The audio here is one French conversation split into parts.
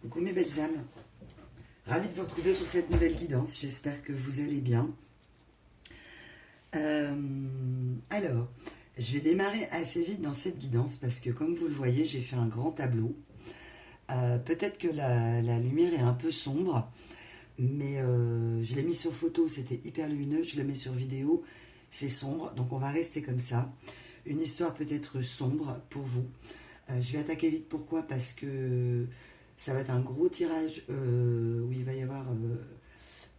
Coucou mes belles âmes, ravie de vous retrouver pour cette nouvelle guidance, j'espère que vous allez bien. Alors, je vais démarrer assez vite dans cette guidance parce que comme vous le voyez, j'ai fait un grand tableau. Peut-être que la lumière est un peu sombre, mais je l'ai mis sur photo, c'était hyper lumineux, je le mets sur vidéo, c'est sombre, donc on va rester comme ça. Une histoire peut-être sombre pour vous. Je vais attaquer vite, pourquoi? Parce que ça va être un gros tirage où il va y avoir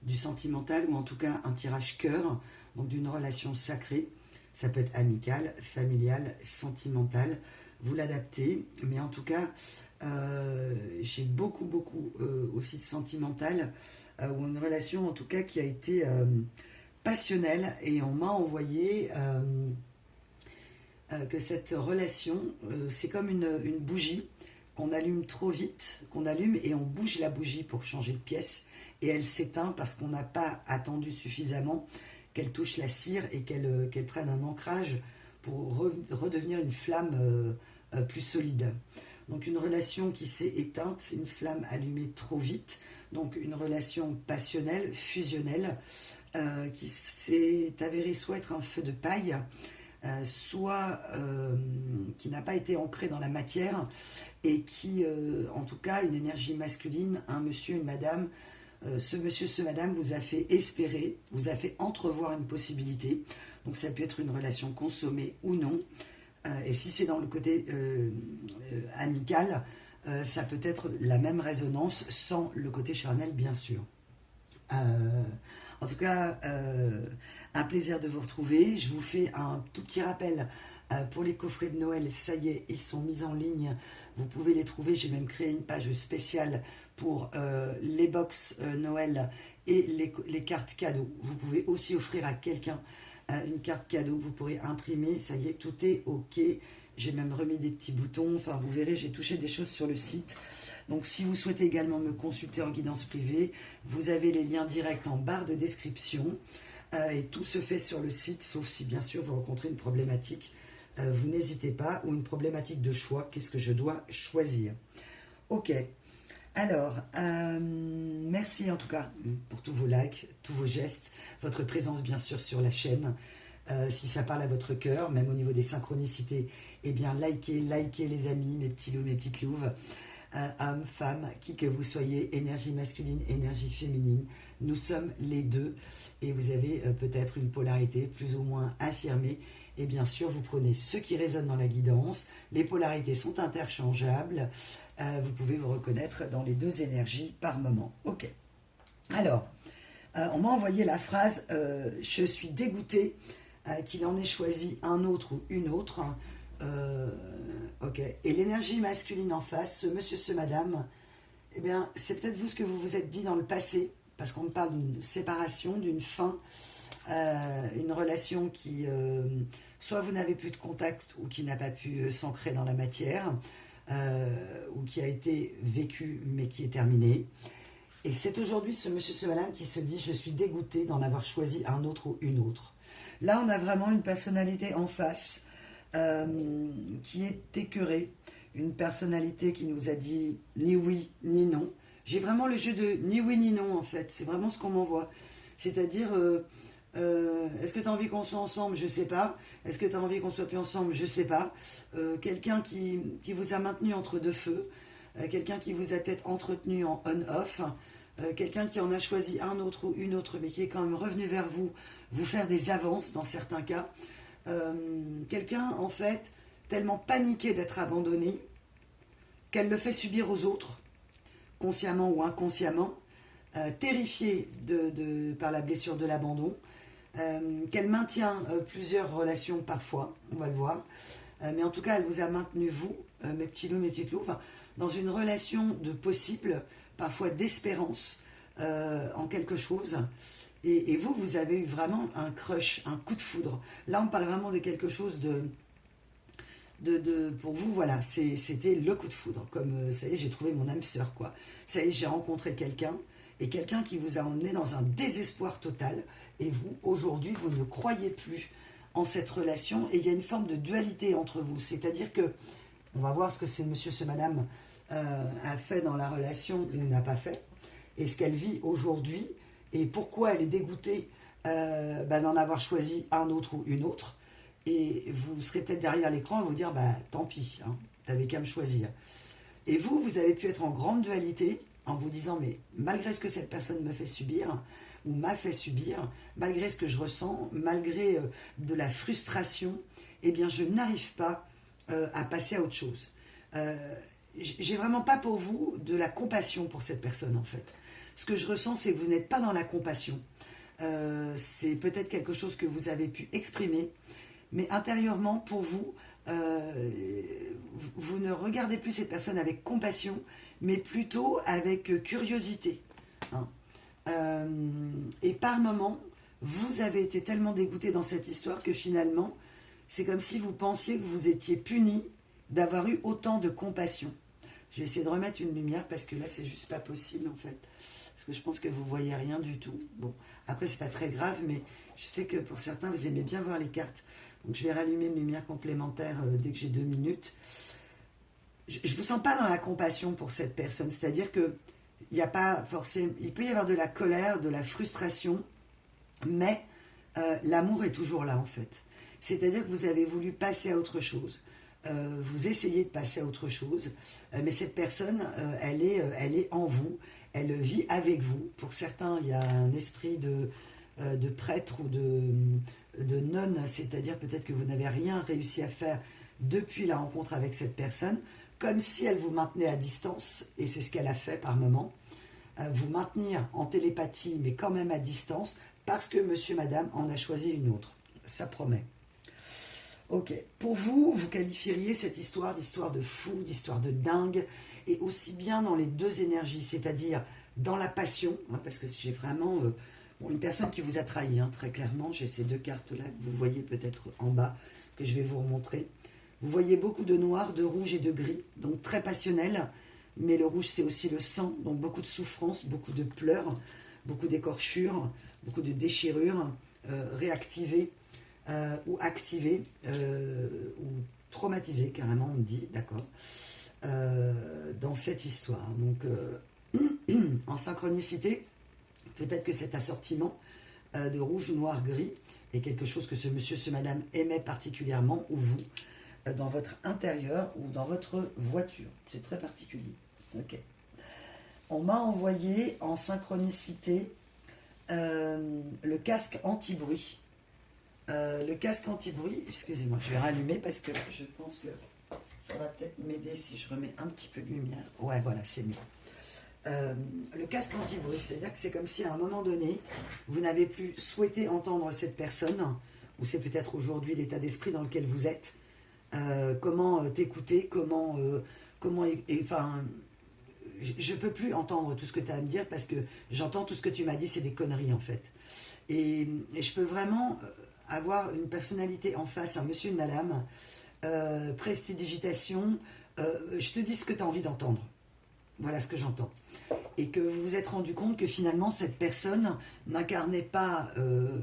du sentimental, ou en tout cas un tirage cœur, donc d'une relation sacrée. Ça peut être amical, familial, sentimental, vous l'adaptez, mais en tout cas, j'ai beaucoup aussi de sentimental, ou une relation en tout cas qui a été passionnelle, et on m'a envoyé que cette relation, c'est comme une bougie qu'on allume trop vite, qu'on allume et on bouge la bougie pour changer de pièce, et elle s'éteint parce qu'on n'a pas attendu suffisamment qu'elle touche la cire et qu'elle prenne un ancrage pour redevenir une flamme plus solide. Donc une relation qui s'est éteinte, une flamme allumée trop vite, donc une relation passionnelle, fusionnelle, qui s'est avérée soit être un feu de paille, soit qui n'a pas été ancré dans la matière, et qui, en tout cas, une énergie masculine, un monsieur, une madame, ce monsieur, ce madame vous a fait espérer, vous a fait entrevoir une possibilité. Donc ça peut être une relation consommée ou non. Et si c'est dans le côté amical, ça peut être la même résonance sans le côté charnel, bien sûr. En tout cas, un plaisir de vous retrouver. Je vous fais un tout petit rappel pour les coffrets de Noël. Ça y est, ils sont mis en ligne. Vous pouvez les trouver. J'ai même créé une page spéciale pour les box Noël et les cartes cadeaux. Vous pouvez aussi offrir à quelqu'un une carte cadeau que vous pourrez imprimer. Ça y est, tout est OK. J'ai même remis des petits boutons. Enfin, vous verrez, j'ai touché des choses sur le site. Donc, si vous souhaitez également me consulter en guidance privée, vous avez les liens directs en barre de description. Et tout se fait sur le site, sauf si, bien sûr, vous rencontrez une problématique. Vous n'hésitez pas, ou une problématique de choix. Qu'est-ce que je dois choisir? OK. Alors, merci en tout cas pour tous vos likes, tous vos gestes, votre présence, bien sûr, sur la chaîne. Si ça parle à votre cœur, même au niveau des synchronicités, eh bien, likez les amis, mes petits loups, mes petites louves. Hommes, femmes, qui que vous soyez, énergie masculine, énergie féminine, nous sommes les deux, et vous avez peut-être une polarité plus ou moins affirmée, et bien sûr vous prenez ce qui résonne dans la guidance. Les polarités sont interchangeables, vous pouvez vous reconnaître dans les deux énergies par moment. Ok, alors on m'a envoyé la phrase je suis dégoûtée qu'il en ait choisi un autre ou une autre. Ok, et l'énergie masculine en face, ce monsieur, ce madame, eh bien, c'est peut-être vous ce que vous vous êtes dit dans le passé, parce qu'on me parle d'une séparation, d'une fin, une relation qui, soit vous n'avez plus de contact, ou qui n'a pas pu s'ancrer dans la matière, ou qui a été vécue, mais qui est terminée. Et c'est aujourd'hui ce monsieur, ce madame qui se dit « je suis dégoûté d'en avoir choisi un autre ou une autre ». Là, on a vraiment une personnalité en face, qui est écœurée, une personnalité qui nous a dit ni oui ni non. J'ai vraiment le jeu de ni oui ni non, en fait, c'est vraiment ce qu'on m'envoie. C'est-à-dire, est-ce que tu as envie qu'on soit ensemble? Je sais pas. Est-ce que tu as envie qu'on soit plus ensemble? Je sais pas. Quelqu'un qui vous a maintenu entre deux feux, quelqu'un qui vous a peut-être entretenu en on-off, quelqu'un qui en a choisi un autre ou une autre, mais qui est quand même revenu vers vous, vous faire des avances dans certains cas. Quelqu'un, en fait, tellement paniqué d'être abandonné, qu'elle le fait subir aux autres, consciemment ou inconsciemment, terrifiée par la blessure de l'abandon, qu'elle maintient plusieurs relations parfois, on va le voir, mais en tout cas, elle vous a maintenu, vous, mes petits loups, mes petites loups, dans une relation de possible, parfois d'espérance en quelque chose. Et vous, vous avez eu vraiment un crush, un coup de foudre. Là, on parle vraiment de quelque chose pour vous, voilà, c'était le coup de foudre. Comme, ça y est, j'ai trouvé mon âme sœur, quoi. Ça y est, j'ai rencontré quelqu'un, et quelqu'un qui vous a emmené dans un désespoir total. Et vous, aujourd'hui, vous ne croyez plus en cette relation, et il y a une forme de dualité entre vous. C'est-à-dire que, on va voir ce que c'est monsieur, ce madame, a fait dans la relation ou n'a pas fait, et ce qu'elle vit aujourd'hui, et pourquoi elle est dégoûtée d'en avoir choisi un autre ou une autre. Et vous serez peut-être derrière l'écran et vous dire, bah tant pis, hein, t'avais qu'à me choisir. Et vous, vous avez pu être en grande dualité en vous disant, mais malgré ce que cette personne me fait subir, ou m'a fait subir, malgré ce que je ressens, malgré de la frustration, eh bien je n'arrive pas à passer à autre chose. J'ai vraiment pas pour vous de la compassion pour cette personne en fait. Ce que je ressens, c'est que vous n'êtes pas dans la compassion. C'est peut-être quelque chose que vous avez pu exprimer, mais intérieurement, pour vous, vous ne regardez plus cette personne avec compassion, mais plutôt avec curiosité. Hein. Et par moments, vous avez été tellement dégoûté dans cette histoire que finalement, c'est comme si vous pensiez que vous étiez puni d'avoir eu autant de compassion. Je vais essayer de remettre une lumière parce que là, c'est juste pas possible en fait. Parce que je pense que vous voyez rien du tout. Bon, après, c'est pas très grave, mais je sais que pour certains, vous aimez bien voir les cartes. Donc, je vais rallumer une lumière complémentaire dès que j'ai 2 minutes. Je ne vous sens pas dans la compassion pour cette personne. C'est-à-dire que il n'y a pas forcément... Il peut y avoir de la colère, de la frustration, mais l'amour est toujours là, en fait. C'est-à-dire que vous avez voulu passer à autre chose. Vous essayez de passer à autre chose, mais cette personne, elle est en vous, elle vit avec vous. Pour certains, il y a un esprit de prêtre ou de nonne, c'est-à-dire peut-être que vous n'avez rien réussi à faire depuis la rencontre avec cette personne, comme si elle vous maintenait à distance, et c'est ce qu'elle a fait par moment, vous maintenir en télépathie, mais quand même à distance, parce que monsieur, madame en a choisi une autre. Ça promet. Ok, pour vous, vous qualifieriez cette histoire d'histoire de fou, d'histoire de dingue, et aussi bien dans les deux énergies, c'est-à-dire dans la passion, hein, parce que j'ai vraiment une personne qui vous a trahi, hein, très clairement, j'ai ces 2 cartes-là que vous voyez peut-être en bas, que je vais vous remontrer. Vous voyez beaucoup de noir, de rouge et de gris, donc très passionnel, mais le rouge c'est aussi le sang, donc beaucoup de souffrance, beaucoup de pleurs, beaucoup d'écorchures, beaucoup de déchirures réactivées, ou activé, ou traumatisé, carrément, on me dit, d'accord, dans cette histoire. Donc, en synchronicité, peut-être que cet assortiment de rouge, noir, gris est quelque chose que ce monsieur, ce madame aimait particulièrement, ou vous, dans votre intérieur ou dans votre voiture. C'est très particulier. Ok. On m'a envoyé en synchronicité le casque anti-bruit. Le casque anti-bruit, excusez-moi, je vais rallumer parce que je pense que ça va peut-être m'aider si je remets un petit peu de lumière. Ouais, voilà, c'est mieux. Le casque anti-bruit, c'est-à-dire que c'est comme si à un moment donné, vous n'avez plus souhaité entendre cette personne, ou c'est peut-être aujourd'hui l'état d'esprit dans lequel vous êtes, comment t'écouter, enfin, je ne peux plus entendre tout ce que tu as à me dire parce que j'entends tout ce que tu m'as dit, c'est des conneries en fait. Et je peux vraiment avoir une personnalité en face, un monsieur, une madame, prestidigitation, je te dis ce que tu as envie d'entendre. Voilà ce que j'entends. Et que vous vous êtes rendu compte que finalement, cette personne n'incarnait pas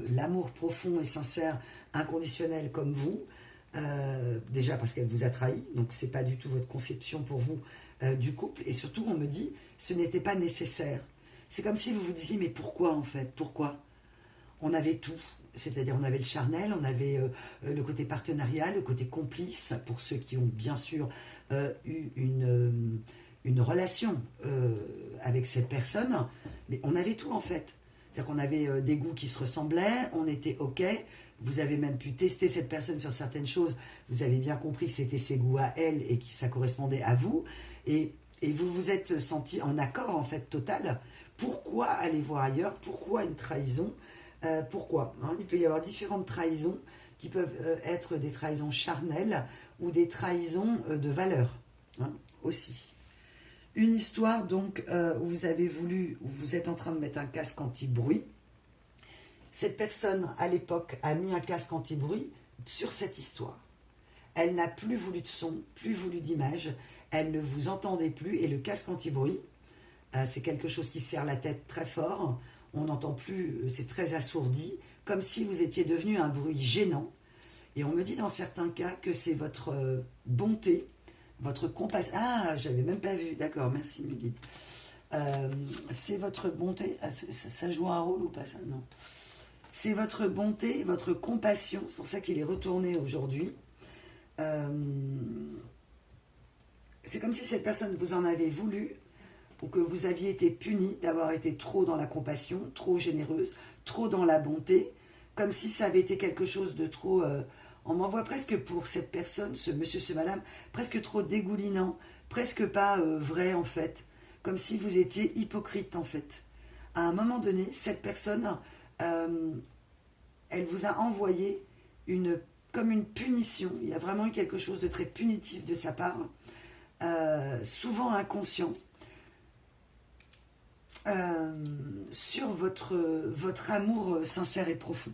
l'amour profond et sincère, inconditionnel comme vous, déjà parce qu'elle vous a trahi, donc c'est pas du tout votre conception pour vous du couple, et surtout on me dit, ce n'était pas nécessaire. C'est comme si vous vous disiez, mais pourquoi en fait, pourquoi? On avait tout, c'est-à-dire on avait le charnel, on avait le côté partenarial, le côté complice, pour ceux qui ont bien sûr eu une relation avec cette personne, mais on avait tout en fait. C'est-à-dire qu'on avait des goûts qui se ressemblaient, on était ok, vous avez même pu tester cette personne sur certaines choses, vous avez bien compris que c'était ses goûts à elle et que ça correspondait à vous, et vous vous êtes senti en accord en fait total. Pourquoi aller voir ailleurs? Pourquoi une trahison? Pourquoi hein? Il peut y avoir différentes trahisons qui peuvent être des trahisons charnelles ou des trahisons de valeur hein, aussi. Une histoire donc où vous avez voulu, où vous êtes en train de mettre un casque anti-bruit. Cette personne à l'époque a mis un casque anti-bruit sur cette histoire. Elle n'a plus voulu de son, plus voulu d'image, elle ne vous entendait plus et le casque anti-bruit, c'est quelque chose qui serre la tête très fort, on n'entend plus, c'est très assourdi, comme si vous étiez devenu un bruit gênant. Et on me dit dans certains cas que c'est votre bonté, Votre compassion. Ah, j'avais même pas vu. D'accord, merci mes guides. C'est votre bonté. Ah, ça joue un rôle ou pas ça? Non. C'est votre bonté, votre compassion. C'est pour ça qu'il est retourné aujourd'hui. C'est comme si cette personne vous en avait voulu ou que vous aviez été puni d'avoir été trop dans la compassion, trop généreuse, trop dans la bonté, comme si ça avait été quelque chose de trop... on m'envoie presque pour cette personne, ce monsieur, ce madame, presque trop dégoulinant, presque pas vrai en fait, comme si vous étiez hypocrite en fait. À un moment donné, cette personne, elle vous a envoyé comme une punition. Il y a vraiment eu quelque chose de très punitif de sa part, souvent inconscient, sur votre amour sincère et profond.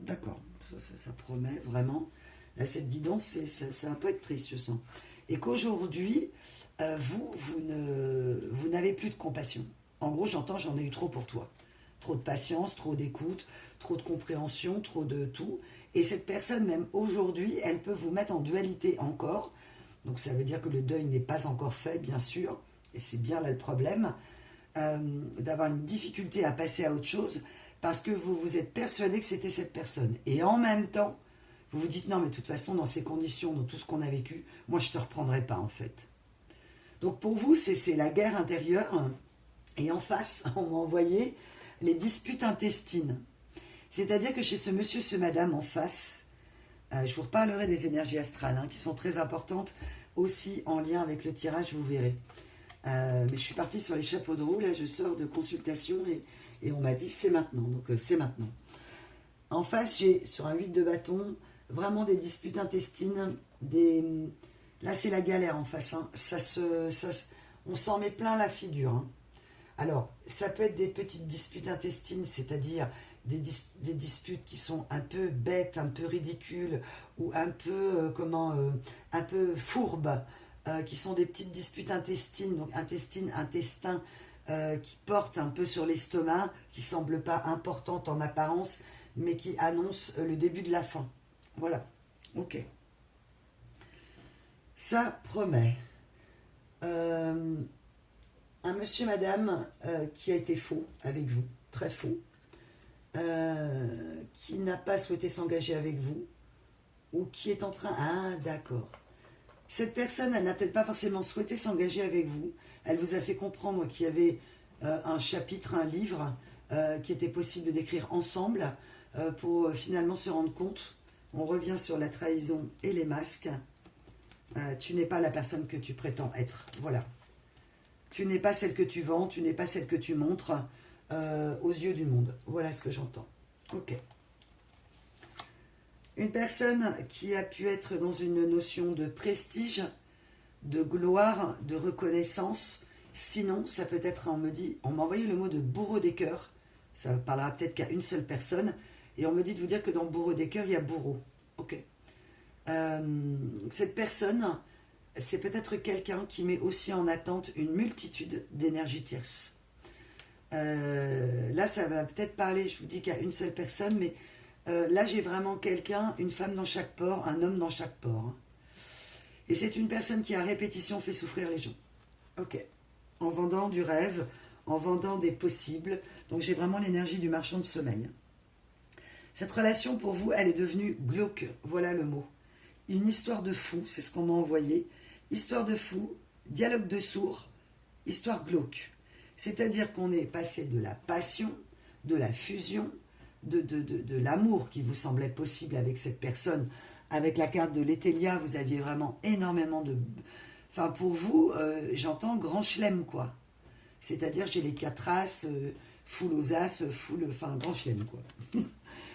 D'accord, ça promet vraiment. Là, cette guidance, ça va pas être triste, je sens. Et qu'aujourd'hui, vous n'avez plus de compassion. En gros, j'entends, j'en ai eu trop pour toi. Trop de patience, trop d'écoute, trop de compréhension, trop de tout. Et cette personne, même aujourd'hui, elle peut vous mettre en dualité encore. Donc ça veut dire que le deuil n'est pas encore fait, bien sûr. Et c'est bien là le problème. D'avoir une difficulté à passer à autre chose parce que vous vous êtes persuadé que c'était cette personne. Et en même temps, vous vous dites non, mais de toute façon, dans ces conditions, dans tout ce qu'on a vécu, moi, je ne te reprendrai pas, en fait. Donc pour vous, c'est la guerre intérieure. Et en face, on m'a envoyé les disputes intestines. C'est-à-dire que chez ce monsieur, ce madame en face, je vous reparlerai des énergies astrales, hein, qui sont très importantes, aussi en lien avec le tirage, vous verrez. Mais je suis partie sur les chapeaux de roue, là je sors de consultation et on m'a dit c'est maintenant, donc c'est maintenant. En face, j'ai sur un 8 de bâton, vraiment des disputes intestines, là c'est la galère en face, hein. On s'en met plein la figure. Hein. Alors, ça peut être des petites disputes intestines, c'est-à-dire des disputes qui sont un peu bêtes, un peu ridicules, ou un peu, un peu fourbes, qui sont des petites disputes intestines, donc intestin, qui portent un peu sur l'estomac, qui ne semblent pas importantes en apparence, mais qui annoncent le début de la fin. Voilà, ok. Ça promet. Un monsieur, madame, qui a été faux avec vous, très faux, qui n'a pas souhaité s'engager avec vous, ou qui est en train... Ah, d'accord. Cette personne, elle n'a peut-être pas forcément souhaité s'engager avec vous. Elle vous a fait comprendre qu'il y avait un chapitre, un livre, qui était possible d'écrire ensemble, pour finalement se rendre compte. On revient sur la trahison et les masques. Tu n'es pas la personne que tu prétends être. Voilà. Tu n'es pas celle que tu vends, tu n'es pas celle que tu montres aux yeux du monde. Voilà ce que j'entends. Ok. Une personne qui a pu être dans une notion de prestige, de gloire, de reconnaissance. Sinon, ça peut être, on m'a envoyé le mot de bourreau des cœurs. Ça parlera peut-être qu'à une seule personne. Et on me dit de vous dire que dans bourreau des cœurs, il y a bourreau. Ok. Cette personne, c'est peut-être quelqu'un qui met aussi en attente une multitude d'énergies tierces. Là, ça va peut-être parler, je vous dis qu'à une seule personne, mais là, j'ai vraiment quelqu'un, une femme dans chaque pore, un homme dans chaque pore. Hein. Et c'est une personne qui, à répétition, fait souffrir les gens. Ok. En vendant du rêve, en vendant des possibles. Donc, j'ai vraiment l'énergie du marchand de sommeil. Cette relation, pour vous, elle est devenue glauque. Voilà le mot. Une histoire de fou, c'est ce qu'on m'a envoyé. Histoire de fou, dialogue de sourds, histoire glauque. C'est-à-dire qu'on est passé de la passion, de la fusion, de l'amour qui vous semblait possible avec cette personne. Avec la carte de l'Etelia, vous aviez vraiment énormément de... Enfin, pour vous, j'entends grand chelem, quoi. C'est-à-dire, j'ai les 4 as, full aux as, full... Enfin, grand chelem, quoi.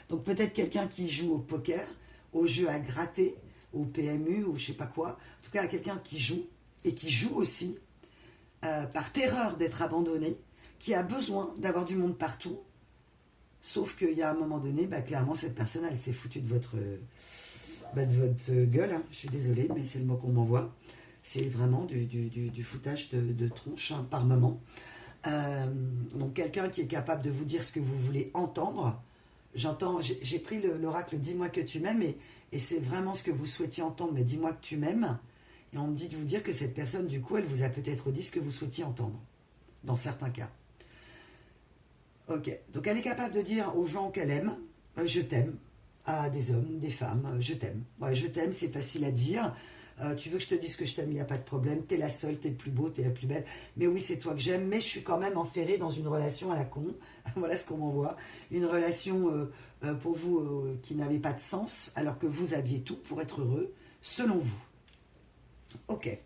Donc, peut-être quelqu'un qui joue au poker, au jeu à gratter, au PMU, ou je sais pas quoi. En tout cas, quelqu'un qui joue, et qui joue aussi, par terreur d'être abandonné, qui a besoin d'avoir du monde partout. Sauf qu'il y a un moment donné, clairement, cette personne, elle s'est foutue de votre gueule. Hein. Je suis désolée, mais c'est le mot qu'on m'envoie. C'est vraiment du foutage de tronche, hein, par moment. Donc, quelqu'un qui est capable de vous dire ce que vous voulez entendre. J'entends, j'ai pris l'oracle « Dis-moi que tu m'aimes » et c'est vraiment ce que vous souhaitiez entendre, mais dis-moi que tu m'aimes. Et on me dit de vous dire que cette personne, du coup, elle vous a peut-être dit ce que vous souhaitiez entendre, dans certains cas. Ok, donc elle est capable de dire aux gens qu'elle aime, je t'aime, à des hommes, des femmes, je t'aime. Ouais, je t'aime, c'est facile à dire. Tu veux que je te dise que je t'aime, il n'y a pas de problème. T'es la seule, t'es le plus beau, t'es la plus belle. Mais oui, c'est toi que j'aime, mais je suis quand même enferrée dans une relation à la con. Voilà ce qu'on m'envoie. Une relation pour vous qui n'avait pas de sens, alors que vous aviez tout pour être heureux, selon vous. Ok.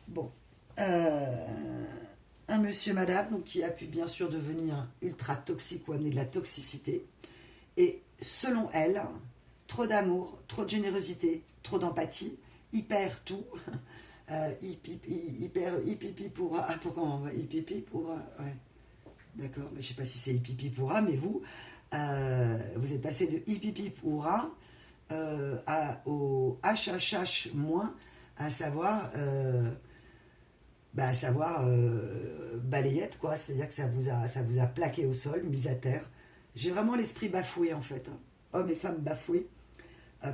Bon. Un monsieur, madame, donc, qui a pu bien sûr devenir ultra toxique ou amener de la toxicité. Et selon elle, trop d'amour, trop de générosité, trop d'empathie, hyper tout, hyper hipipi pourra. Ah, pourquoi on va hipipi pourra? Ouais, d'accord, mais je ne sais pas si c'est hipipi pourra, mais vous êtes passé de hipipi pourra au HHH moins, à savoir. Balayette, quoi, c'est-à-dire que ça vous a plaqué au sol, mis à terre. J'ai vraiment l'esprit bafoué en fait, hein. Hommes et femmes bafoués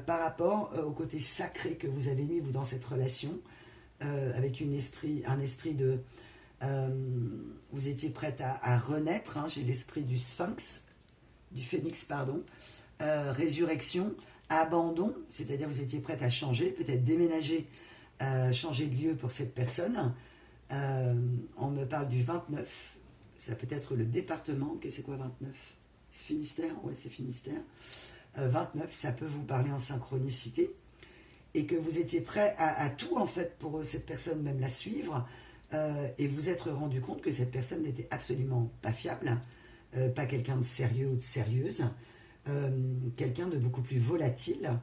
par rapport au côté sacré que vous avez mis vous dans cette relation, avec un esprit de... vous étiez prête à renaître, hein, j'ai l'esprit du sphinx, du phénix, pardon, résurrection, abandon, c'est-à-dire vous étiez prête à changer, peut-être déménager, changer de lieu pour cette personne. On me parle du 29, ça peut être le département, c'est quoi 29? C'est Finistère? Ouais, c'est Finistère. 29, ça peut vous parler en synchronicité, et que vous étiez prêt à tout en fait pour cette personne, même la suivre, et vous être rendu compte que cette personne n'était absolument pas fiable, pas quelqu'un de sérieux ou de sérieuse, quelqu'un de beaucoup plus volatile,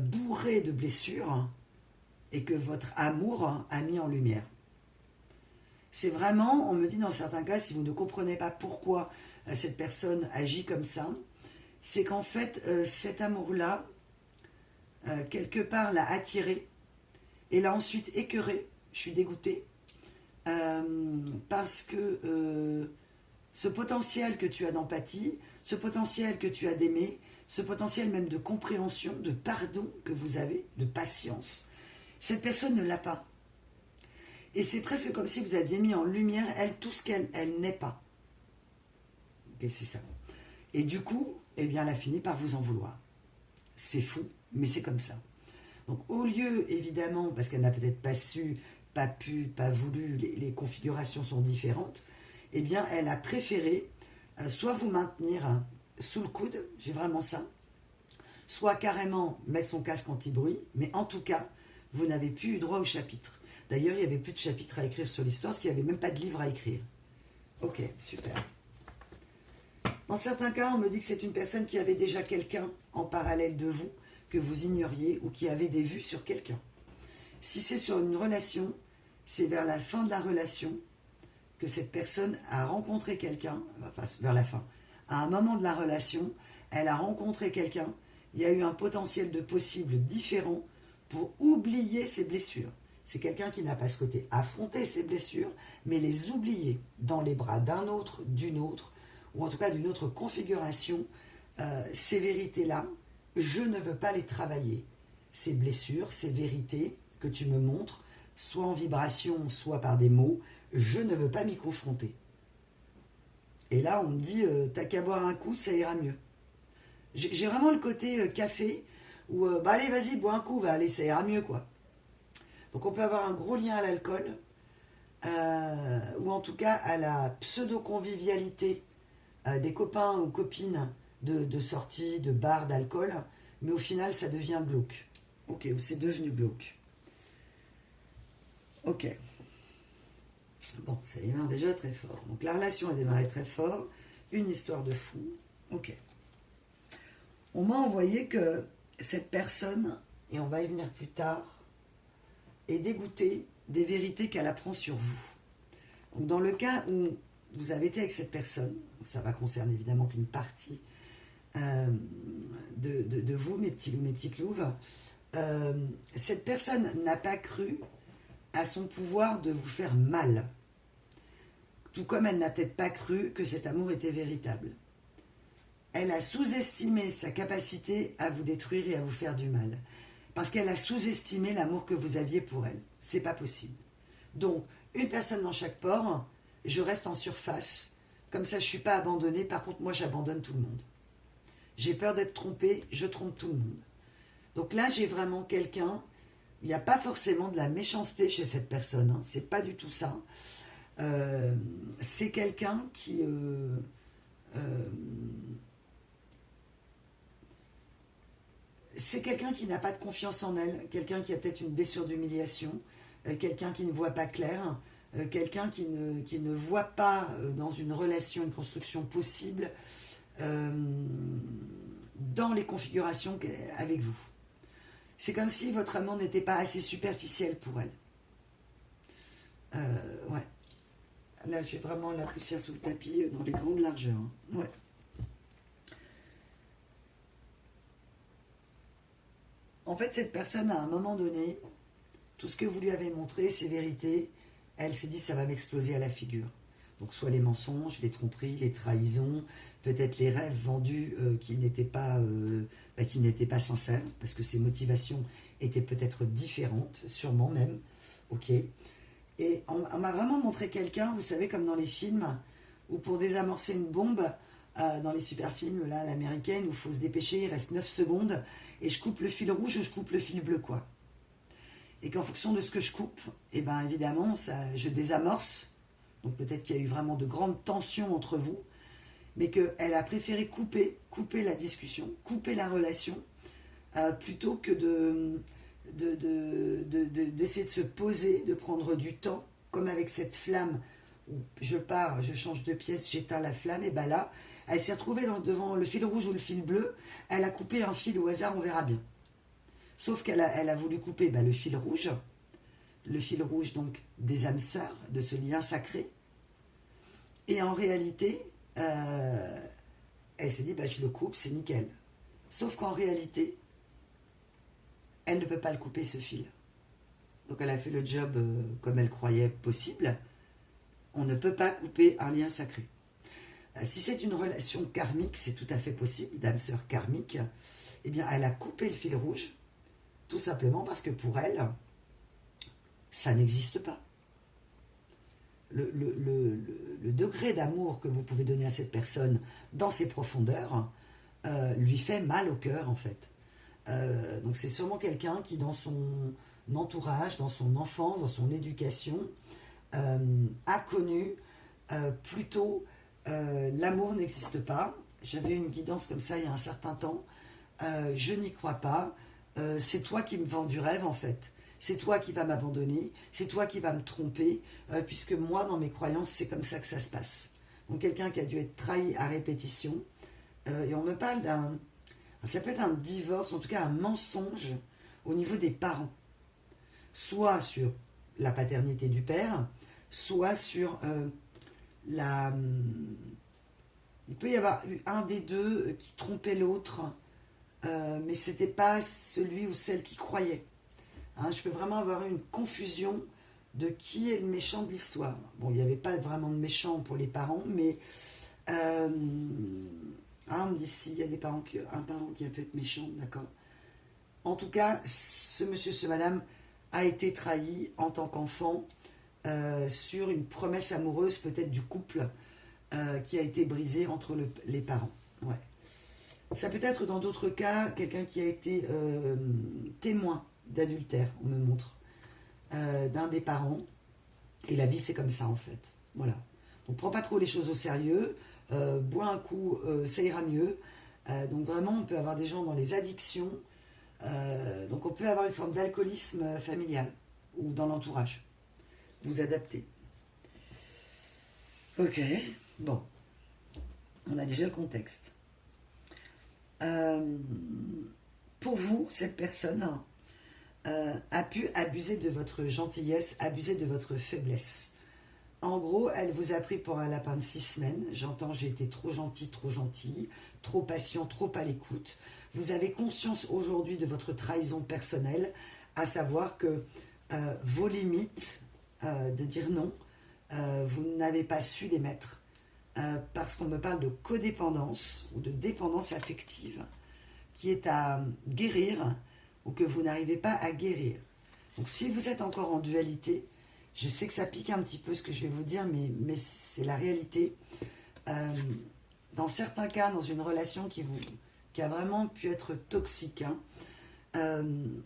bourré de blessures, et que votre amour a mis en lumière. C'est vraiment, on me dit dans certains cas, si vous ne comprenez pas pourquoi cette personne agit comme ça, c'est qu'en fait, cet amour-là, quelque part, l'a attiré et l'a ensuite écœuré. Je suis dégoûtée parce que ce potentiel que tu as d'empathie, ce potentiel que tu as d'aimer, ce potentiel même de compréhension, de pardon que vous avez, de patience, cette personne ne l'a pas. Et c'est presque comme si vous aviez mis en lumière, elle, tout ce qu'elle n'est pas. Et c'est ça. Et du coup, eh bien, elle a fini par vous en vouloir. C'est fou, mais c'est comme ça. Donc, au lieu, évidemment, parce qu'elle n'a peut-être pas su, pas pu, pas voulu, les configurations sont différentes, eh bien, elle a préféré soit vous maintenir sous le coude, j'ai vraiment ça, soit carrément mettre son casque anti-bruit, mais en tout cas, vous n'avez plus eu droit au chapitre. D'ailleurs, il n'y avait plus de chapitre à écrire sur l'histoire, parce qu'il n'y avait même pas de livre à écrire. Ok, super. Dans certains cas, on me dit que c'est une personne qui avait déjà quelqu'un en parallèle de vous, que vous ignoriez, ou qui avait des vues sur quelqu'un. Si c'est sur une relation, c'est vers la fin de la relation que cette personne a rencontré quelqu'un, enfin vers la fin, à un moment de la relation, elle a rencontré quelqu'un, il y a eu un potentiel de possible différent pour oublier ses blessures. C'est quelqu'un qui n'a pas souhaité affronter ses blessures, mais les oublier dans les bras d'un autre, d'une autre, ou en tout cas d'une autre configuration. Ces vérités-là, je ne veux pas les travailler. Ces blessures, ces vérités que tu me montres, soit en vibration, soit par des mots, je ne veux pas m'y confronter. Et là, on me dit, t'as qu'à boire un coup, ça ira mieux. J'ai vraiment le côté café, où, allez, vas-y, bois un coup, allez, ça ira mieux, quoi. Donc on peut avoir un gros lien à l'alcool, ou en tout cas à la pseudo-convivialité des copains ou copines de sortie, de bar, d'alcool, mais au final ça devient glauque. Ok, ou c'est devenu glauque. Ok. Bon, ça démarre déjà très fort. Donc la relation a démarré très fort, une histoire de fou. Ok. On m'a envoyé que cette personne, et on va y venir plus tard, est dégoûtée des vérités qu'elle apprend sur vous. Donc dans le cas où vous avez été avec cette personne, ça va concerner évidemment qu'une partie de vous, mes petits loups, mes petites louves, cette personne n'a pas cru à son pouvoir de vous faire mal. Tout comme elle n'a peut-être pas cru que cet amour était véritable. Elle a sous-estimé sa capacité à vous détruire et à vous faire du mal. parce qu'elle a sous-estimé l'amour que vous aviez pour elle. C'est pas possible. Donc, une personne dans chaque port, je reste en surface. Comme ça, je ne suis pas abandonnée. Par contre, moi, j'abandonne tout le monde. J'ai peur d'être trompée, je trompe tout le monde. Donc là, j'ai vraiment quelqu'un. Il n'y a pas forcément de la méchanceté chez cette personne. Hein. C'est pas du tout ça. C'est quelqu'un qui... c'est quelqu'un qui n'a pas de confiance en elle, quelqu'un qui a peut-être une blessure d'humiliation, quelqu'un qui ne voit pas clair, quelqu'un qui ne voit pas dans une relation, une construction possible dans les configurations avec vous. C'est comme si votre amour n'était pas assez superficiel pour elle. Ouais. Là, j'ai vraiment la poussière sous le tapis dans les grandes largeurs. Hein. Ouais. En fait, cette personne, à un moment donné, tout ce que vous lui avez montré, ses vérités, elle s'est dit, ça va m'exploser à la figure. Donc, soit les mensonges, les tromperies, les trahisons, peut-être les rêves vendus qui n'étaient pas sincères, parce que ses motivations étaient peut-être différentes, sûrement même. Ok. Et on m'a vraiment montré quelqu'un, vous savez, comme dans les films, où pour désamorcer une bombe, dans les super films, là, l'américaine, où il faut se dépêcher, il reste 9 secondes, et je coupe le fil rouge ou je coupe le fil bleu, quoi. Et qu'en fonction de ce que je coupe, et bien évidemment, je désamorce. Donc peut-être qu'il y a eu vraiment de grandes tensions entre vous, mais qu'elle a préféré couper la discussion, couper la relation, plutôt que d'essayer de se poser, de prendre du temps, comme avec cette flamme où je pars, je change de pièce, j'éteins la flamme, et bien là, elle s'est retrouvée devant le fil rouge ou le fil bleu, elle a coupé un fil au hasard, on verra bien. Sauf qu'elle a voulu couper le fil rouge donc des âmes sœurs, de ce lien sacré, et en réalité, elle s'est dit, je le coupe, c'est nickel. Sauf qu'en réalité, elle ne peut pas le couper, ce fil. Donc elle a fait le job comme elle croyait possible. On ne peut pas couper un lien sacré. Si c'est une relation karmique, c'est tout à fait possible, d'âme sœur karmique, eh bien elle a coupé le fil rouge, tout simplement parce que pour elle, ça n'existe pas. Le degré d'amour que vous pouvez donner à cette personne dans ses profondeurs lui fait mal au cœur, en fait. Donc c'est sûrement quelqu'un qui, dans son entourage, dans son enfance, dans son éducation, a connu plutôt l'amour n'existe pas. J'avais une guidance comme ça il y a un certain temps. Je n'y crois pas. C'est toi qui me vends du rêve, en fait. C'est toi qui vas m'abandonner, c'est toi qui vas me tromper, puisque moi, dans mes croyances, c'est comme ça que ça se passe. Donc quelqu'un qui a dû être trahi à répétition, et on me parle ça peut être un divorce, en tout cas un mensonge au niveau des parents. Soit sur la paternité du père, soit sur il peut y avoir un des deux qui trompait l'autre, mais ce n'était pas celui ou celle qui croyait. Hein, je peux vraiment avoir une confusion de qui est le méchant de l'histoire. Bon, il n'y avait pas vraiment de méchant pour les parents, mais on me dit si, il y a un parent qui a pu être méchant, d'accord. En tout cas, ce monsieur, ce madame a été trahi en tant qu'enfant sur une promesse amoureuse peut-être du couple qui a été brisée entre les parents. Ouais. Ça peut être dans d'autres cas quelqu'un qui a été témoin d'adultère, on me montre, d'un des parents. Et la vie, c'est comme ça, en fait. Voilà. Donc, prends pas trop les choses au sérieux. Bois un coup, ça ira mieux. Donc, vraiment, on peut avoir des gens dans les addictions. Donc, on peut avoir une forme d'alcoolisme familial ou dans l'entourage. Vous adaptez. Ok. Bon. On a déjà le contexte. Pour vous, cette personne a pu abuser de votre gentillesse, abuser de votre faiblesse. En gros, elle vous a pris pour un lapin de 6 semaines. J'entends, j'ai été trop gentil, trop patient, trop à l'écoute. Vous avez conscience aujourd'hui de votre trahison personnelle, à savoir que vos limites, de dire non, vous n'avez pas su les mettre. Parce qu'on me parle de codépendance ou de dépendance affective qui est à guérir ou que vous n'arrivez pas à guérir. Donc si vous êtes encore en dualité, je sais que ça pique un petit peu ce que je vais vous dire, mais c'est la réalité. Dans certains cas, dans une relation qui a vraiment pu être toxique, hein,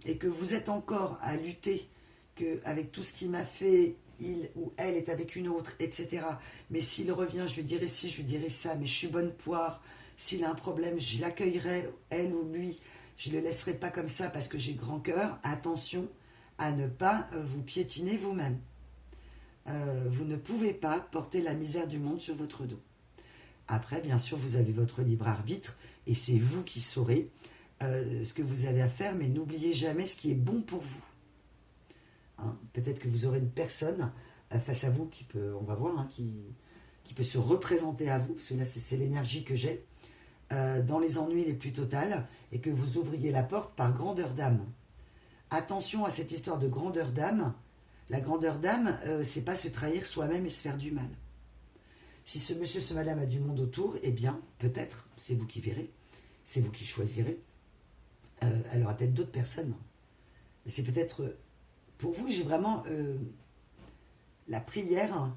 et que vous êtes encore à lutter, qu'avec tout ce qu'il m'a fait, il ou elle est avec une autre, etc. Mais s'il revient, je lui dirai ci, je lui dirai ça, mais je suis bonne poire. S'il a un problème, je l'accueillerai, elle ou lui. Je ne le laisserai pas comme ça parce que j'ai grand cœur. Attention à ne pas vous piétiner vous-même. Vous ne pouvez pas porter la misère du monde sur votre dos. Après, bien sûr, vous avez votre libre arbitre et c'est vous qui saurez ce que vous avez à faire, mais n'oubliez jamais ce qui est bon pour vous. Hein, peut-être que vous aurez une personne face à vous qui peut, on va voir, hein, qui peut se représenter à vous, parce que là c'est l'énergie que j'ai, dans les ennuis les plus totales, et que vous ouvriez la porte par grandeur d'âme. Attention à cette histoire de grandeur d'âme. La grandeur d'âme, c'est pas se trahir soi-même et se faire du mal. Si ce monsieur, ce madame a du monde autour, eh bien, peut-être, c'est vous qui verrez, c'est vous qui choisirez. Elle aura peut-être d'autres personnes. Mais c'est peut-être... Pour vous, j'ai vraiment la prière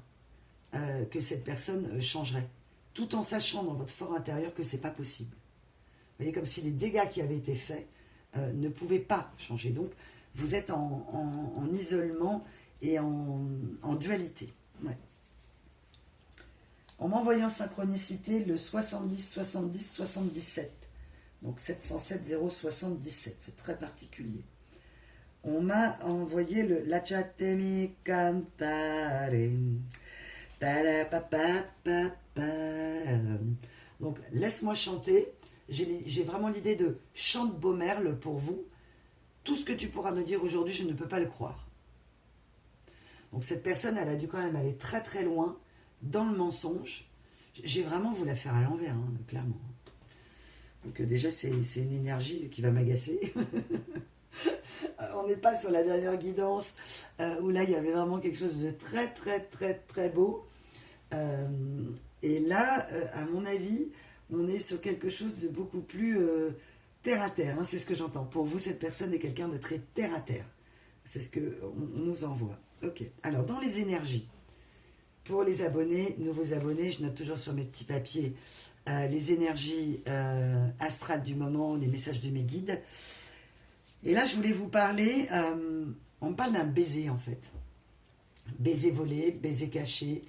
que cette personne changerait. Tout en sachant dans votre fort intérieur que ce n'est pas possible. Vous voyez, comme si les dégâts qui avaient été faits ne pouvaient pas changer. Donc, vous êtes en isolement et en dualité. Ouais. On m'a envoyé en synchronicité le 70, 70, 77. Donc 707 077. C'est très particulier. On m'a envoyé le Lasciatemi cantare. Donc, laisse-moi chanter. J'ai vraiment l'idée de chante Beaumerle pour vous. Tout ce que tu pourras me dire aujourd'hui, je ne peux pas le croire. Donc, cette personne, elle a dû quand même aller très très loin dans le mensonge. J'ai vraiment voulu la faire à l'envers, hein, clairement. Donc, déjà, c'est une énergie qui va m'agacer. On n'est pas sur la dernière guidance où là, il y avait vraiment quelque chose de très très très très beau. Et là, à mon avis, on est sur quelque chose de beaucoup plus terre à terre. Hein, c'est ce que j'entends. Pour vous, cette personne est quelqu'un de très terre à terre. C'est ce qu'on nous envoie. Ok. Alors, dans les énergies, pour les abonnés, nouveaux abonnés, je note toujours sur mes petits papiers les énergies astrales du moment, les messages de mes guides. Et là, je voulais vous parler, on me parle d'un baiser en fait. Baiser volé, baiser caché,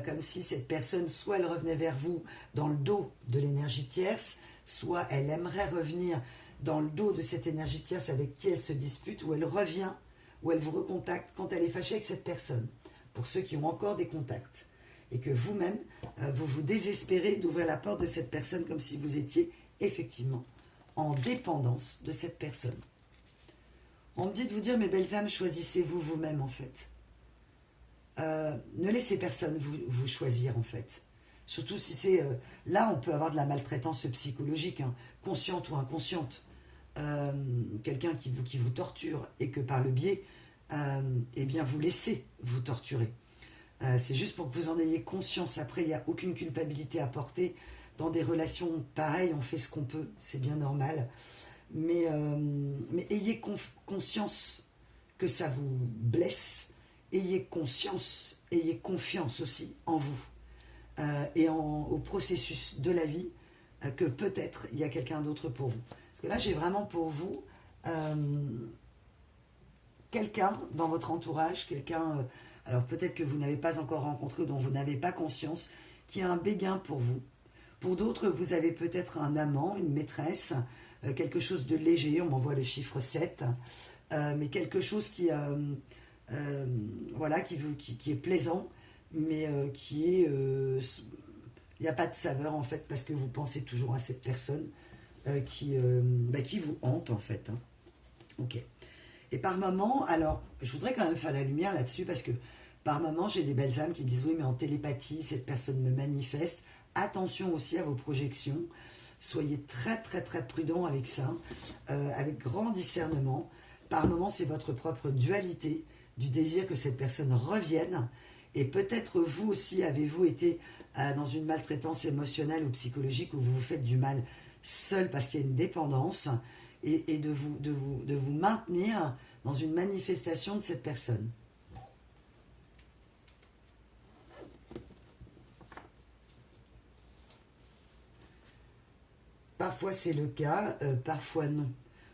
comme si cette personne, soit elle revenait vers vous dans le dos de l'énergie tierce, soit elle aimerait revenir dans le dos de cette énergie tierce avec qui elle se dispute, ou elle revient, ou elle vous recontacte quand elle est fâchée avec cette personne, pour ceux qui ont encore des contacts. Et que vous-même, vous vous désespérez d'ouvrir la porte de cette personne comme si vous étiez effectivement en dépendance de cette personne. On me dit de vous dire, mes belles âmes, choisissez-vous vous-même en fait. Ne laissez personne vous choisir en fait. Surtout si c'est... là, on peut avoir de la maltraitance psychologique, hein, consciente ou inconsciente. Quelqu'un qui vous torture et que par le biais, eh bien, vous laissez vous torturer. C'est juste pour que vous en ayez conscience. Après, il n'y a aucune culpabilité à porter. Dans des relations pareilles, on fait ce qu'on peut, c'est bien normal. Mais ayez conscience que ça vous blesse. Ayez conscience, ayez confiance aussi en vous et au processus de la vie que peut-être il y a quelqu'un d'autre pour vous. Parce que là, j'ai vraiment pour vous quelqu'un dans votre entourage, quelqu'un, alors peut-être que vous n'avez pas encore rencontré ou dont vous n'avez pas conscience, qui a un béguin pour vous. Pour d'autres, vous avez peut-être un amant, une maîtresse, quelque chose de léger, on m'envoie le chiffre 7, mais quelque chose qui... voilà, qui est plaisant, mais qui est... il n'y a pas de saveur, en fait, parce que vous pensez toujours à cette personne qui vous hante, en fait. Hein. Ok. Et par moment, alors, je voudrais quand même faire la lumière là-dessus, parce que par moment, j'ai des belles âmes qui me disent, oui, mais en télépathie, cette personne me manifeste. Attention aussi à vos projections. Soyez très, très, très prudents avec ça, avec grand discernement. Par moment, c'est votre propre dualité, du désir que cette personne revienne. Et peut-être vous aussi avez-vous été dans une maltraitance émotionnelle ou psychologique où vous vous faites du mal seul parce qu'il y a une dépendance. et de vous maintenir dans une manifestation de cette personne. Parfois c'est le cas, parfois non.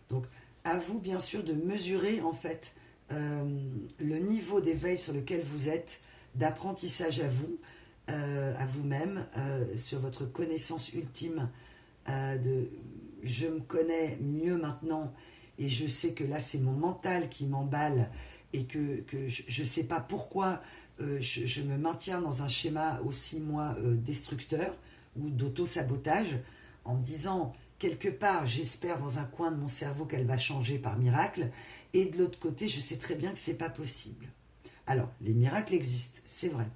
Donc à vous bien sûr de mesurer en fait le niveau d'éveil sur lequel vous êtes, d'apprentissage à vous-même, sur votre connaissance ultime de je me connais mieux maintenant et je sais que là c'est mon mental qui m'emballe et que je ne sais pas pourquoi je me maintiens dans un schéma aussi moi destructeur ou d'auto-sabotage en me disant quelque part j'espère dans un coin de mon cerveau qu'elle va changer par miracle et de l'autre côté je sais très bien que c'est pas possible. Alors les miracles existent, c'est vrai.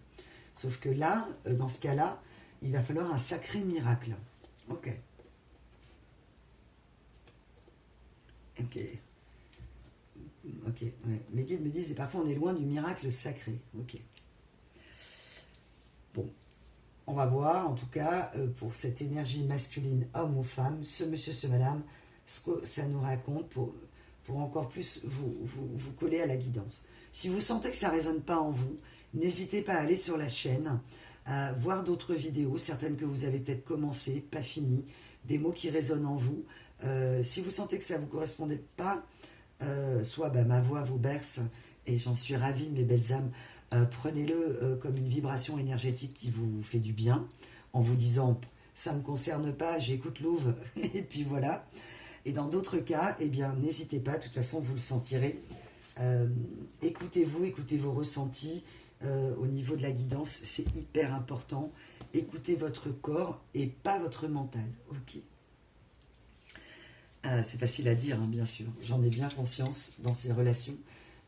Sauf que là, dans ce cas-là, il va falloir un sacré miracle. Ok. Ok. Ok. Ouais. Mes guides me disent, et parfois on est loin du miracle sacré. Ok. Bon. On va voir, en tout cas, pour cette énergie masculine, homme ou femme, ce monsieur, ce madame, ce que ça nous raconte pour encore plus vous coller à la guidance. Si vous sentez que ça ne résonne pas en vous, n'hésitez pas à aller sur la chaîne, à voir d'autres vidéos, certaines que vous avez peut-être commencé, pas finies, des mots qui résonnent en vous. Si vous sentez que ça ne vous correspondait pas, soit ma voix vous berce, et j'en suis ravie, mes belles âmes, prenez-le comme une vibration énergétique qui vous fait du bien, en vous disant « ça ne me concerne pas, j'écoute Louve » et puis voilà. Et dans d'autres cas, eh bien, n'hésitez pas, de toute façon, vous le sentirez. Écoutez-vous, écoutez vos ressentis au niveau de la guidance, c'est hyper important. Écoutez votre corps et pas votre mental. Ok. C'est facile à dire, hein, bien sûr. J'en ai bien conscience dans ces relations.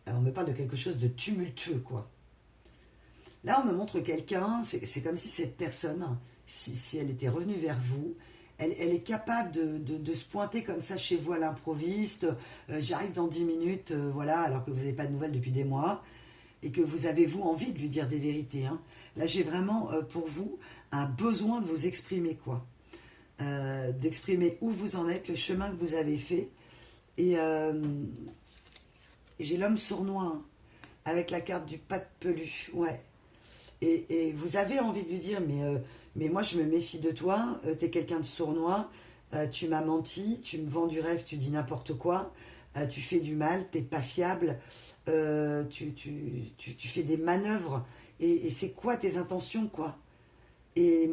On me parle de quelque chose de tumultueux, quoi. Là, on me montre quelqu'un, c'est comme si cette personne, si elle était revenue vers vous, elle est capable de se pointer comme ça chez vous à l'improviste. J'arrive dans 10 minutes, voilà, alors que vous n'avez pas de nouvelles depuis des mois, et que vous avez, vous, envie de lui dire des vérités. Hein. Là, j'ai vraiment, pour vous, un besoin de vous exprimer, quoi. D'exprimer où vous en êtes, le chemin que vous avez fait. Et j'ai l'homme sournois, hein, avec la carte du pas de pelu, ouais. Et vous avez envie de lui dire, mais moi je me méfie de toi, t'es quelqu'un de sournois, tu m'as menti, tu me vends du rêve, tu dis n'importe quoi, tu fais du mal, t'es pas fiable, tu fais des manœuvres, et c'est quoi tes intentions, quoi. Et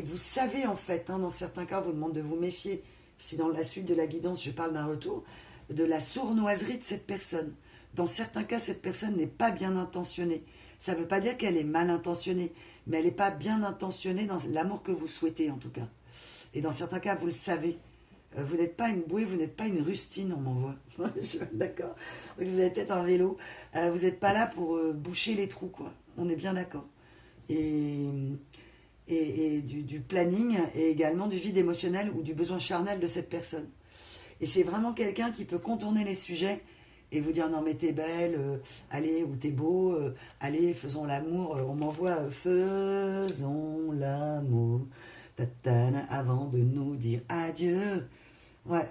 vous savez en fait, hein, dans certains cas, on vous demande de vous méfier, si dans la suite de la guidance je parle d'un retour, de la sournoiserie de cette personne. Dans certains cas, cette personne n'est pas bien intentionnée. Ça ne veut pas dire qu'elle est mal intentionnée, mais elle n'est pas bien intentionnée dans l'amour que vous souhaitez, en tout cas. Et dans certains cas, vous le savez. Vous n'êtes pas une bouée, vous n'êtes pas une rustine, on m'envoie. D'accord. Vous avez peut-être un vélo. Vous n'êtes pas là pour boucher les trous, quoi. On est bien d'accord. Et du planning et également du vide émotionnel ou du besoin charnel de cette personne. Et c'est vraiment quelqu'un qui peut contourner les sujets et vous dire non mais t'es belle, allez, ou t'es beau, allez, faisons l'amour. On m'envoie faisons l'amour tatana, avant de nous dire adieu. Ouais.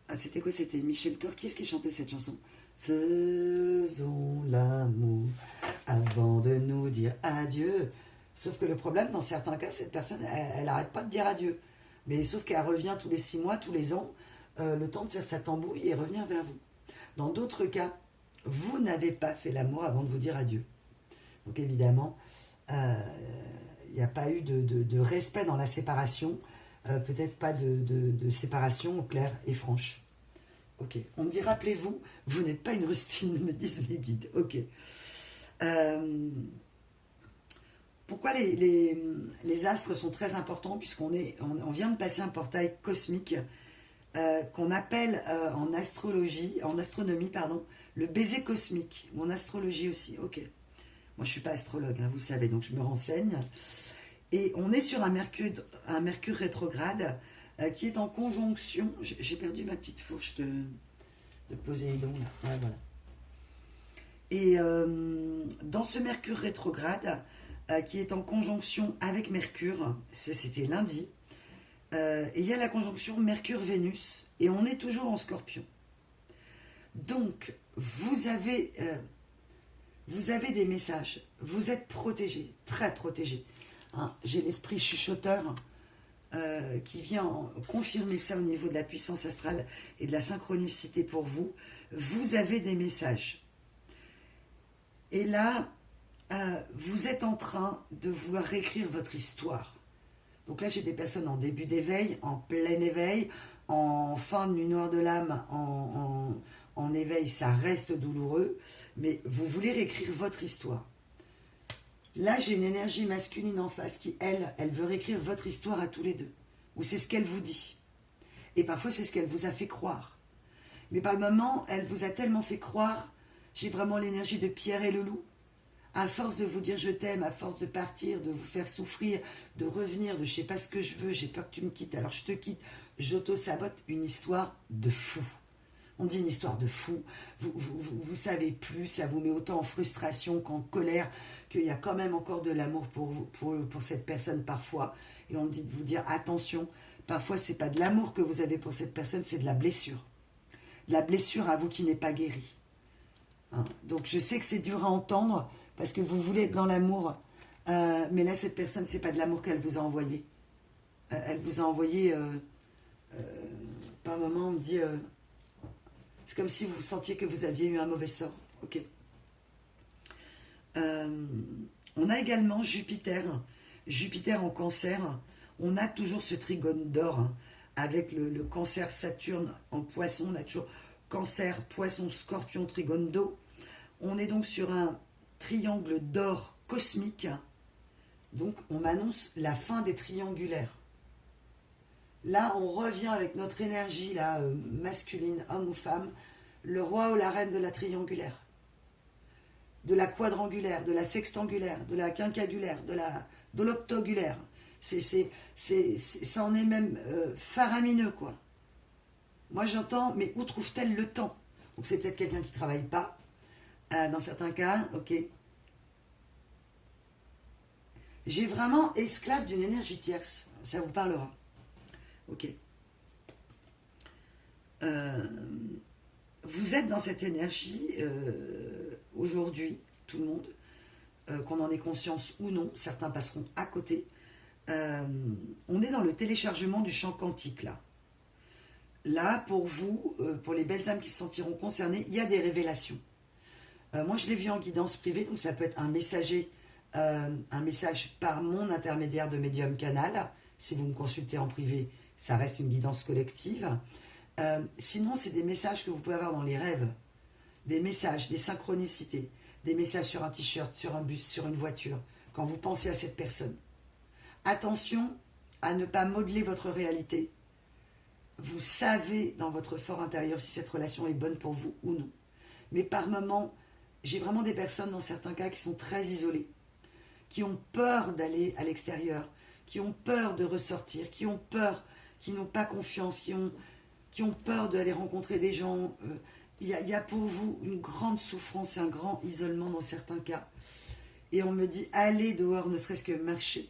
Ah, c'était quoi? C'était Michel Thor. Qui est-ce qui chantait cette chanson? Faisons l'amour avant de nous dire adieu. Sauf que le problème, dans certains cas, cette personne, elle n'arrête pas de dire adieu. Mais sauf qu'elle revient tous les 6 mois, tous les ans, le temps de faire sa tambouille et revenir vers vous. Dans d'autres cas, vous n'avez pas fait l'amour avant de vous dire adieu. Donc évidemment, il n'y a pas eu de respect dans la séparation, peut-être pas de séparation claire et franche. Ok, on me dit, rappelez-vous, vous n'êtes pas une rustine, me disent mes guides. Ok. Pourquoi les astres sont très importants, puisqu'on vient de passer un portail cosmique qu'on appelle en astronomie, le baiser cosmique, ou en astrologie aussi. Ok. Moi, je ne suis pas astrologue, hein, vous savez, donc je me renseigne. Et on est sur un Mercure rétrograde qui est en conjonction. J'ai perdu ma petite fourche de Poséidon, là. Ouais, voilà. Et dans ce Mercure rétrograde, qui est en conjonction avec Mercure, c'était lundi, Et il y a la conjonction Mercure-Vénus, et on est toujours en Scorpion. Donc, vous avez des messages, vous êtes protégés, très protégés. Hein, j'ai l'esprit chuchoteur qui vient confirmer ça au niveau de la puissance astrale et de la synchronicité pour vous. Vous avez des messages. Et là, vous êtes en train de vouloir réécrire votre histoire. Donc là, j'ai des personnes en début d'éveil, en plein éveil, en fin de nuit noire de l'âme, en éveil, ça reste douloureux, mais vous voulez réécrire votre histoire. Là, j'ai une énergie masculine en face qui, elle veut réécrire votre histoire à tous les deux. Ou c'est ce qu'elle vous dit. Et parfois, c'est ce qu'elle vous a fait croire. Mais par le moment, elle vous a tellement fait croire, j'ai vraiment l'énergie de Pierre et le loup. À force de vous dire je t'aime, à force de partir, de vous faire souffrir, de revenir, de je sais pas ce que je veux, j'ai peur que tu me quittes, alors je te quitte, j'auto-sabote, une histoire de fou. On dit une histoire de fou, vous savez plus, ça vous met autant en frustration qu'en colère, qu'il y a quand même encore de l'amour pour cette personne parfois. Et on dit de vous dire attention, parfois c'est pas de l'amour que vous avez pour cette personne, c'est de la blessure. De la blessure à vous qui n'est pas guérie. Hein, donc je sais que c'est dur à entendre, parce que vous voulez être dans l'amour, mais là cette personne, c'est pas de l'amour qu'elle vous a envoyé. Elle vous a envoyé, par un moment on me dit... c'est comme si vous sentiez que vous aviez eu un mauvais sort. Ok. On a également Jupiter. Jupiter en cancer. On a toujours ce trigone d'or. Hein, avec le cancer Saturne en poisson. On a toujours cancer, poisson, scorpion, trigone d'eau. On est donc sur un triangle d'or cosmique. Donc on m'annonce la fin des triangulaires. Là, on revient avec notre énergie là, masculine, homme ou femme, le roi ou la reine de la triangulaire, de la quadrangulaire, de la sextangulaire, de la quinquagulaire, de l'octogulaire. Ça en est même faramineux, quoi. Moi, j'entends, mais où trouve-t-elle le temps? Donc, c'est peut-être quelqu'un qui ne travaille pas, dans certains cas, ok. J'ai vraiment esclave d'une énergie tierce, ça vous parlera. Ok. Vous êtes dans cette énergie aujourd'hui, tout le monde, qu'on en ait conscience ou non, certains passeront à côté. On est dans le téléchargement du champ quantique là. Là, pour vous, pour les belles âmes qui se sentiront concernées, il y a des révélations. Moi, je l'ai vu en guidance privée, donc ça peut être un messager, un message par mon intermédiaire de médium canal. Si vous me consultez en privé, ça reste une guidance collective. Sinon, c'est des messages que vous pouvez avoir dans les rêves. Des messages, des synchronicités, des messages sur un t-shirt, sur un bus, sur une voiture, quand vous pensez à cette personne. Attention à ne pas modeler votre réalité. Vous savez dans votre fort intérieur si cette relation est bonne pour vous ou non. Mais par moments, j'ai vraiment des personnes dans certains cas qui sont très isolées, qui ont peur d'aller à l'extérieur, qui ont peur de ressortir, qui ont peur, qui n'ont pas confiance, qui ont peur d'aller rencontrer des gens. Il y a pour vous une grande souffrance, un grand isolement dans certains cas. Et on me dit, allez dehors, ne serait-ce que marcher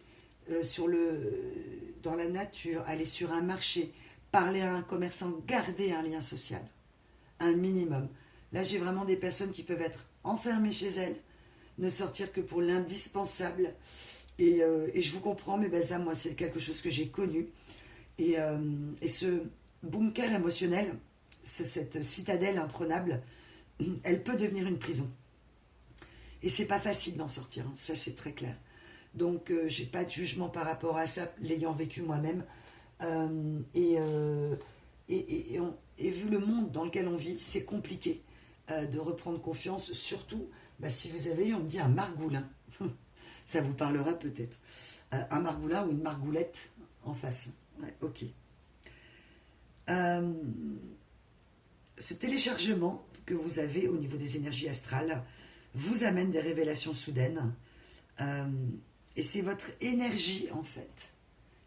dans la nature, aller sur un marché, parler à un commerçant, garder un lien social, un minimum. Là, j'ai vraiment des personnes qui peuvent être enfermées chez elles, ne sortir que pour l'indispensable. Et je vous comprends, mes belles âmes, moi, c'est quelque chose que j'ai connu. Et ce bunker émotionnel, cette citadelle imprenable, elle peut devenir une prison. Et c'est pas facile d'en sortir, hein, ça c'est très clair. Donc, j'ai pas de jugement par rapport à ça, l'ayant vécu moi-même. Et vu le monde dans lequel on vit, c'est compliqué de reprendre confiance, surtout si vous avez eu, on me dit, un margoulin. Ça vous parlera peut-être. Un margoulin ou une margoulette en face. Ouais, ok. Ce téléchargement que vous avez au niveau des énergies astrales vous amène des révélations soudaines. Et c'est votre énergie, en fait,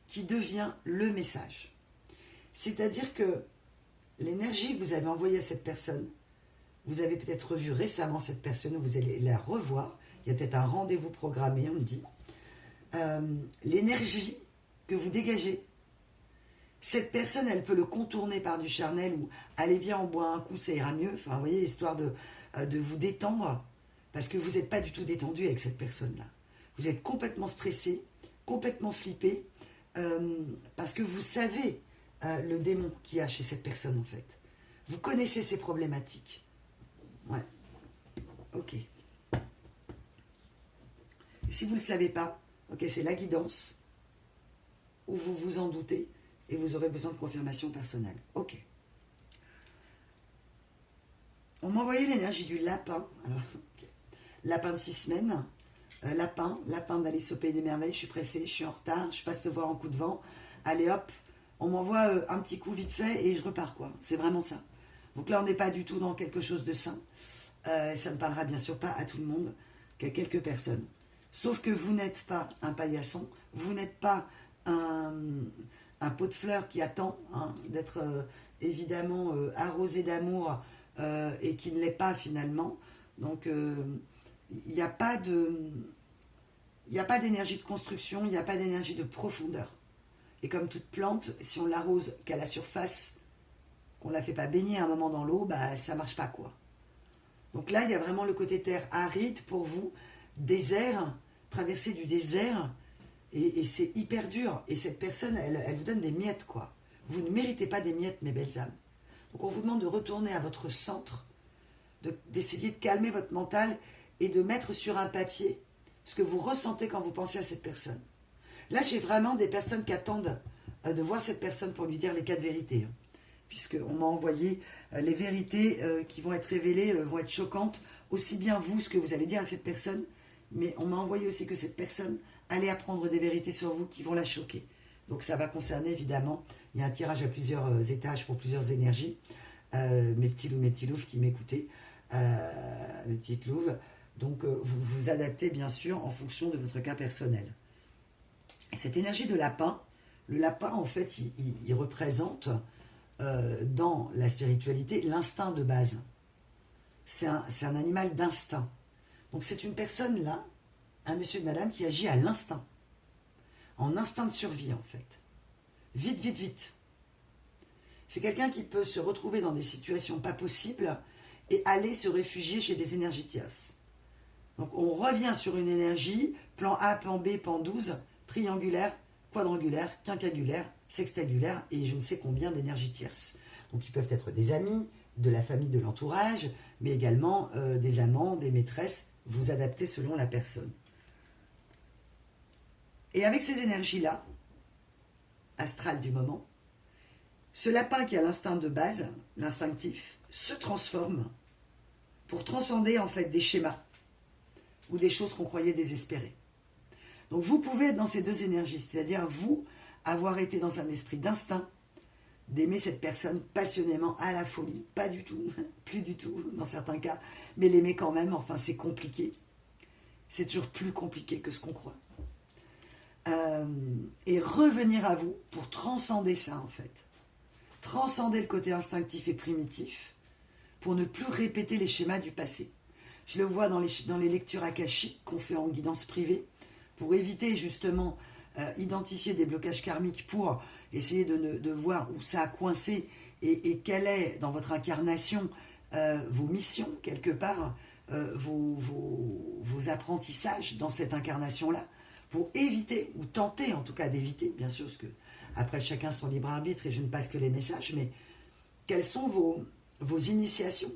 qui devient le message. C'est-à-dire que l'énergie que vous avez envoyée à cette personne, vous avez peut-être revu récemment cette personne, ou vous allez la revoir, il y a peut-être un rendez-vous programmé, on me dit. L'énergie que vous dégagez, Cette personne, elle peut le contourner par du charnel ou allez, viens, on boit un coup, ça ira mieux. Enfin, vous voyez, histoire de vous détendre, parce que vous n'êtes pas du tout détendu avec cette personne-là. Vous êtes complètement stressé, complètement flippé, parce que vous savez le démon qu'il y a chez cette personne, en fait. Vous connaissez ses problématiques. Ouais. Ok. Et si vous ne le savez pas, ok, c'est la guidance, ou vous vous en doutez, et vous aurez besoin de confirmation personnelle. Ok. On m'a envoyé l'énergie du lapin. Alors, okay. Lapin de 6 semaines. Lapin d'Alice au Pays des Merveilles. Je suis pressée, je suis en retard, je passe te voir en coup de vent. Allez hop, on m'envoie un petit coup vite fait et je repars, quoi. C'est vraiment ça. Donc là, on n'est pas du tout dans quelque chose de sain. Ça ne parlera bien sûr pas à tout le monde, qu'à quelques personnes. Sauf que vous n'êtes pas un paillasson, vous n'êtes pas un pot de fleurs qui attend d'être évidemment arrosé d'amour et qui ne l'est pas finalement. Donc il n'y a pas d'énergie de construction, il n'y a pas d'énergie de profondeur. Et comme toute plante, si on l'arrose qu'à la surface, qu'on ne la fait pas baigner un moment dans l'eau, bah, ça ne marche pas, quoi. Donc là, il y a vraiment le côté terre aride pour vous, désert, traverser du désert, et c'est hyper dur. Et cette personne, elle vous donne des miettes, quoi. Vous ne méritez pas des miettes, mes belles âmes. Donc on vous demande de retourner à votre centre, d'essayer de calmer votre mental et de mettre sur un papier ce que vous ressentez quand vous pensez à cette personne. Là, j'ai vraiment des personnes qui attendent de voir cette personne pour lui dire les 4 vérités. Puisqu'on m'a envoyé les vérités qui vont être révélées, vont être choquantes, aussi bien vous, ce que vous allez dire à cette personne, mais on m'a envoyé aussi que cette personne allait apprendre des vérités sur vous qui vont la choquer. Donc ça va concerner évidemment, il y a un tirage à plusieurs étages pour plusieurs énergies, mes petits loups, mes petits louves qui m'écoutaient, mes petites louves, donc vous vous adaptez bien sûr en fonction de votre cas personnel. Et cette énergie de lapin, le lapin en fait il représente dans la spiritualité l'instinct de base. C'est un animal d'instinct. Donc c'est une personne là, un monsieur et madame qui agit à l'instinct. En instinct de survie en fait. Vite, vite, vite. C'est quelqu'un qui peut se retrouver dans des situations pas possibles et aller se réfugier chez des énergies tierces. Donc on revient sur une énergie, plan A, plan B, plan 12, triangulaire, quadrangulaire, quincangulaire, sextangulaire et je ne sais combien d'énergies tierces. Donc ils peuvent être des amis, de la famille, de l'entourage, mais également des amants, des maîtresses, vous adaptez selon la personne. Et avec ces énergies-là, astrales du moment, ce lapin qui a l'instinct de base, l'instinctif, se transforme pour transcender en fait des schémas ou des choses qu'on croyait désespérées. Donc vous pouvez être dans ces 2 énergies, c'est-à-dire vous avoir été dans un esprit d'instinct, d'aimer cette personne passionnément à la folie, pas du tout, plus du tout dans certains cas, mais l'aimer quand même, enfin c'est compliqué. C'est toujours plus compliqué que ce qu'on croit. Et revenir à vous pour transcender ça en fait. Transcender le côté instinctif et primitif pour ne plus répéter les schémas du passé. Je le vois dans les lectures akashiques qu'on fait en guidance privée pour éviter justement identifier des blocages karmiques pour essayer de voir où ça a coincé et quelle est dans votre incarnation vos missions quelque part, vos apprentissages dans cette incarnation-là pour éviter, ou tenter en tout cas d'éviter, bien sûr, parce que après chacun son libre arbitre et je ne passe que les messages, mais quelles sont vos initiations,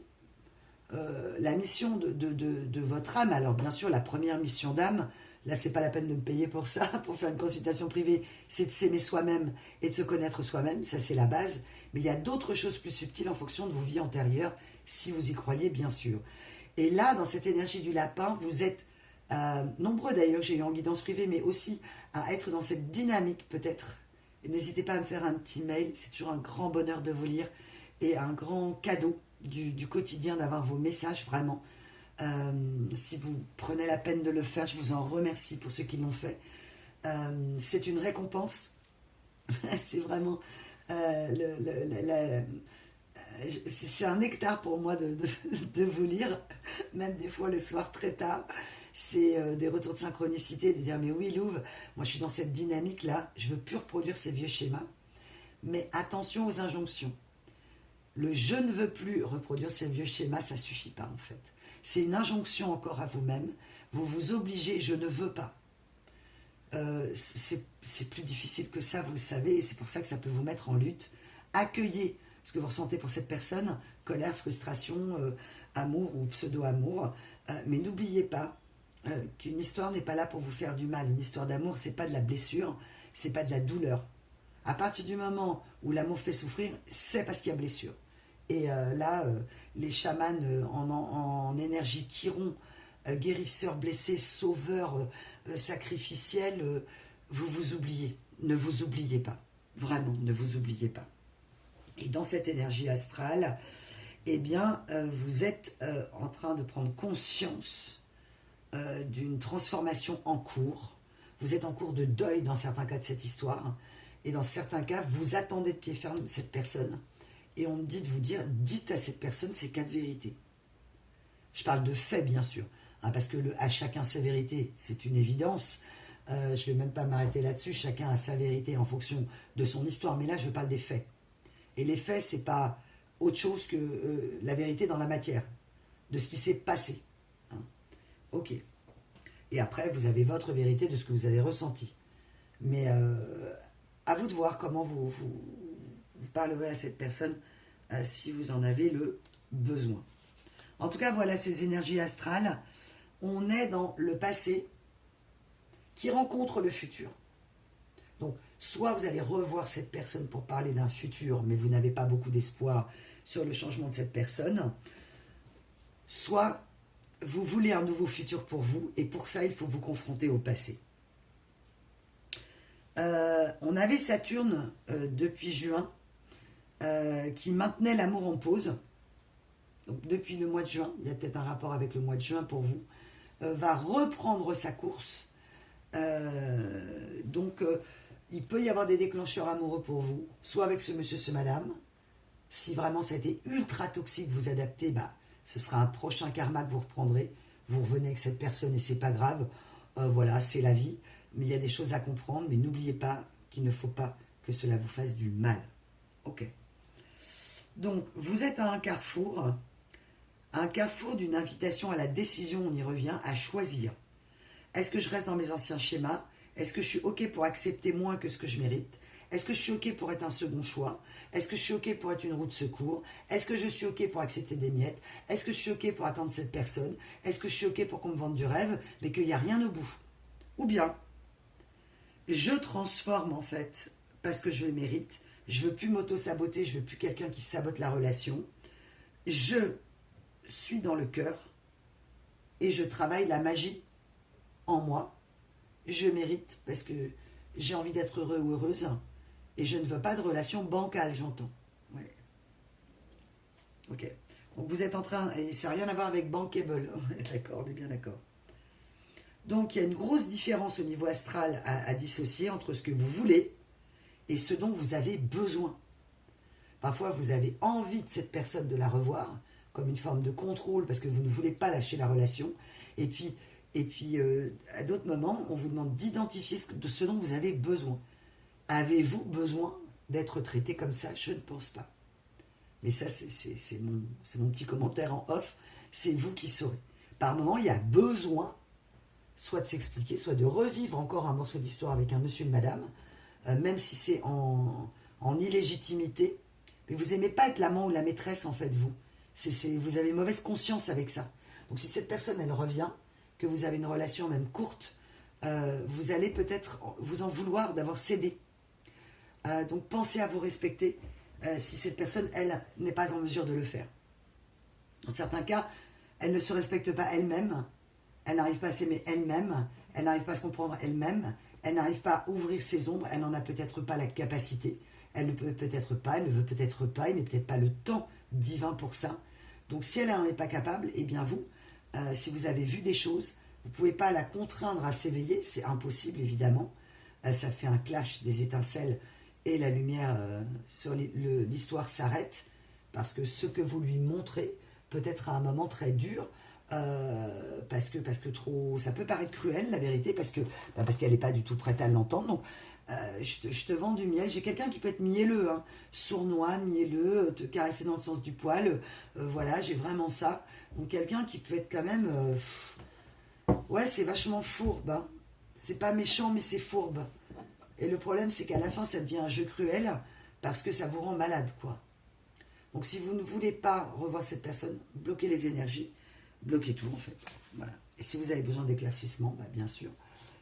la mission de votre âme. Alors bien sûr, la première mission d'âme, là c'est pas la peine de me payer pour ça, pour faire une consultation privée, c'est de s'aimer soi-même et de se connaître soi-même, ça c'est la base, mais il y a d'autres choses plus subtiles en fonction de vos vies antérieures, si vous y croyez bien sûr. Et là, dans cette énergie du lapin, vous êtes nombreux d'ailleurs, j'ai eu en guidance privée, mais aussi à être dans cette dynamique peut-être. N'hésitez pas à me faire un petit mail, c'est toujours un grand bonheur de vous lire et un grand cadeau du quotidien d'avoir vos messages, vraiment. Si vous prenez la peine de le faire, je vous en remercie pour ceux qui l'ont fait. C'est une récompense. C'est vraiment... c'est un nectar pour moi de vous lire, même des fois le soir très tard. C'est des retours de synchronicité, de dire mais oui Louve, moi je suis dans cette dynamique là, je veux plus reproduire ces vieux schémas. Mais attention aux injonctions. Le « je ne veux plus » reproduire ces vieux schémas, ça ne suffit pas en fait. C'est une injonction encore à vous-même. Vous vous obligez « je ne veux pas ». C'est plus difficile que ça, vous le savez, et c'est pour ça que ça peut vous mettre en lutte. Accueillez ce que vous ressentez pour cette personne, colère, frustration, amour ou pseudo-amour, mais n'oubliez pas qu'une histoire n'est pas là pour vous faire du mal. Une histoire d'amour, c'est pas de la blessure, c'est pas de la douleur. À partir du moment où l'amour fait souffrir, c'est parce qu'il y a blessure. Et les chamans en énergie Chiron, guérisseurs blessés, sauveurs sacrificiels, vous vous oubliez. Ne vous oubliez pas. Vraiment, ne vous oubliez pas. Et dans cette énergie astrale, eh bien, vous êtes en train de prendre conscience d'une transformation en cours. Vous êtes en cours de deuil dans certains cas de cette histoire. Et dans certains cas, vous attendez de pied ferme cette personne. Et on me dit de vous dire, dites à cette personne ces 4 vérités. Je parle de faits, bien sûr. Hein, parce que à chacun sa vérité, c'est une évidence. Je ne vais même pas m'arrêter là-dessus. Chacun a sa vérité en fonction de son histoire. Mais là, je parle des faits. Et les faits, ce n'est pas autre chose que la vérité dans la matière. De ce qui s'est passé. Hein. Ok. Et après, vous avez votre vérité de ce que vous avez ressenti. Mais à vous de voir comment vous parlerez à cette personne si vous en avez le besoin. En tout cas, voilà ces énergies astrales. On est dans le passé qui rencontre le futur. Donc, soit vous allez revoir cette personne pour parler d'un futur, mais vous n'avez pas beaucoup d'espoir sur le changement de cette personne, soit vous voulez un nouveau futur pour vous, et pour ça, il faut vous confronter au passé. On avait Saturne depuis juin, qui maintenait l'amour en pause. Donc, depuis le mois de juin, il y a peut-être un rapport avec le mois de juin pour vous, va reprendre sa course. Donc, il peut y avoir des déclencheurs amoureux pour vous, soit avec ce monsieur, ce madame. Si vraiment ça a été ultra toxique, vous adaptez, ce sera un prochain karma que vous reprendrez. Vous revenez avec cette personne et c'est pas grave. Voilà, c'est la vie. Mais il y a des choses à comprendre. Mais n'oubliez pas qu'il ne faut pas que cela vous fasse du mal. Ok. Donc, vous êtes à un carrefour d'une invitation à la décision, on y revient, à choisir. Est-ce que je reste dans mes anciens schémas? Est-ce que je suis OK pour accepter moins que ce que je mérite? Est-ce que je suis OK pour être un second choix? Est-ce que je suis OK pour être une roue de secours? Est-ce que je suis OK pour accepter des miettes? Est-ce que je suis OK pour attendre cette personne? Est-ce que je suis OK pour qu'on me vende du rêve, mais qu'il n'y a rien au bout? Ou bien, je transforme en fait, parce que je le mérite, je ne veux plus m'auto-saboter, je ne veux plus quelqu'un qui sabote la relation. Je suis dans le cœur et je travaille la magie en moi. Je mérite parce que j'ai envie d'être heureux ou heureuse et je ne veux pas de relation bancale, j'entends. Ouais. Ok. Donc vous êtes en train, et ça n'a rien à voir avec bankable, d'accord, on est bien d'accord. Donc il y a une grosse différence au niveau astral à dissocier entre ce que vous voulez et ce dont vous avez besoin. Parfois vous avez envie de cette personne de la revoir, comme une forme de contrôle parce que vous ne voulez pas lâcher la relation. Et puis à d'autres moments, on vous demande d'identifier ce dont vous avez besoin. Avez-vous besoin d'être traité comme ça? Je ne pense pas. Mais ça, c'est mon petit commentaire en off. C'est vous qui saurez. Par moment, il y a besoin soit de s'expliquer, soit de revivre encore un morceau d'histoire avec un monsieur et une madame, même si c'est en illégitimité. Mais vous n'aimez pas être l'amant ou la maîtresse, en fait, vous. Vous avez mauvaise conscience avec ça. Donc si cette personne, elle revient, que vous avez une relation même courte, vous allez peut-être vous en vouloir d'avoir cédé. Donc pensez à vous respecter si cette personne, elle, n'est pas en mesure de le faire. Dans certains cas, elle ne se respecte pas elle-même, elle n'arrive pas à s'aimer elle-même, elle n'arrive pas à se comprendre elle-même, elle n'arrive pas à ouvrir ses ombres, elle n'en a peut-être pas la capacité, elle ne peut peut-être pas, elle ne veut peut-être pas, il n'est peut-être pas le temps divin pour ça. Donc si elle n'en est pas capable, eh bien vous, si vous avez vu des choses, vous ne pouvez pas la contraindre à s'éveiller, c'est impossible évidemment. Ça fait un clash des étincelles et la lumière sur l'histoire s'arrête parce que ce que vous lui montrez peut être à un moment très dur parce que trop, ça peut paraître cruel, la vérité, parce qu'elle n'est pas du tout prête à l'entendre. Donc, je te vends du miel. J'ai quelqu'un qui peut être mielleux, hein, sournois, mielleux, te caresser dans le sens du poil. Voilà, j'ai vraiment ça. Donc, quelqu'un qui peut être quand même... ouais, c'est vachement fourbe. Hein. C'est pas méchant, mais c'est fourbe. Et le problème, c'est qu'à la fin, ça devient un jeu cruel parce que ça vous rend malade, quoi. Donc, si vous ne voulez pas revoir cette personne, bloquez les énergies, bloquez tout, en fait. Voilà. Et si vous avez besoin d'éclaircissement, bah, bien sûr,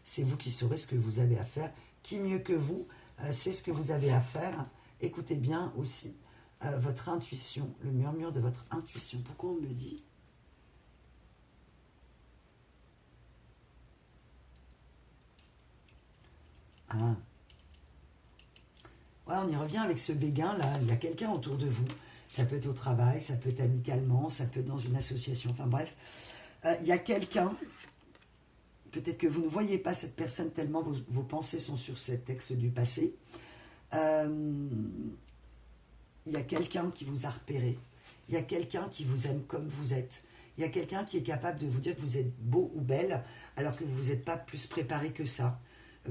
c'est vous qui saurez ce que vous avez à faire. Qui mieux que vous sait ce que vous avez à faire. Écoutez bien aussi votre intuition, le murmure de votre intuition. Pourquoi on me le dit? Ah. Ouais, on y revient avec ce béguin là, il y a quelqu'un autour de vous. Ça peut être au travail, ça peut être amicalement, ça peut être dans une association, enfin bref. Il y a quelqu'un, peut-être que vous ne voyez pas cette personne tellement vos pensées sont sur cet ex du passé. Euh, il y a quelqu'un qui vous a repéré. Il y a quelqu'un qui vous aime comme vous êtes. Il y a quelqu'un qui est capable de vous dire que vous êtes beau ou belle alors que vous n'êtes pas plus préparé que ça.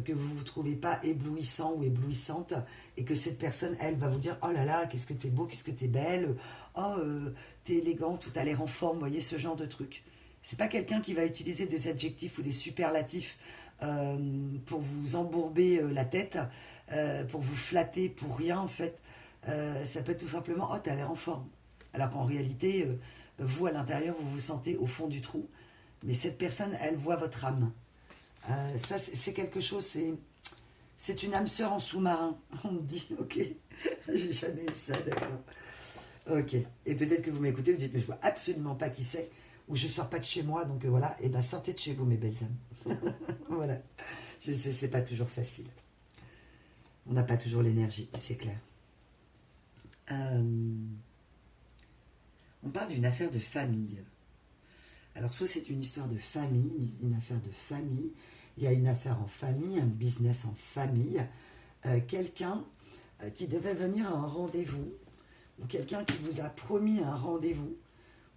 Que vous ne vous trouvez pas éblouissant ou éblouissante et que cette personne, elle, va vous dire « Oh là là, qu'est-ce que t'es beau, qu'est-ce que t'es belle, oh, t'es élégant, tout a l'air en forme, vous voyez, ce genre de truc. » C'est pas quelqu'un qui va utiliser des adjectifs ou des superlatifs pour vous embourber la tête, pour vous flatter, pour rien en fait. Ça peut être tout simplement « Oh, t'as l'air en forme ». Alors qu'en réalité, vous, à l'intérieur, vous vous sentez au fond du trou. Mais cette personne, elle voit votre âme. Ça, c'est quelque chose, c'est une âme sœur en sous-marin. On me dit, ok, j'ai jamais eu ça, d'accord. Ok, et peut-être que vous m'écoutez, vous dites, mais je vois absolument pas qui c'est, ou je sors pas de chez moi, donc voilà, et bien sortez de chez vous, mes belles âmes. Voilà, je sais, c'est pas toujours facile. On n'a pas toujours l'énergie, c'est clair. On parle d'une affaire de famille. Alors, soit c'est une histoire de famille, une affaire de famille, il y a une affaire en famille, un business en famille, quelqu'un qui devait venir à un rendez-vous, ou quelqu'un qui vous a promis un rendez-vous,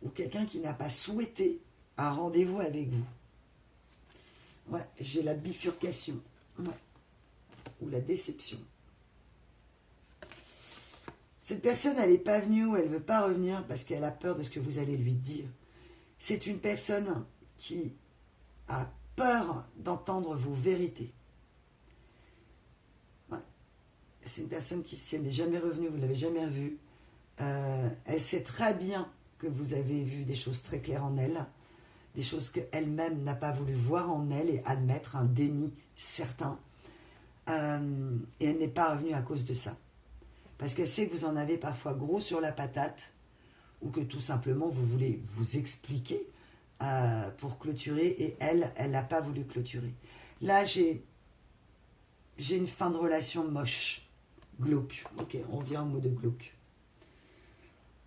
ou quelqu'un qui n'a pas souhaité un rendez-vous avec vous. Ouais, j'ai la bifurcation, ouais, ou la déception. Cette personne, elle n'est pas venue ou elle ne veut pas revenir parce qu'elle a peur de ce que vous allez lui dire. C'est une personne qui a peur d'entendre vos vérités. Ouais. C'est une personne qui, si elle n'est jamais revenue, vous ne l'avez jamais revue, elle sait très bien que vous avez vu des choses très claires en elle, des choses qu'elle-même n'a pas voulu voir en elle et admettre, un déni certain. Et elle n'est pas revenue à cause de ça. Parce qu'elle sait que vous en avez parfois gros sur la patate, ou que tout simplement vous voulez vous expliquer pour clôturer, et elle n'a pas voulu clôturer. Là, j'ai une fin de relation moche, glauque. Ok, on vient au mot de glauque.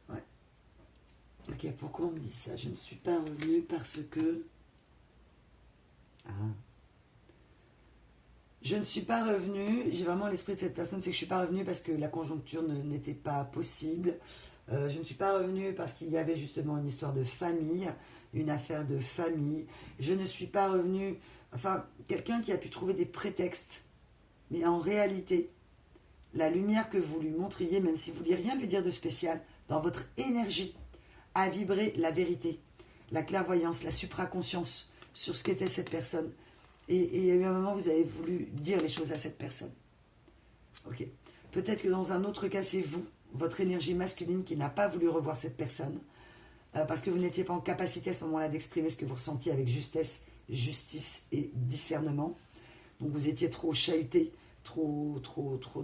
Ouais. Ok, pourquoi on me dit ça? Je ne suis pas revenue parce que... Ah. Je ne suis pas revenue, j'ai vraiment l'esprit de cette personne, c'est que je ne suis pas revenue parce que la conjoncture n'était pas possible. Je ne suis pas revenue parce qu'il y avait justement une histoire de famille, une affaire de famille. Je ne suis pas revenue... Enfin, quelqu'un qui a pu trouver des prétextes. Mais en réalité, la lumière que vous lui montriez, même si vous ne vouliez rien lui dire de spécial, dans votre énergie, a vibré la vérité, la clairvoyance, la supraconscience sur ce qu'était cette personne. Et il y a eu un moment où vous avez voulu dire les choses à cette personne. Ok. Peut-être que dans un autre cas, c'est vous, votre énergie masculine, qui n'a pas voulu revoir cette personne, parce que vous n'étiez pas en capacité à ce moment-là d'exprimer ce que vous ressentiez avec justesse, justice et discernement. Donc vous étiez trop chahuté, trop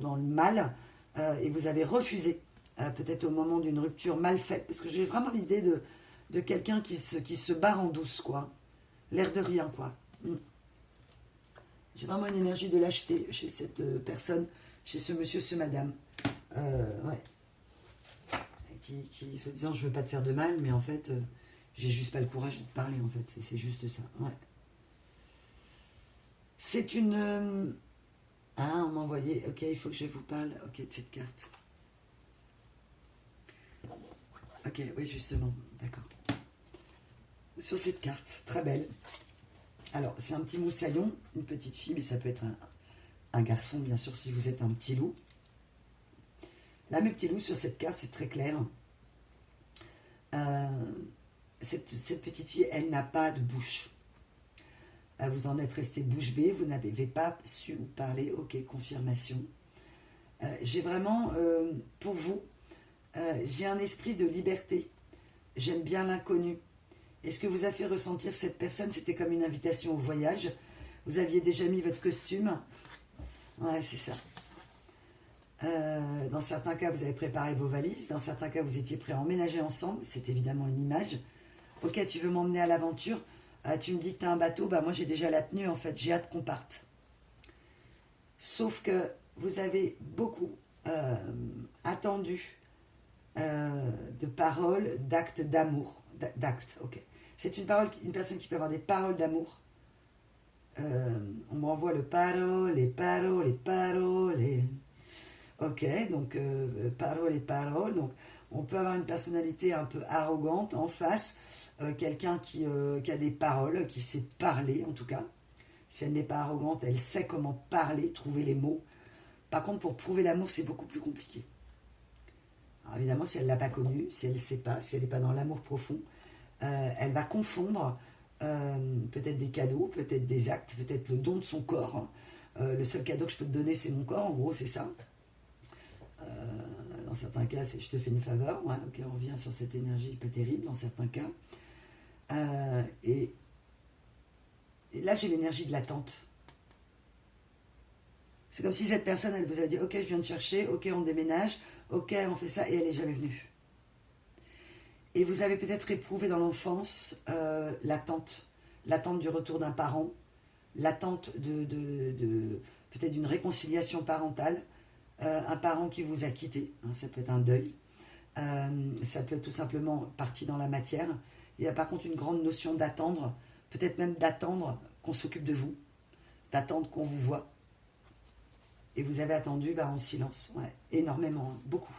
dans le mal, et vous avez refusé, peut-être au moment d'une rupture mal faite, parce que j'ai vraiment l'idée de quelqu'un qui se barre en douce, quoi. L'air de rien, quoi. J'ai vraiment une énergie de lâcheté chez cette personne, chez ce monsieur, ce madame. Ouais. Qui se disant, je veux pas te faire de mal, mais en fait, j'ai juste pas le courage de te parler, en fait. C'est juste ça. Ouais. C'est une... Ah, on m'a envoyé... Ok, il faut que je vous parle. Ok, de cette carte. Ok, oui, justement. D'accord. sur cette carte, très belle. Alors, c'est un petit moussaillon, une petite fille, mais ça peut être un garçon, bien sûr, si vous êtes un petit loup. Là, mes petits loups, sur cette carte, c'est très clair. Cette petite fille, elle n'a pas de bouche. Vous en êtes resté bouche bée, vous n'avez pas su parler. Ok, confirmation. J'ai vraiment, pour vous, j'ai un esprit de liberté. J'aime bien l'inconnu. Et ce que vous a fait ressentir cette personne, c'était comme une invitation au voyage. Vous aviez déjà mis votre costume. Ouais, c'est ça. Dans certains cas, vous avez préparé vos valises. Dans certains cas, vous étiez prêts à emménager ensemble. C'est évidemment une image. Ok, tu veux m'emmener à l'aventure. Tu me dis que tu as un bateau. Bah, moi, j'ai déjà la tenue, en fait. J'ai hâte qu'on parte. Sauf que vous avez beaucoup attendu de paroles, d'actes d'amour. D'actes, ok. C'est une personne qui peut avoir des paroles d'amour. On m'envoie le parole, les paroles, les paroles. Ok, donc paroles et paroles. Donc, on peut avoir une personnalité un peu arrogante en face. Quelqu'un qui a des paroles, qui sait parler en tout cas. Si elle n'est pas arrogante, elle sait comment parler, trouver les mots. Par contre, pour prouver l'amour, c'est beaucoup plus compliqué. Alors évidemment, si elle ne l'a pas connu, si elle ne sait pas, si elle n'est pas dans l'amour profond, elle va confondre peut-être des cadeaux, peut-être des actes, peut-être le don de son corps. Le seul cadeau que je peux te donner, c'est mon corps, en gros, c'est ça. Dans certains cas, c'est je te fais une faveur. Ouais, ok, on revient sur cette énergie pas terrible dans certains cas. Et là, j'ai l'énergie de l'attente. C'est comme si cette personne, elle vous avait dit, ok, je viens de chercher, ok, on déménage, ok, on fait ça, et elle n'est jamais venue. Et vous avez peut-être éprouvé dans l'enfance l'attente du retour d'un parent, l'attente de peut-être d'une réconciliation parentale, un parent qui vous a quitté, hein, ça peut être un deuil, ça peut être tout simplement parti dans la matière. Il y a par contre une grande notion d'attendre, peut-être même d'attendre qu'on s'occupe de vous, d'attendre qu'on vous voit. Et vous avez attendu en silence, ouais, énormément, hein, beaucoup.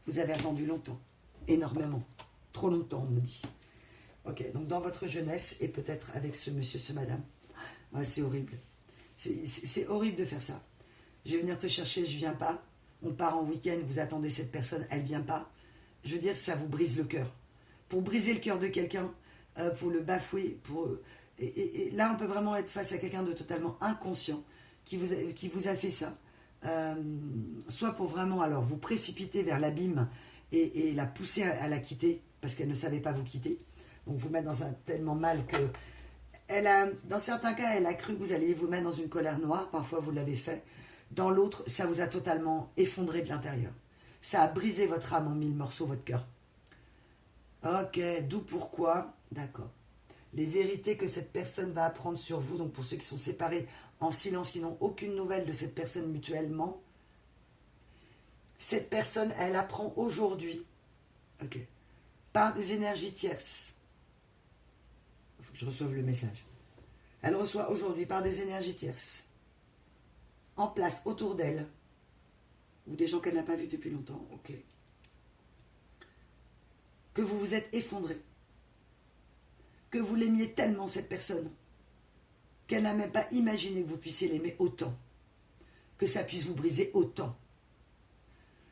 Vous avez attendu longtemps, énormément, trop longtemps on me dit. Ok, donc dans votre jeunesse et peut-être avec ce monsieur, ce madame, ouais, c'est horrible. C'est horrible de faire ça. Je vais venir te chercher, je viens pas. On part en week-end, vous attendez cette personne, elle vient pas. Je veux dire, ça vous brise le cœur. Pour briser le cœur de quelqu'un, pour le bafouer, et là on peut vraiment être face à quelqu'un de totalement inconscient qui vous a fait ça. Soit pour vraiment alors vous précipiter vers l'abîme et la pousser à la quitter parce qu'elle ne savait pas vous quitter. Donc vous mettre dans un tellement mal que dans certains cas, elle a cru que vous alliez vous mettre dans une colère noire. Parfois, vous l'avez fait. Dans l'autre, ça vous a totalement effondré de l'intérieur. Ça a brisé votre âme en 1000 morceaux, votre cœur. Ok, d'où pourquoi. D'accord. Les vérités que cette personne va apprendre sur vous, donc pour ceux qui sont séparés en silence, qui n'ont aucune nouvelle de cette personne mutuellement, cette personne, elle apprend aujourd'hui, ok, par des énergies tierces. Il faut que je reçoive le message. Elle reçoit aujourd'hui par des énergies tierces, en place autour d'elle, ou des gens qu'elle n'a pas vus depuis longtemps, ok, que vous vous êtes effondré, que vous l'aimiez tellement cette personne, qu'elle n'a même pas imaginé que vous puissiez l'aimer autant, que ça puisse vous briser autant.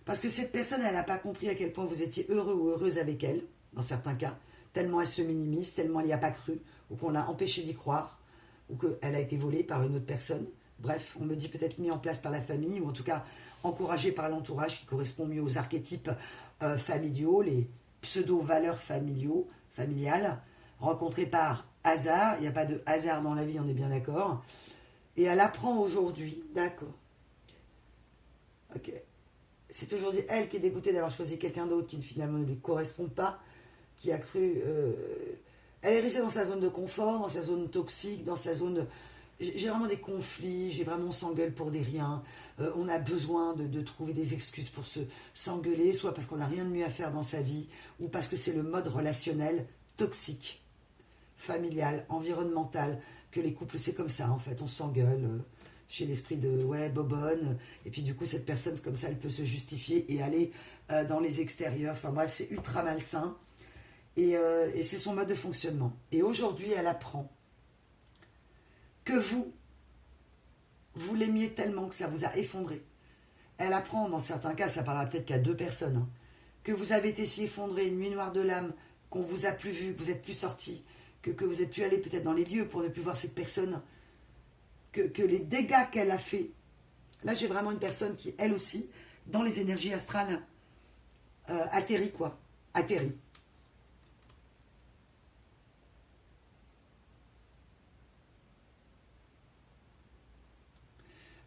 Parce que cette personne, elle n'a pas compris à quel point vous étiez heureux ou heureuse avec elle, dans certains cas, tellement elle se minimise, tellement elle n'y a pas cru, ou qu'on l'a empêché d'y croire, ou qu'elle a été volée par une autre personne. Bref, on me dit peut-être mis en place par la famille, ou en tout cas encouragé par l'entourage qui correspond mieux aux archétypes familiaux, les pseudo-valeurs familiales, rencontrées par hasard. Il n'y a pas de hasard dans la vie, on est bien d'accord. Et elle apprend aujourd'hui, d'accord. Ok. C'est aujourd'hui elle qui est dégoûtée d'avoir choisi quelqu'un d'autre qui finalement ne lui correspond pas, qui a cru... Elle est restée dans sa zone de confort, dans sa zone toxique, dans sa zone... J'ai vraiment des conflits, j'ai vraiment on s'engueule pour des riens. On a besoin de trouver des excuses pour s'engueuler, soit parce qu'on n'a rien de mieux à faire dans sa vie, ou parce que c'est le mode relationnel toxique, familial, environnemental, que les couples, c'est comme ça en fait, on s'engueule... J'ai l'esprit de ouais bobonne, et puis du coup cette personne comme ça elle peut se justifier et aller dans les extérieurs, enfin bref c'est ultra malsain. Et c'est son mode de fonctionnement. Et aujourd'hui, elle apprend que vous l'aimiez tellement que ça vous a effondré. Elle apprend, dans certains cas, ça parlera peut-être qu'à 2 personnes, hein, que vous avez été si effondré, une nuit noire de l'âme, qu'on vous a plus vu, que vous n'êtes plus sorti, que vous n'êtes plus allé peut-être dans les lieux pour ne plus voir cette personne, que les dégâts qu'elle a fait. Là, j'ai vraiment une personne qui, elle aussi, dans les énergies astrales, atterrit, quoi. Atterrit.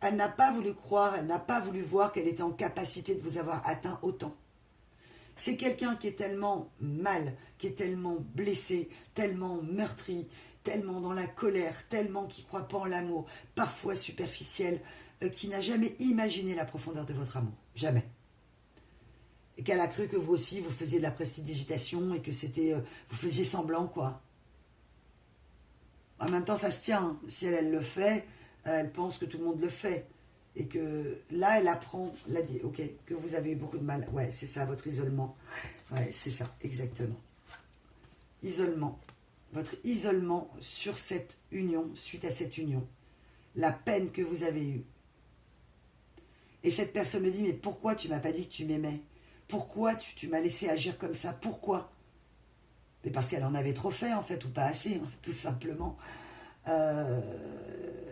Elle n'a pas voulu croire, elle n'a pas voulu voir qu'elle était en capacité de vous avoir atteint autant. C'est quelqu'un qui est tellement mal, qui est tellement blessé, tellement meurtri, tellement dans la colère, tellement qui ne croit pas en l'amour, parfois superficiel, qui n'a jamais imaginé la profondeur de votre amour. Jamais. Et qu'elle a cru que vous aussi, vous faisiez de la prestidigitation et que c'était, vous faisiez semblant, quoi. En même temps, ça se tient. Hein. Si elle le fait, elle pense que tout le monde le fait. Et que là, elle apprend, là, dit, ok, que vous avez eu beaucoup de mal. Ouais, c'est ça, votre isolement. Ouais, c'est ça, exactement. Isolement. Votre isolement sur cette union, suite à cette union. La peine que vous avez eue. Et cette personne me dit, mais pourquoi tu m'as pas dit que tu m'aimais? Pourquoi tu m'as laissé agir comme ça? Pourquoi? Mais parce qu'elle en avait trop fait, en fait, ou pas assez, hein, tout simplement.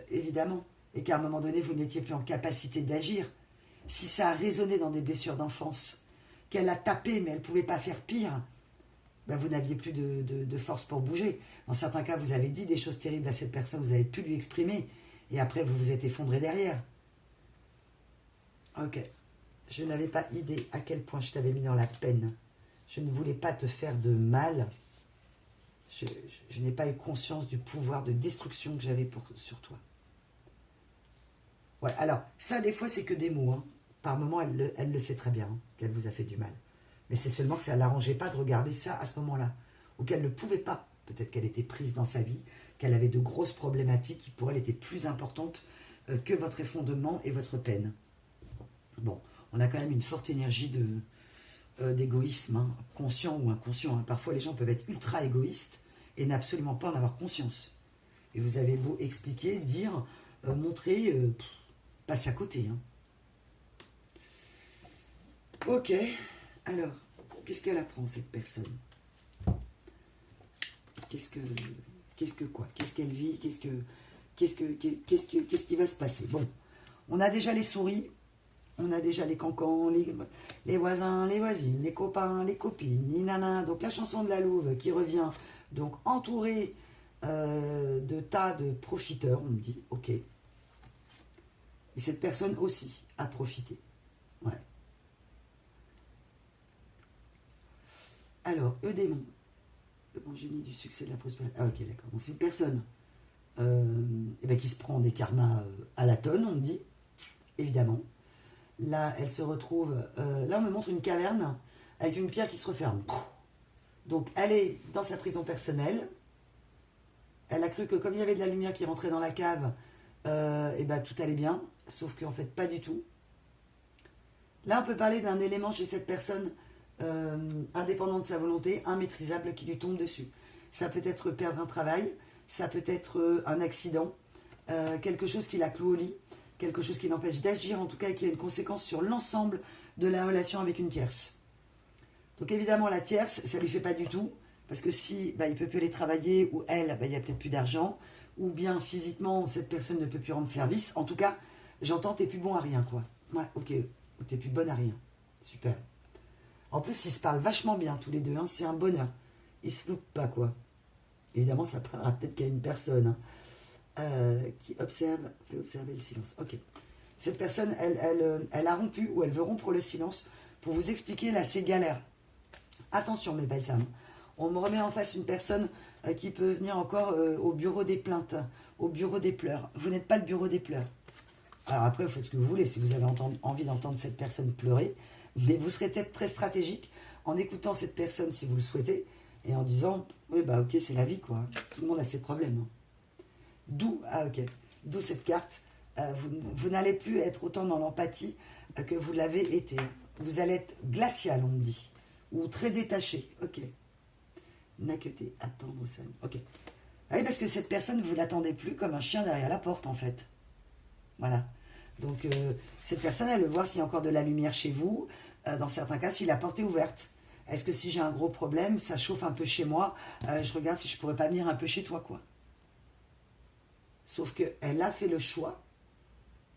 Évidemment. Et qu'à un moment donné, vous n'étiez plus en capacité d'agir. Si ça a résonné dans des blessures d'enfance, qu'elle a tapé, mais elle ne pouvait pas faire pire, ben vous n'aviez plus de force pour bouger. Dans certains cas, vous avez dit des choses terribles à cette personne, vous avez pu lui exprimer, et après, vous vous êtes effondré derrière. Ok. Je n'avais pas idée à quel point je t'avais mis dans la peine. Je ne voulais pas te faire de mal. Je n'ai pas eu conscience du pouvoir de destruction que j'avais sur toi. Ouais, alors, ça, des fois, c'est que des mots. Hein. Par moments, elle le sait très bien, hein, qu'elle vous a fait du mal. Mais c'est seulement que ça ne l'arrangeait pas de regarder ça à ce moment-là. Ou qu'elle ne pouvait pas. Peut-être qu'elle était prise dans sa vie, qu'elle avait de grosses problématiques qui, pour elle, étaient plus importantes que votre effondrement et votre peine. Bon, on a quand même une forte énergie d'égoïsme, hein, conscient ou inconscient. Hein. Parfois, les gens peuvent être ultra égoïstes et n'absolument pas en avoir conscience. Et vous avez beau expliquer, dire, montrer, passe à côté. Hein. Ok, alors, qu'est-ce qu'elle apprend, cette personne? Qu'est-ce qu'elle vit? Qu'est-ce qui va se passer? Bon, on a déjà les souris. On a déjà les cancans, les voisins, les voisines, les copains, les copines, les nanas. Donc la chanson de la louve qui revient, donc entourée de tas de profiteurs, on me dit, ok. Et cette personne aussi a profité. Ouais. Alors, Eudémon, le bon génie du succès de la prospérité. Ah ok, d'accord. Donc c'est une personne qui se prend des karmas à la tonne, on me dit, évidemment. Là, elle se retrouve... là, on me montre une caverne avec une pierre qui se referme. Donc, elle est dans sa prison personnelle. Elle a cru que comme il y avait de la lumière qui rentrait dans la cave, tout allait bien. Sauf qu'en fait, pas du tout. Là, on peut parler d'un élément chez cette personne indépendant de sa volonté, immaîtrisable, qui lui tombe dessus. Ça peut être perdre un travail, ça peut être un accident, quelque chose qui la cloue au lit, quelque chose qui l'empêche d'agir, en tout cas, et qui a une conséquence sur l'ensemble de la relation avec une tierce. Donc évidemment, la tierce, ça ne lui fait pas du tout, parce que si il ne peut plus aller travailler, ou elle, il n'y a peut-être plus d'argent, ou bien physiquement, cette personne ne peut plus rendre service. En tout cas, j'entends, t'es plus bon à rien, quoi. Ouais, ok, t'es plus bonne à rien. Super. En plus, ils se parlent vachement bien, tous les deux, hein, c'est un bonheur. Ils se loupent pas, quoi. Évidemment, ça prendra peut-être qu'à une personne, hein. Qui fait observer le silence. Ok. Cette personne, elle a rompu ou elle veut rompre le silence pour vous expliquer là ses galères. Attention mes belles âmes. On me remet en face une personne qui peut venir encore au bureau des plaintes, au bureau des pleurs. Vous n'êtes pas le bureau des pleurs. Alors après, vous faites ce que vous voulez si vous avez envie d'entendre cette personne pleurer. Mais vous serez peut-être très stratégique en écoutant cette personne si vous le souhaitez et en disant, oui bah ok, c'est la vie quoi. Tout le monde a ses problèmes. D'où cette carte. Vous n'allez plus être autant dans l'empathie que vous l'avez été. Vous allez être glacial, on me dit. Ou très détaché. Ok. n'a que tes attendre ça. Ok. Ah oui, parce que cette personne, vous l'attendez plus comme un chien derrière la porte, en fait. Voilà. Donc, cette personne, elle veut voir s'il y a encore de la lumière chez vous. Dans certains cas, si la porte est ouverte. Est-ce que si j'ai un gros problème, ça chauffe un peu chez moi, je regarde si je pourrais pas venir un peu chez toi, quoi. Sauf qu'elle a fait le choix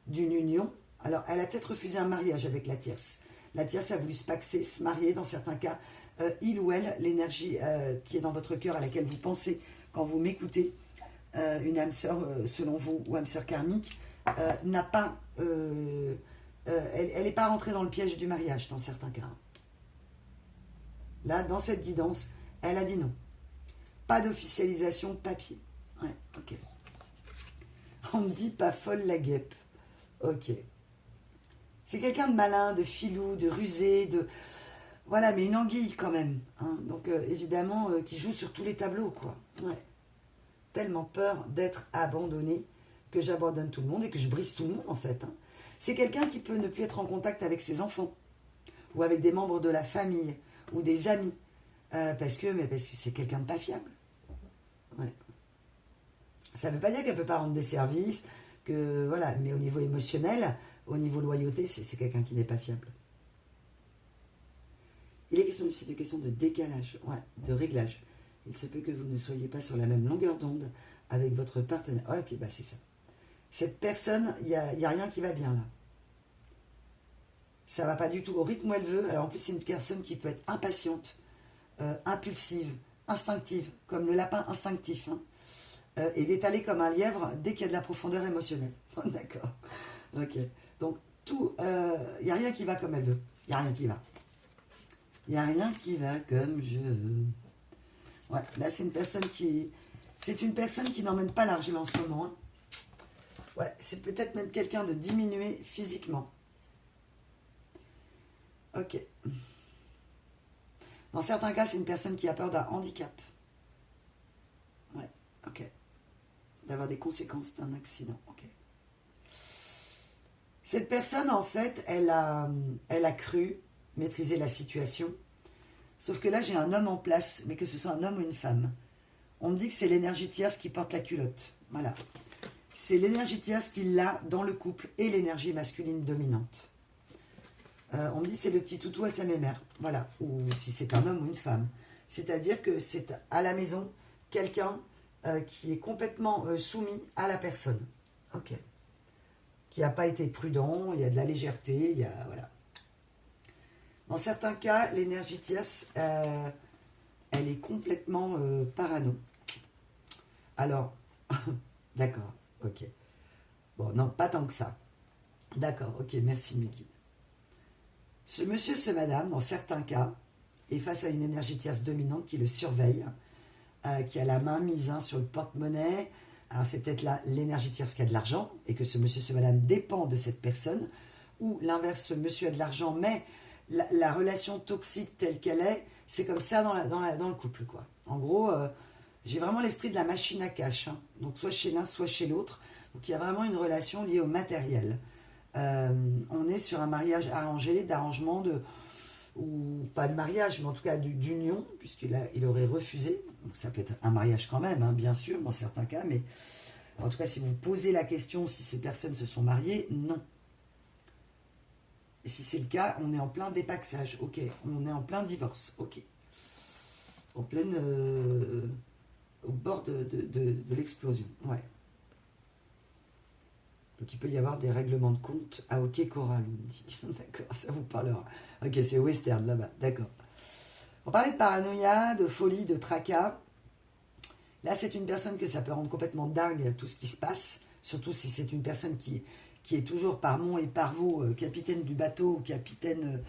d'une union. Alors, elle a peut-être refusé un mariage avec la tierce. La tierce a voulu se paxer, se marier, dans certains cas. Il ou elle, l'énergie qui est dans votre cœur, à laquelle vous pensez quand vous m'écoutez, une âme sœur, selon vous, ou âme sœur karmique, n'a pas... elle n'est pas rentrée dans le piège du mariage, dans certains cas. Là, dans cette guidance, elle a dit non. Pas d'officialisation de papier. Ouais, ok. On me dit pas folle la guêpe. Ok. C'est quelqu'un de malin, de filou, de rusé, de... Voilà, mais une anguille quand même. Hein. Donc, évidemment, qui joue sur tous les tableaux, quoi. Ouais. Tellement peur d'être abandonné que j'abandonne tout le monde et que je brise tout le monde, en fait. Hein. C'est quelqu'un qui peut ne plus être en contact avec ses enfants ou avec des membres de la famille ou des amis parce que c'est quelqu'un de pas fiable. Ouais. Ça ne veut pas dire qu'elle ne peut pas rendre des services, que voilà, mais au niveau émotionnel, au niveau loyauté, c'est quelqu'un qui n'est pas fiable. Il est question ici de question de décalage, ouais, de réglage. Il se peut que vous ne soyez pas sur la même longueur d'onde avec votre partenaire. Oh, ok, bah c'est ça. Cette personne, il n'y a rien qui va bien là. Ça ne va pas du tout au rythme où elle veut. Alors en plus, c'est une personne qui peut être impatiente, impulsive, instinctive, comme le lapin instinctif, hein, et d'étaler comme un lièvre dès qu'il y a de la profondeur émotionnelle. D'accord. Ok. Donc, tout, il n'y a rien qui va comme elle veut. Il n'y a rien qui va. Il n'y a rien qui va comme je veux. Ouais, là, c'est une personne qui... C'est une personne qui n'emmène pas large en ce moment. Hein. Ouais, c'est peut-être même quelqu'un de diminué physiquement. Ok. Dans certains cas, c'est une personne qui a peur d'un handicap. Ouais, ok. D'avoir des conséquences d'un accident. Ok. Cette personne, en fait, elle a cru maîtriser la situation. Sauf que là, j'ai un homme en place, mais que ce soit un homme ou une femme. On me dit que c'est l'énergie tierce qui porte la culotte. Voilà. C'est l'énergie tierce qui l'a dans le couple et l'énergie masculine dominante. On me dit c'est le petit toutou à sa mémère. Voilà. Ou si c'est un homme ou une femme. C'est-à-dire que c'est à la maison quelqu'un qui est complètement soumis à la personne. Ok. Qui n'a pas été prudent, il y a de la légèreté, il y a... Voilà. Dans certains cas, l'énergie tierce, elle est complètement parano. Alors, d'accord, ok. Bon, non, pas tant que ça. D'accord, ok, merci mes guides. Ce monsieur, ce madame, dans certains cas, est face à une énergie tierce dominante qui le surveille, qui a la main mise sur le porte-monnaie. Alors c'est peut-être là l'énergie tierce qui a de l'argent, et que ce monsieur, ce madame dépend de cette personne, ou l'inverse, ce monsieur a de l'argent, mais la relation toxique telle qu'elle est, c'est comme ça dans le couple, quoi. En gros, j'ai vraiment l'esprit de la machine à cash, hein. Donc soit chez l'un, soit chez l'autre. Donc il y a vraiment une relation liée au matériel. On est sur un mariage arrangé, d'arrangement, ou pas de mariage, mais en tout cas d'union, puisqu'il aurait refusé. Donc ça peut être un mariage quand même, hein, bien sûr, dans certains cas, mais en tout cas, si vous posez la question si ces personnes se sont mariées, non. Et si c'est le cas, on est en plein dépaxage, ok. On est en plein divorce, ok. En pleine... au bord de l'explosion, ouais. Donc il peut y avoir des règlements de compte à OK Coral, on me dit. D'accord, ça vous parlera. Ok, c'est western là-bas, d'accord. On parlait de paranoïa, de folie, de tracas. Là, c'est une personne que ça peut rendre complètement dingue, tout ce qui se passe. Surtout si c'est une personne qui est toujours par Mont et par Vaux, capitaine du bateau, ou capitaine,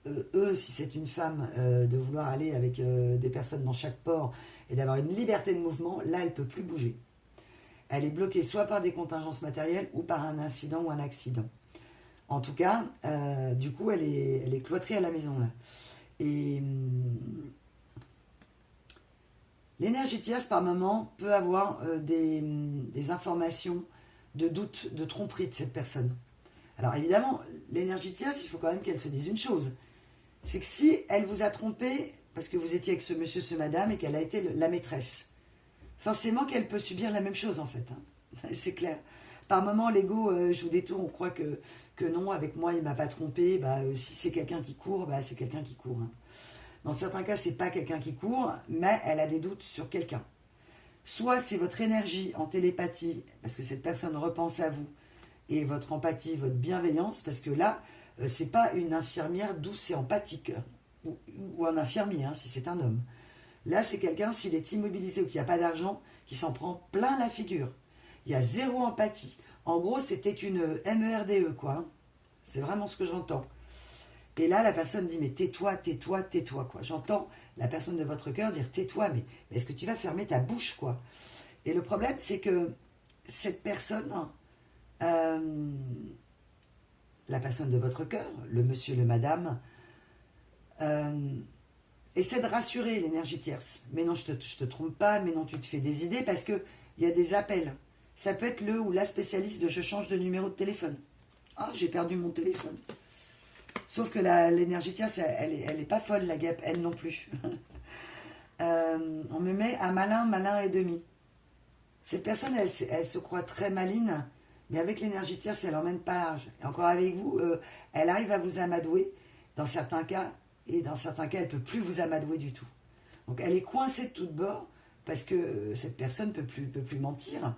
si c'est une femme, de vouloir aller avec des personnes dans chaque port et d'avoir une liberté de mouvement, là, elle ne peut plus bouger. Elle est bloquée soit par des contingences matérielles ou par un incident ou un accident. En tout cas, du coup, elle est cloîtrée à la maison, là. Et l'énergie tierce, par moment, peut avoir des informations de doute, de tromperie de cette personne. Alors, évidemment, l'énergie tierce, il faut quand même qu'elle se dise une chose. C'est que si elle vous a trompé, parce que vous étiez avec ce monsieur, ce madame, et qu'elle a été la maîtresse. Forcément qu'elle peut subir la même chose, en fait. Hein. C'est clair. Par moment, l'ego joue des tours, on croit que non, avec moi, il ne m'a pas trompé. Bah, si c'est quelqu'un qui court, bah, c'est quelqu'un qui court. Hein. Dans certains cas, c'est pas quelqu'un qui court, mais elle a des doutes sur quelqu'un. Soit c'est votre énergie en télépathie, parce que cette personne repense à vous, et votre empathie, votre bienveillance, parce que là, c'est pas une infirmière douce et empathique, ou un infirmier, hein, si c'est un homme. Là, c'est quelqu'un, s'il est immobilisé ou qu'il n'y a pas d'argent, qui s'en prend plein la figure. Il y a zéro empathie. En gros, c'était une MERDE, quoi. Hein. C'est vraiment ce que j'entends. Et là, la personne dit, mais tais-toi, tais-toi, tais-toi, quoi. J'entends la personne de votre cœur dire, tais-toi, mais est-ce que tu vas fermer ta bouche, quoi. Et le problème, c'est que cette personne, la personne de votre cœur, le monsieur, le madame, essaie de rassurer l'énergie tierce. Mais non, je te trompe pas, mais non, tu te fais des idées, parce qu'il y a des appels. Ça peut être le ou la spécialiste de je change de numéro de téléphone. Ah, j'ai perdu mon téléphone. Sauf que l'énergie tierce, elle est pas folle, la guêpe, elle non plus. On me met à malin, malin et demi. Cette personne, elle se croit très maline, mais avec l'énergie tierce, elle n'emmène pas large. Et encore avec vous, elle arrive à vous amadouer dans certains cas, et dans certains cas, elle ne peut plus vous amadouer du tout. Donc elle est coincée de toutes bords, parce que cette personne ne peut plus mentir.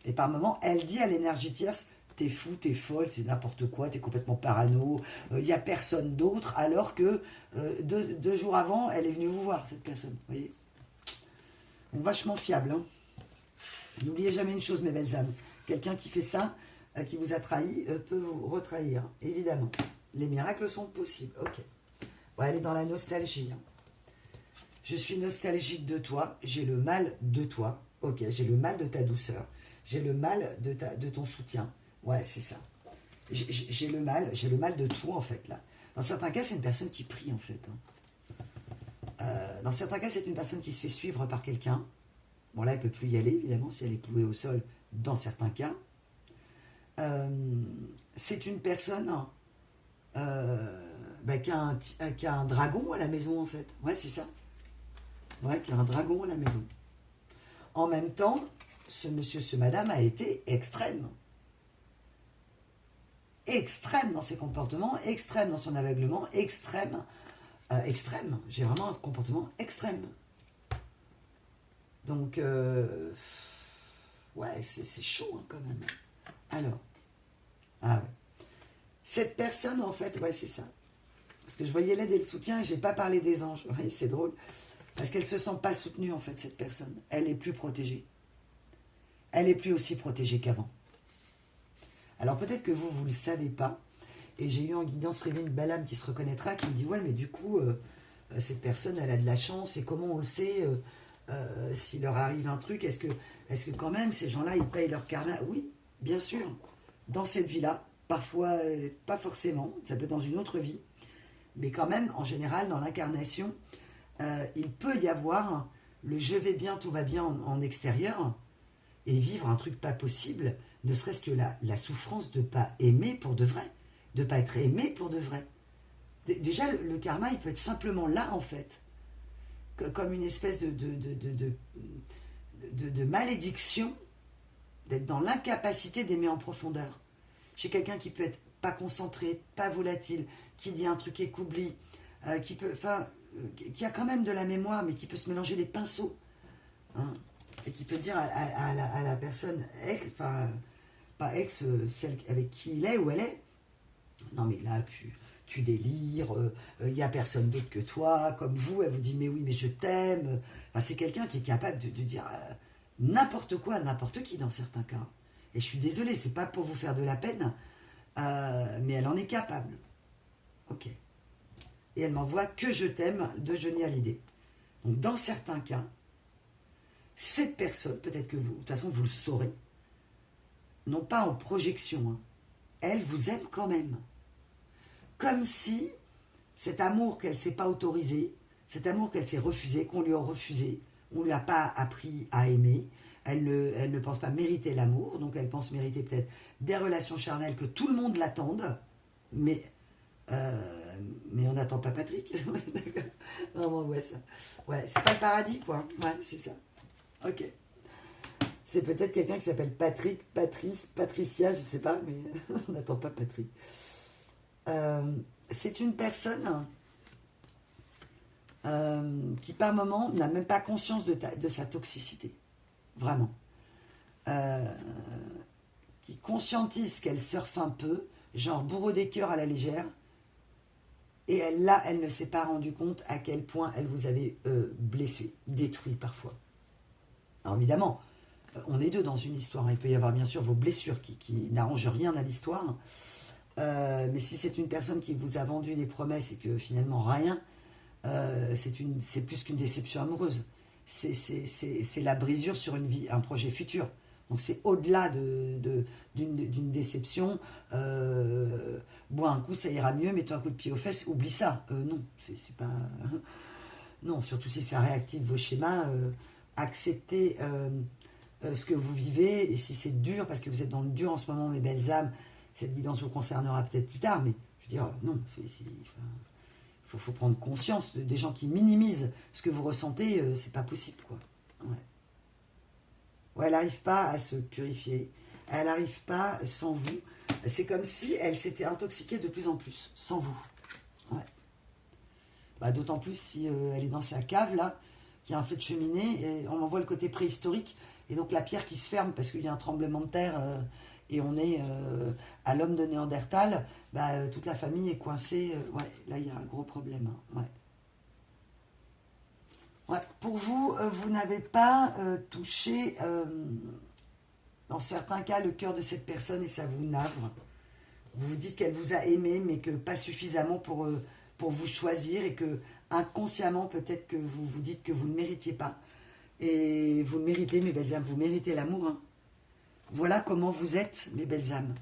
Et par moments, elle dit à l'énergie tierce, t'es fou, t'es folle, c'est n'importe quoi, t'es complètement parano, il n'y a personne d'autre, alors que 2 jours avant, elle est venue vous voir, cette personne, vous voyez. Donc vachement fiable. Hein. N'oubliez jamais une chose, mes belles âmes, quelqu'un qui fait ça, qui vous a trahi, peut vous retrahir, évidemment. Les miracles sont possibles, ok. On va aller dans la nostalgie. Hein. Je suis nostalgique de toi, j'ai le mal de toi, ok, j'ai le mal de ta douceur, j'ai le mal de ton soutien. Ouais, c'est ça. J'ai le mal de tout, en fait, là. Dans certains cas, c'est une personne qui prie, en fait. Hein. Dans certains cas, c'est une personne qui se fait suivre par quelqu'un. Bon, là, elle ne peut plus y aller, évidemment, si elle est clouée au sol, dans certains cas. C'est une personne qui a un dragon à la maison, en fait. Ouais, c'est ça. Ouais, qui a un dragon à la maison. En même temps, ce monsieur, ce madame a été extrême. Extrême dans ses comportements, extrême dans son aveuglement, extrême. J'ai vraiment un comportement extrême. Donc, ouais, c'est chaud hein, quand même. Alors, ah ouais. Cette personne, en fait, ouais, c'est ça. Parce que je voyais l'aide et le soutien et je n'ai pas parlé des anges. Ouais, c'est drôle. Parce qu'elle ne se sent pas soutenue, en fait, cette personne. Elle est plus protégée. Elle est plus aussi protégée qu'avant. Alors peut-être que vous ne le savez pas. Et j'ai eu en guidance privée une belle âme qui se reconnaîtra, qui me dit, ouais, mais du coup, cette personne, elle a de la chance. Et comment on le sait s'il leur arrive un truc, est-ce que quand même, ces gens-là, ils payent leur karma? Oui, bien sûr. Dans cette vie-là, parfois, pas forcément. Ça peut être dans une autre vie. Mais quand même, en général, dans l'incarnation, il peut y avoir le je vais bien, tout va bien en extérieur et vivre un truc pas possible, ne serait-ce que la souffrance de ne pas aimer pour de vrai, de ne pas être aimé pour de vrai. Déjà, le karma, il peut être simplement là, en fait, comme une espèce de malédiction, d'être dans l'incapacité d'aimer en profondeur. Chez quelqu'un qui peut être pas concentré, pas volatile, qui dit un truc et qu'oublie, qui a quand même de la mémoire, mais qui peut se mélanger les pinceaux, hein, et qui peut dire à la personne, pas ex, celle avec qui il est ou elle est, non mais là tu délires, il n'y a personne d'autre que toi, comme vous, elle vous dit mais oui, mais je t'aime. Enfin, c'est quelqu'un qui est capable de dire n'importe quoi à n'importe qui dans certains cas. Et je suis désolée, c'est pas pour vous faire de la peine, mais elle en est capable. Ok. Et elle m'envoie que je t'aime de Johnny Hallyday. Donc dans certains cas, cette personne, peut-être que vous, de toute façon vous le saurez, non pas en projection, hein, elle vous aime quand même. Comme si cet amour qu'elle ne s'est pas autorisé, cet amour qu'elle s'est refusé, qu'on lui a refusé, on ne lui a pas appris à aimer, elle ne pense pas mériter l'amour, donc elle pense mériter peut-être des relations charnelles que tout le monde l'attende, mais Mais on n'attend pas Patrick. Ouais, d'accord. Vraiment, ouais, ça. Ouais, c'est pas le paradis, quoi. Ouais, c'est ça. Ok. C'est peut-être quelqu'un qui s'appelle Patrick, Patrice, Patricia, je ne sais pas, mais on n'attend pas Patrick. C'est une personne qui, par moment, n'a même pas conscience de sa toxicité. Vraiment. Qui conscientise qu'elle surfe un peu, genre bourreau des cœurs à la légère, et elle ne s'est pas rendue compte à quel point elle vous avait blessé, détruit parfois. Alors évidemment, on est deux dans une histoire. Il peut y avoir bien sûr vos blessures qui n'arrangent rien à l'histoire. Mais si c'est une personne qui vous a vendu des promesses et que finalement rien, c'est plus qu'une déception amoureuse. C'est la brisure sur une vie, un projet futur. Donc c'est au-delà d'une déception. Bois un coup, ça ira mieux, mets-toi un coup de pied aux fesses, oublie ça. Non, c'est pas... Non, surtout si ça réactive vos schémas. Acceptez ce que vous vivez. Et si c'est dur, parce que vous êtes dans le dur en ce moment, mes belles âmes, cette guidance vous concernera peut-être plus tard. Mais je veux dire, non, il faut prendre conscience des gens qui minimisent ce que vous ressentez. C'est pas possible, quoi. Ouais. Ouais, elle n'arrive pas à se purifier. Elle n'arrive pas sans vous. C'est comme si elle s'était intoxiquée de plus en plus, sans vous. Ouais. Bah, d'autant plus si elle est dans sa cave, là, qui a un feu de cheminée, et on en voit le côté préhistorique, et donc la pierre qui se ferme parce qu'il y a un tremblement de terre, et on est à l'homme de Néandertal, bah, toute la famille est coincée. Ouais, là, il y a un gros problème. Hein. Ouais. Ouais, pour vous, vous n'avez pas touché, dans certains cas, le cœur de cette personne et ça vous navre. Vous vous dites qu'elle vous a aimé, mais que pas suffisamment pour vous choisir et que inconsciemment, peut-être que vous vous dites que vous ne méritiez pas. Et vous le méritez, mes belles âmes, vous méritez l'amour. Hein. Voilà comment vous êtes, mes belles âmes.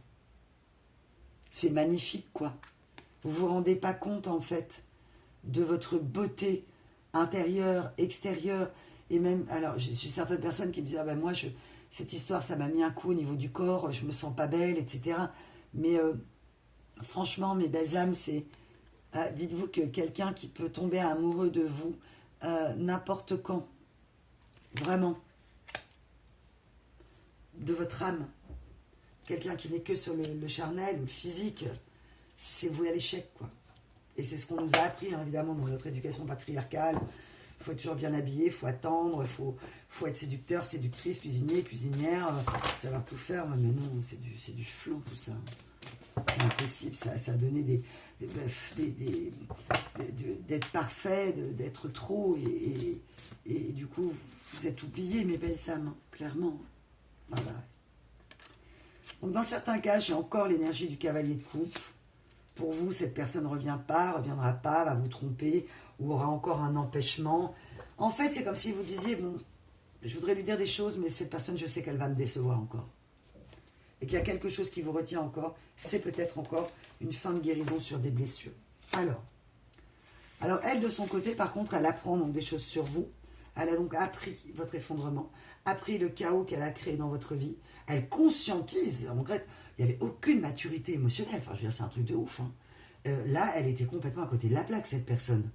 C'est magnifique, quoi. Vous ne vous rendez pas compte, en fait, de votre beauté intérieure, extérieure, et même, alors, j'ai certaines personnes qui me disent, ah ben moi, cette histoire, ça m'a mis un coup au niveau du corps, je me sens pas belle, etc. Mais franchement, mes belles âmes, c'est, dites-vous que quelqu'un qui peut tomber amoureux de vous n'importe quand, vraiment, de votre âme, quelqu'un qui n'est que sur le charnel ou le physique, c'est voué à l'échec, quoi. Et c'est ce qu'on nous a appris, hein, évidemment, dans notre éducation patriarcale. Il faut être toujours bien habillé, il faut attendre, faut être séducteur, séductrice, cuisinier, cuisinière, savoir tout faire. Mais non, c'est du flan, tout ça. C'est impossible, ça a donné d'être parfait, d'être trop, et du coup, vous êtes oubliés, mes belles âmes, hein, clairement. Voilà. Donc, dans certains cas, j'ai encore l'énergie du cavalier de coupe. Pour vous, cette personne ne reviendra pas, va vous tromper, ou aura encore un empêchement. En fait, c'est comme si vous disiez, bon, je voudrais lui dire des choses, mais cette personne, je sais qu'elle va me décevoir encore. Et qu'il y a quelque chose qui vous retient encore, c'est peut-être encore une fin de guérison sur des blessures. Alors elle, de son côté, par contre, elle apprend donc des choses sur vous. Elle a donc appris votre effondrement, appris le chaos qu'elle a créé dans votre vie. Elle conscientise, en fait, il n'y avait aucune maturité émotionnelle. Enfin, je veux dire, c'est un truc de ouf. Hein. Là, elle était complètement à côté de la plaque, cette personne.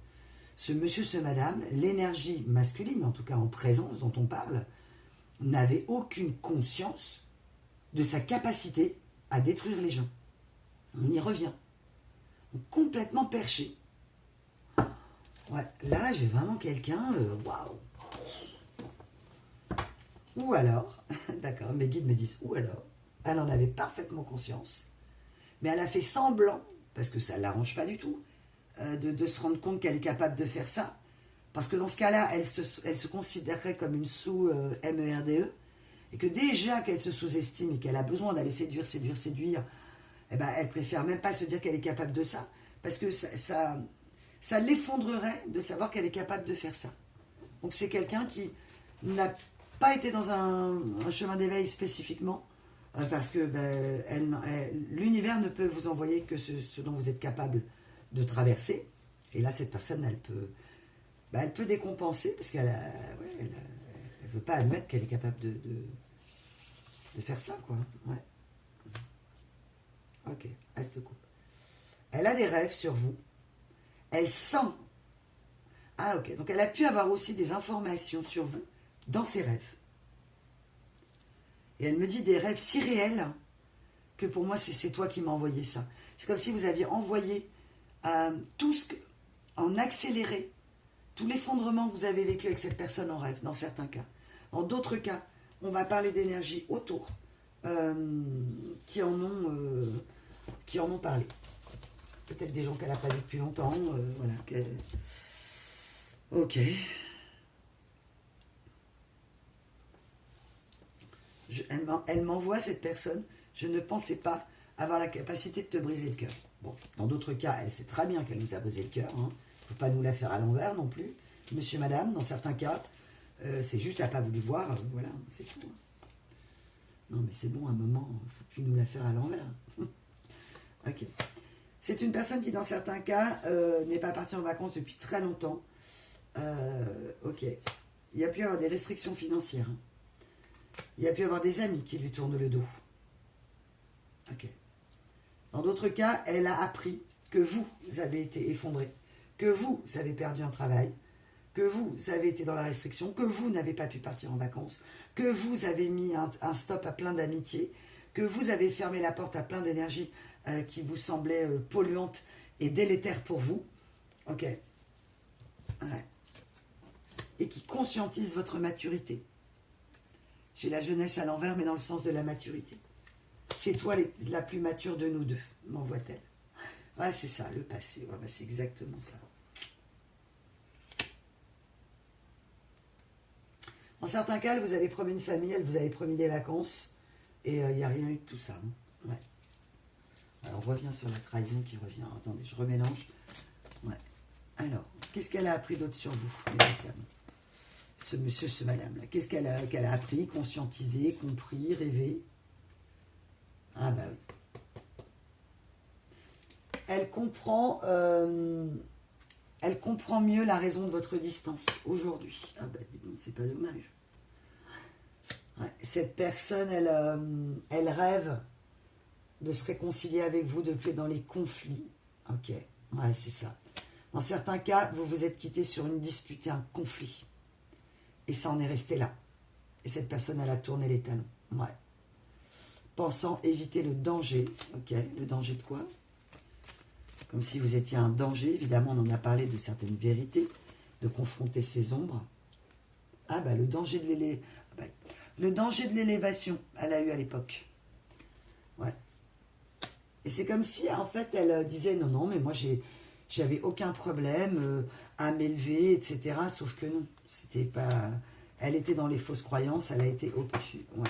Ce monsieur, ce madame, l'énergie masculine, en tout cas en présence dont on parle, n'avait aucune conscience de sa capacité à détruire les gens. On y revient. Complètement perché. Ouais, là, j'ai vraiment quelqu'un, waouh. Ou alors, d'accord, mes guides me disent, ou alors, elle en avait parfaitement conscience, mais elle a fait semblant, parce que ça ne l'arrange pas du tout, de se rendre compte qu'elle est capable de faire ça, parce que dans ce cas-là, elle se considérerait comme une sous-MERDE, et que déjà qu'elle se sous-estime et qu'elle a besoin d'aller séduire, eh ben, elle préfère même pas se dire qu'elle est capable de ça, parce que ça l'effondrerait de savoir qu'elle est capable de faire ça. Donc c'est quelqu'un qui n'a pas été dans un chemin d'éveil spécifiquement, parce que l'univers ne peut vous envoyer que ce dont vous êtes capable de traverser. Et là, cette personne, elle peut décompenser, parce qu'elle ne veut pas admettre qu'elle est capable de faire ça, quoi. Ouais. Ok, elle se coupe. Elle a des rêves sur vous. Elle sent. Ah, ok. Donc, elle a pu avoir aussi des informations sur vous dans ses rêves. Et elle me dit des rêves si réels que pour moi, c'est toi qui m'as envoyé ça. C'est comme si vous aviez envoyé tout ce que, en accéléré, tout l'effondrement que vous avez vécu avec cette personne en rêve, dans certains cas. Dans d'autres cas, on va parler d'énergie autour qui en ont parlé. Peut-être des gens qu'elle n'a pas vu depuis longtemps. Voilà. Ok. Elle m'envoie cette personne. Je ne pensais pas avoir la capacité de te briser le cœur. Bon, dans d'autres cas, elle sait très bien qu'elle nous a brisé le cœur. Il ne faut pas nous la faire à l'envers non plus. Monsieur, madame, dans certains cas, c'est juste qu'elle n'a pas voulu voir. Voilà, c'est tout. Non, mais c'est bon, à un moment, il ne faut plus nous la faire à l'envers. Ok. C'est une personne qui, dans certains cas, n'est pas partie en vacances depuis très longtemps. Ok. Il y a pu y avoir des restrictions financières. Il y a pu y avoir des amis qui lui tournent le dos. Ok. Dans d'autres cas, elle a appris que vous avez été effondré, que vous avez perdu un travail, que vous avez été dans la restriction, que vous n'avez pas pu partir en vacances, que vous avez mis un stop à plein d'amitiés, que vous avez fermé la porte à plein d'énergies qui vous semblaient polluantes et délétères pour vous. Ok. Ouais. Et qui conscientisent votre maturité. J'ai la jeunesse à l'envers, mais dans le sens de la maturité. C'est toi la plus mature de nous deux, m'envoie-t-elle. Ouais, c'est ça, le passé. Ouais, c'est exactement ça. Dans certains cas, elle vous avait promis une famille, elle vous avait promis des vacances, et il n'y a rien eu de tout ça. Hein. Ouais. Alors, on revient sur la trahison qui revient. Attendez, je remélange. Ouais. Alors, qu'est-ce qu'elle a appris d'autre sur vous, les personnes ? Ce monsieur, ce madame-là. Qu'est-ce qu'elle a appris, conscientisé, compris, rêvé ? Ah bah oui. Elle comprend mieux la raison de votre distance aujourd'hui. Ah bah dis donc, c'est pas dommage. Ouais, cette personne, elle rêve de se réconcilier avec vous depuis dans les conflits. Ok, ouais, c'est ça. Dans certains cas, vous vous êtes quitté sur une dispute et un conflit. Et ça en est resté là. Et cette personne, elle a tourné les talons. Ouais. Pensant éviter le danger. Ok, le danger de quoi ? Comme si vous étiez un danger. Évidemment, on en a parlé de certaines vérités, de confronter ces ombres. Ah bah le danger de l'élévation, elle a eu à l'époque. Ouais. Et c'est comme si, en fait, elle disait, non, mais moi, j'avais aucun problème à m'élever, etc. Sauf que non, c'était pas... Elle était dans les fausses croyances, elle a été au-dessus. Ouais.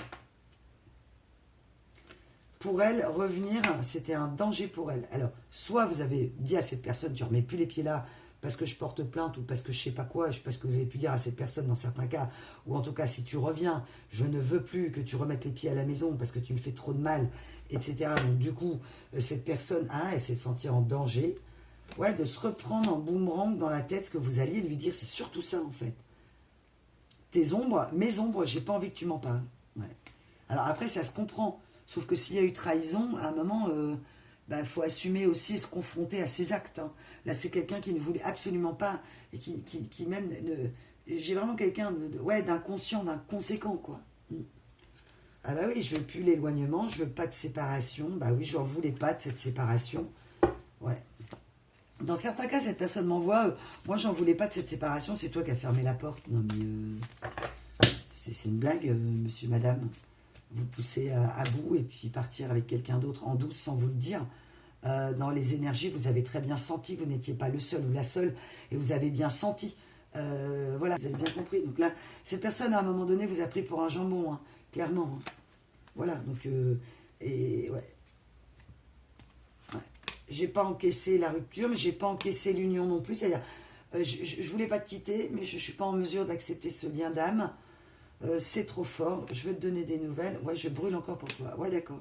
Pour elle, revenir, c'était un danger pour elle. Alors, soit vous avez dit à cette personne, tu ne remets plus les pieds là parce que je porte plainte ou parce que je ne sais pas quoi, je ne sais pas ce que vous avez pu dire à cette personne dans certains cas, ou en tout cas, si tu reviens, je ne veux plus que tu remettes les pieds à la maison parce que tu me fais trop de mal, etc. Donc, du coup, cette personne, elle s'est sentie en danger. Ouais, de se reprendre en boomerang dans la tête ce que vous alliez lui dire, c'est surtout ça, en fait. Tes ombres, mes ombres, j'ai pas envie que tu m'en parles. Ouais. Alors après, ça se comprend. Sauf que s'il y a eu trahison, à un moment, faut assumer aussi et se confronter à ses actes. Hein. Là, c'est quelqu'un qui ne voulait absolument pas, et qui même... j'ai vraiment quelqu'un d'inconscient, d'inconséquent, quoi. Ah bah oui, je veux plus l'éloignement, je veux pas de séparation. Bah oui, je n'en voulais pas de cette séparation. Ouais. Dans certains cas, cette personne m'envoie, moi, j'en voulais pas de cette séparation, c'est toi qui as fermé la porte. Non, mais c'est une blague, monsieur, madame. Vous poussez à bout et puis partir avec quelqu'un d'autre en douce sans vous le dire. Dans les énergies, vous avez très bien senti que vous n'étiez pas le seul ou la seule et vous avez bien senti. Voilà, vous avez bien compris. Donc là, cette personne, à un moment donné, vous a pris pour un jambon, hein, clairement. Hein. Voilà, donc... et ouais. J'ai pas encaissé la rupture, mais j'ai pas encaissé l'union non plus. C'est-à-dire, je voulais pas te quitter, mais je suis pas en mesure d'accepter ce lien d'âme. C'est trop fort. Je veux te donner des nouvelles. Ouais, je brûle encore pour toi. Ouais, d'accord.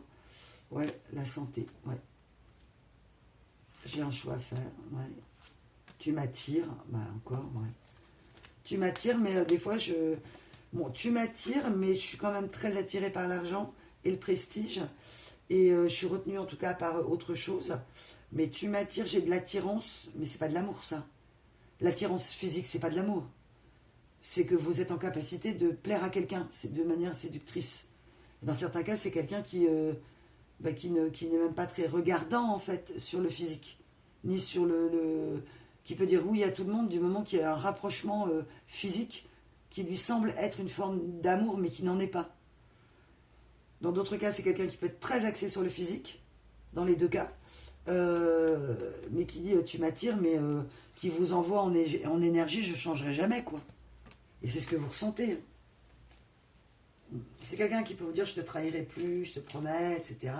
Ouais, la santé. Ouais. J'ai un choix à faire. Ouais. Tu m'attires. Bah, encore, ouais. Tu m'attires, mais des fois, Bon, tu m'attires, mais je suis quand même très attirée par l'argent et le prestige. Et je suis retenue en tout cas par autre chose. Mais tu m'attires, j'ai de l'attirance, mais c'est pas de l'amour ça. L'attirance physique, c'est pas de l'amour. C'est que vous êtes en capacité de plaire à quelqu'un, c'est de manière séductrice. Dans certains cas, c'est quelqu'un qui n'est même pas très regardant en fait sur le physique, ni sur qui peut dire oui à tout le monde du moment qu'il y a un rapprochement physique qui lui semble être une forme d'amour mais qui n'en est pas. Dans d'autres cas, c'est quelqu'un qui peut être très axé sur le physique, dans les deux cas, mais qui dit tu m'attires, mais qui vous envoie en énergie, je ne changerai jamais quoi. Et c'est ce que vous ressentez. C'est quelqu'un qui peut vous dire je te trahirai plus, je te promets, etc.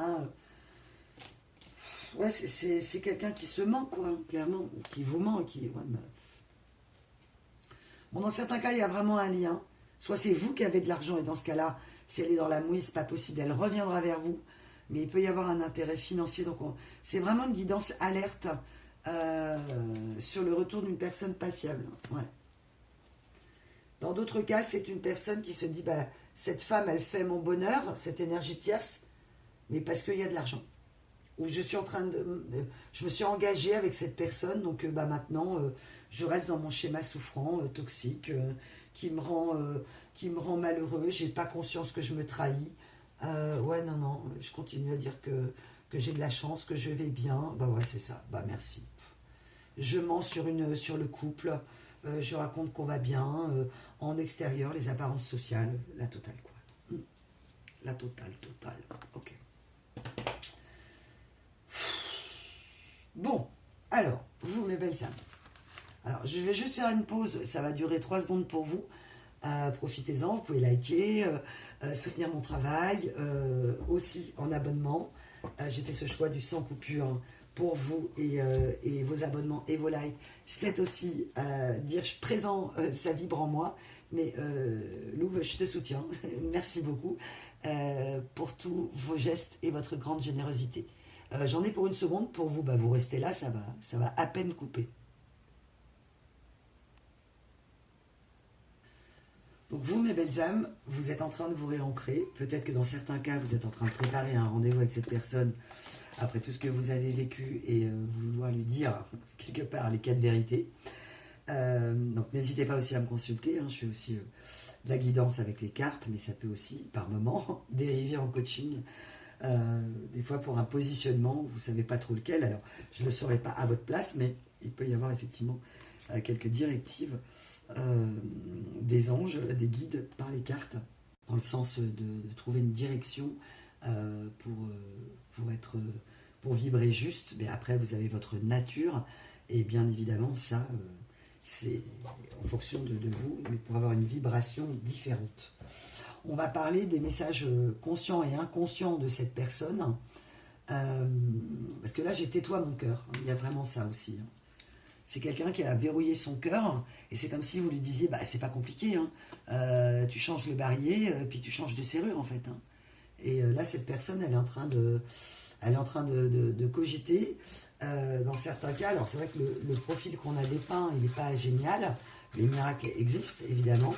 Ouais, c'est quelqu'un qui se ment, quoi, clairement, qui vous ment, qui. Ouais, mais... Bon, dans certains cas, il y a vraiment un lien. Soit c'est vous qui avez de l'argent, et dans ce cas-là, si elle est dans la mouise, c'est pas possible, elle reviendra vers vous. Mais il peut y avoir un intérêt financier. Donc, c'est vraiment une guidance alerte sur le retour d'une personne pas fiable. Ouais. Dans d'autres cas, c'est une personne qui se dit bah, cette femme, elle fait mon bonheur, cette énergie tierce, mais parce qu'il y a de l'argent. Ou je suis en train je me suis engagée avec cette personne, donc bah, maintenant, je reste dans mon schéma souffrant, toxique, qui me rend malheureux. J'ai pas conscience que je me trahis. Ouais, non, je continue à dire que j'ai de la chance, que je vais bien. Bah ouais, c'est ça. Bah merci. Je mens sur le couple. Je raconte qu'on va bien. En extérieur, les apparences sociales, la totale, quoi. La totale. Ok. Bon, alors, vous, mes belles âmes. Alors, je vais juste faire une pause. Ça va durer 3 secondes pour vous. Profitez-en, vous pouvez liker, soutenir mon travail, aussi en abonnement. J'ai fait ce choix du sans coupure pour vous et vos abonnements et vos likes. C'est aussi dire présent, ça vibre en moi. Mais Louve, je te soutiens. Merci beaucoup pour tous vos gestes et votre grande générosité. J'en ai pour une seconde. Pour vous, bah, vous restez là, ça va à peine couper. Donc vous, mes belles âmes, vous êtes en train de vous réancrer. Peut-être que dans certains cas, vous êtes en train de préparer un rendez-vous avec cette personne après tout ce que vous avez vécu et vouloir lui dire quelque part les 4 vérités. Donc n'hésitez pas aussi à me consulter. Hein, je fais aussi de la guidance avec les cartes, mais ça peut aussi, par moment, dériver en coaching. Des fois pour un positionnement, vous ne savez pas trop lequel. Alors, je ne le saurai pas à votre place, mais il peut y avoir effectivement quelques directives des anges, des guides par les cartes, dans le sens de trouver une direction pour vibrer juste. Mais après, vous avez votre nature, et bien évidemment, ça, c'est en fonction de vous, mais pour avoir une vibration différente. On va parler des messages conscients et inconscients de cette personne, parce que là, j'ai tais-toi mon cœur. Il y a vraiment ça aussi. C'est quelqu'un qui a verrouillé son cœur, et c'est comme si vous lui disiez, bah, c'est pas compliqué, hein. Tu changes le barillet, puis tu changes de serrure, en fait. Hein. Et là, cette personne, elle est en train de cogiter. Dans certains cas, alors c'est vrai que le profil qu'on a dépeint, il n'est pas génial. Les miracles existent, évidemment.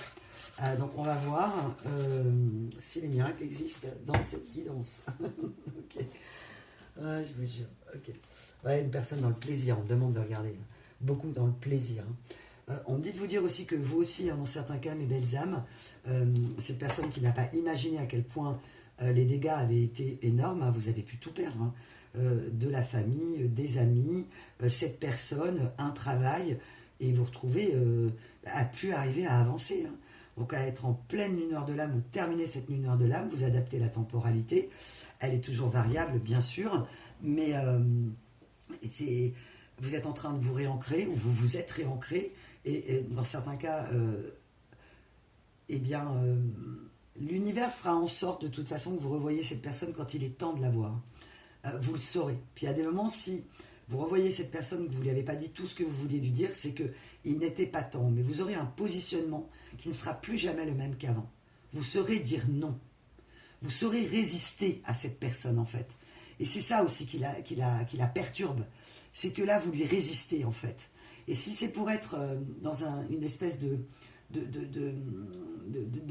Donc on va voir si les miracles existent dans cette guidance. Ok. Je vous jure. Ok. Ouais, une personne dans le plaisir, on me demande de regarder. Beaucoup dans le plaisir. On me dit de vous dire aussi que vous aussi, hein, dans certains cas, mes belles âmes, cette personne qui n'a pas imaginé à quel point les dégâts avaient été énormes, hein, vous avez pu tout perdre, hein, de la famille, des amis, cette personne, un travail, et vous retrouvez à plus arriver à avancer. Hein. Donc à être en pleine lumière de l'âme ou terminer cette lumière de l'âme, vous adaptez la temporalité. Elle est toujours variable, bien sûr, mais vous êtes en train de vous réancrer, ou vous vous êtes réancré, et dans certains cas, l'univers fera en sorte de toute façon que vous revoyez cette personne quand il est temps de la voir. Vous le saurez. Puis à des moments, si vous revoyez cette personne que vous ne lui avez pas dit tout ce que vous vouliez lui dire, c'est qu'il n'était pas temps. Mais vous aurez un positionnement qui ne sera plus jamais le même qu'avant. Vous saurez dire non. Vous saurez résister à cette personne, en fait. Et c'est ça aussi qui la perturbe. C'est que là, vous lui résistez, en fait. Et si c'est pour être dans une espèce de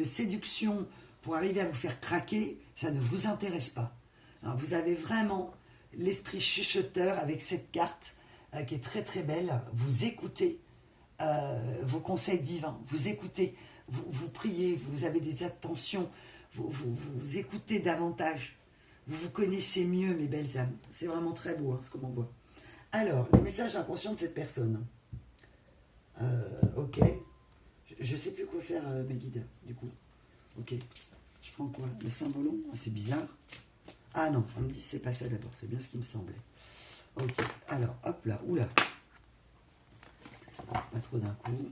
séduction pour arriver à vous faire craquer, ça ne vous intéresse pas. Alors, vous avez vraiment l'esprit chuchoteur avec cette carte qui est très très belle. Vous écoutez vos conseils divins, vous écoutez, vous priez, vous avez des attentions, vous écoutez davantage, vous vous connaissez mieux, mes belles âmes. C'est vraiment très beau, hein, ce qu'on voit. Alors, les messages inconscients de cette personne. Ok. Je ne sais plus quoi faire, mes guides, du coup. Ok. Je prends quoi? Le symbolon? C'est bizarre. Ah non, on me dit c'est pas ça d'abord. C'est bien ce qui me semblait. Ok. Alors, hop là. Oula. Pas trop d'un coup.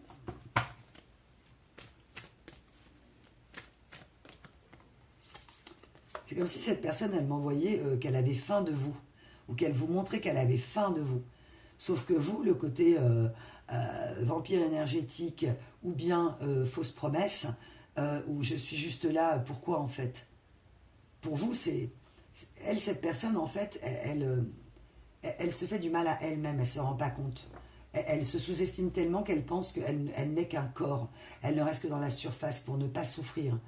C'est comme si cette personne, elle m'envoyait qu'elle avait faim de vous. Ou qu'elle vous montrait qu'elle avait faim de vous. Sauf que vous, le côté vampire énergétique ou bien fausse promesse, où je suis juste là, pourquoi en fait? Pour vous, c'est... Elle, cette personne, en fait, elle se fait du mal à elle-même, elle ne se rend pas compte. Elle se sous-estime tellement qu'elle pense qu'elle n'est qu'un corps. Elle ne reste que dans la surface pour ne pas souffrir.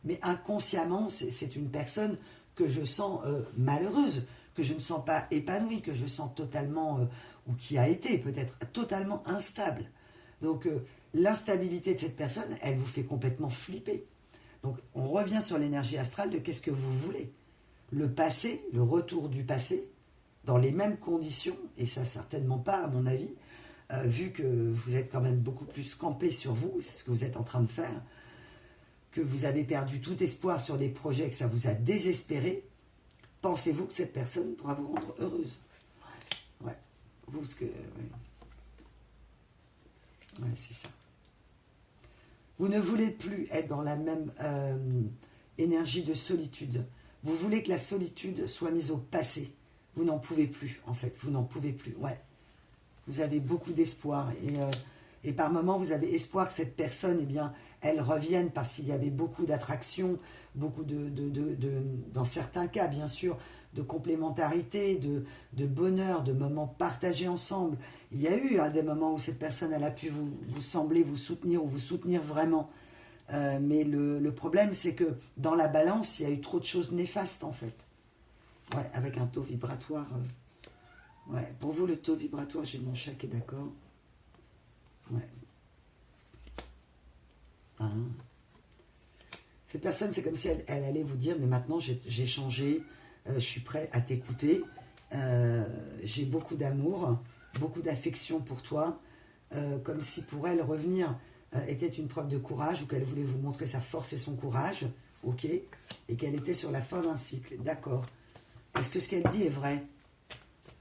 Mais inconsciemment, c'est une personne que je sens malheureuse, que je ne sens pas épanouie, que je sens totalement, ou qui a été peut-être totalement instable. Donc l'instabilité de cette personne, elle vous fait complètement flipper. Donc on revient sur l'énergie astrale de qu'est-ce que vous voulez. Le passé, le retour du passé, dans les mêmes conditions, et ça certainement pas à mon avis, vu que vous êtes quand même beaucoup plus campé sur vous, c'est ce que vous êtes en train de faire, que vous avez perdu tout espoir sur des projets, que ça vous a désespéré, pensez-vous que cette personne pourra vous rendre heureuse? Ouais, vous, ce que... Ouais, c'est ça. Vous ne voulez plus être dans la même énergie de solitude. Vous voulez que la solitude soit mise au passé. Vous n'en pouvez plus, en fait. Vous n'en pouvez plus. Ouais. Vous avez beaucoup d'espoir. Et par moments, vous avez espoir que cette personne, eh bien, elle revienne parce qu'il y avait beaucoup d'attraction, beaucoup dans certains cas, bien sûr, de complémentarité, de bonheur, de moments partagés ensemble. Il y a eu des moments où cette personne, elle a pu vous sembler, vous soutenir ou vous soutenir vraiment. Mais le problème, c'est que dans la balance, il y a eu trop de choses néfastes, en fait. Ouais, avec un taux vibratoire. Ouais, pour vous, le taux vibratoire, j'ai mon chat qui est d'accord. Ouais. Hein. Cette personne, c'est comme si elle allait vous dire, mais maintenant, j'ai changé, je suis prêt à t'écouter, j'ai beaucoup d'amour, beaucoup d'affection pour toi, comme si pour elle, revenir était une preuve de courage, ou qu'elle voulait vous montrer sa force et son courage, ok, et qu'elle était sur la fin d'un cycle, d'accord. Est-ce que ce qu'elle dit est vrai?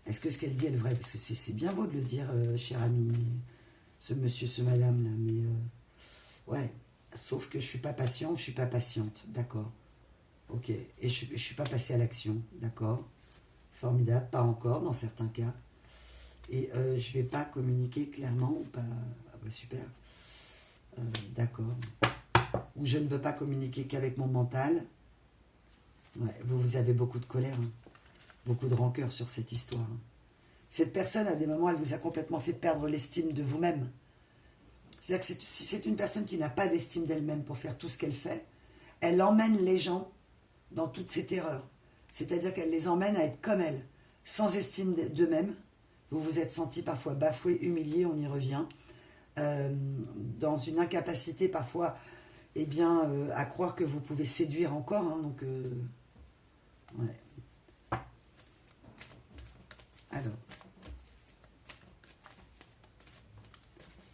Est-ce que ce qu'elle dit est vrai? Parce que c'est bien beau de le dire, cher ami, ce monsieur, ce madame, là, mais... ouais, sauf que je ne suis pas patient, je ne suis pas patiente, d'accord. Ok, et je ne suis pas passé à l'action, d'accord. Formidable, pas encore dans certains cas. Et je ne vais pas communiquer clairement ou pas... Ah bah super, d'accord. Ou je ne veux pas communiquer qu'avec mon mental. Ouais, vous avez beaucoup de colère, hein. Beaucoup de rancœur sur cette histoire. Hein. Cette personne, à des moments, elle vous a complètement fait perdre l'estime de vous-même. C'est-à-dire que si c'est une personne qui n'a pas d'estime d'elle-même pour faire tout ce qu'elle fait, elle emmène les gens dans toute cette erreur. C'est-à-dire qu'elle les emmène à être comme elle, sans estime d'eux-mêmes. Vous vous êtes senti parfois bafoué, humilié, on y revient, dans une incapacité parfois eh bien, à croire que vous pouvez séduire encore. Hein, donc, ouais. Alors,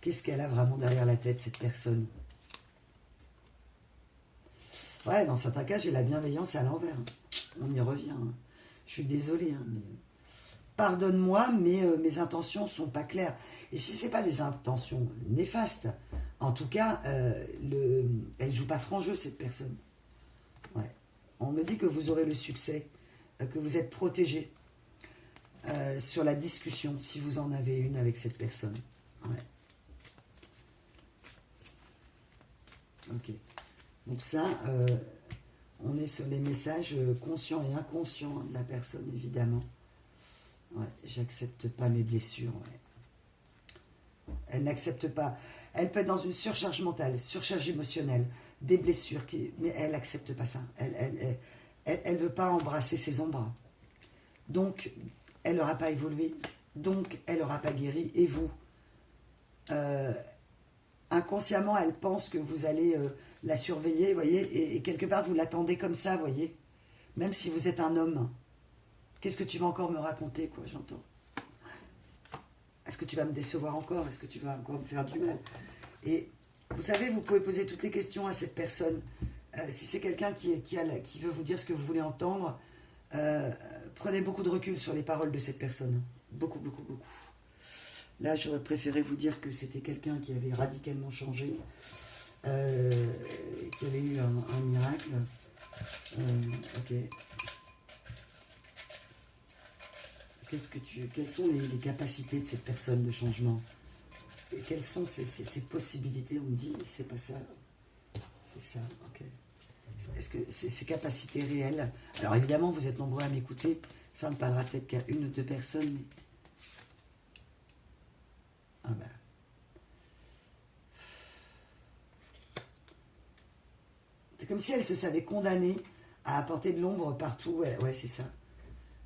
qu'est-ce qu'elle a vraiment derrière la tête, cette personne? Ouais, dans certains cas, j'ai la bienveillance à l'envers. On y revient. Hein. Je suis désolée, hein, mais... Pardonne-moi, mais mes intentions ne sont pas claires. Et si ce n'est pas des intentions néfastes, en tout cas, elle ne joue pas franc jeu, cette personne. Ouais. On me dit que vous aurez le succès, que vous êtes protégé sur la discussion, si vous en avez une avec cette personne. Ouais. Ok. Donc ça, on est sur les messages conscients et inconscients de la personne, évidemment. Ouais, j'accepte pas mes blessures. Ouais. Elle n'accepte pas. Elle peut être dans une surcharge mentale, surcharge émotionnelle, des blessures, mais elle n'accepte pas ça. Elle ne veut pas embrasser ses ombres. Donc, elle n'aura pas évolué. Donc, elle n'aura pas guéri. Et vous, inconsciemment, elle pense que vous allez la surveiller, vous voyez, et quelque part, vous l'attendez comme ça, vous voyez. Même si vous êtes un homme. Qu'est-ce que tu vas encore me raconter, quoi, j'entends. Est-ce que tu vas me décevoir encore? Est-ce que tu vas encore me faire du mal? Et vous savez, vous pouvez poser toutes les questions à cette personne. Si c'est quelqu'un qui veut vous dire ce que vous voulez entendre, prenez beaucoup de recul sur les paroles de cette personne. Beaucoup, beaucoup, beaucoup. Là, j'aurais préféré vous dire que c'était quelqu'un qui avait radicalement changé, qui avait eu un miracle. Ok. Quelles sont les capacités de cette personne de changement? Et quelles sont ses possibilités? On me dit, c'est pas ça. C'est ça, ok. Est-ce que c'est ses capacités réelles? Alors évidemment, vous êtes nombreux à m'écouter. Ça ne parlera peut-être qu'à une ou deux personnes. Mais... ah ben. C'est comme si elle se savait condamnée à apporter de l'ombre partout. Ouais, c'est ça.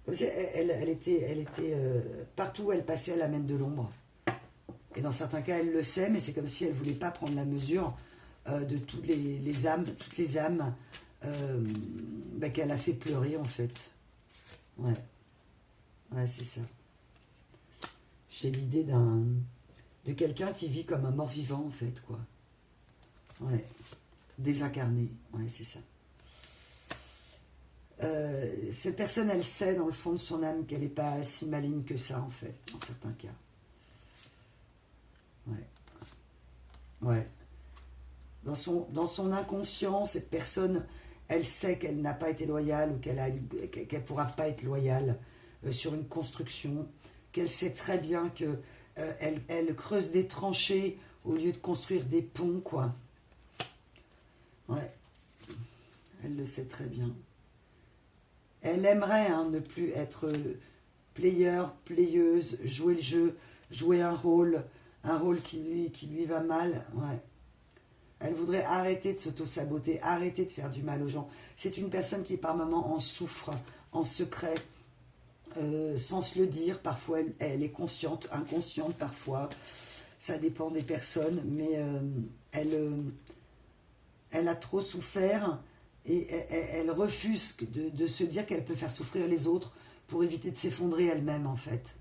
Comme si elle était partout où elle passait, elle amène de l'ombre. Et dans certains cas, elle le sait, mais c'est comme si elle ne voulait pas prendre la mesure de toutes les âmes qu'elle a fait pleurer, en fait. Ouais, c'est ça. J'ai l'idée de quelqu'un qui vit comme un mort-vivant, en fait, quoi. Ouais, désincarné, ouais, c'est ça. Cette personne, elle sait dans le fond de son âme qu'elle n'est pas si maligne que ça, en fait, dans certains cas. Ouais. Dans son inconscient, cette personne, elle sait qu'elle n'a pas été loyale ou qu'elle ne pourra pas être loyale sur une construction, qu'elle sait très bien que elle creuse des tranchées au lieu de construire des ponts, quoi. Ouais. Elle le sait très bien. Elle aimerait ne plus être playeuse, jouer le jeu, jouer un rôle qui lui va mal. Ouais. Elle voudrait arrêter de s'auto-saboter, arrêter de faire du mal aux gens. C'est une personne qui par moments en souffre, en secret, sans se le dire. Parfois, elle est consciente, inconsciente parfois. Ça dépend des personnes, mais elle a trop souffert et elle refuse de se dire qu'elle peut faire souffrir les autres pour éviter de s'effondrer elle-même, en fait.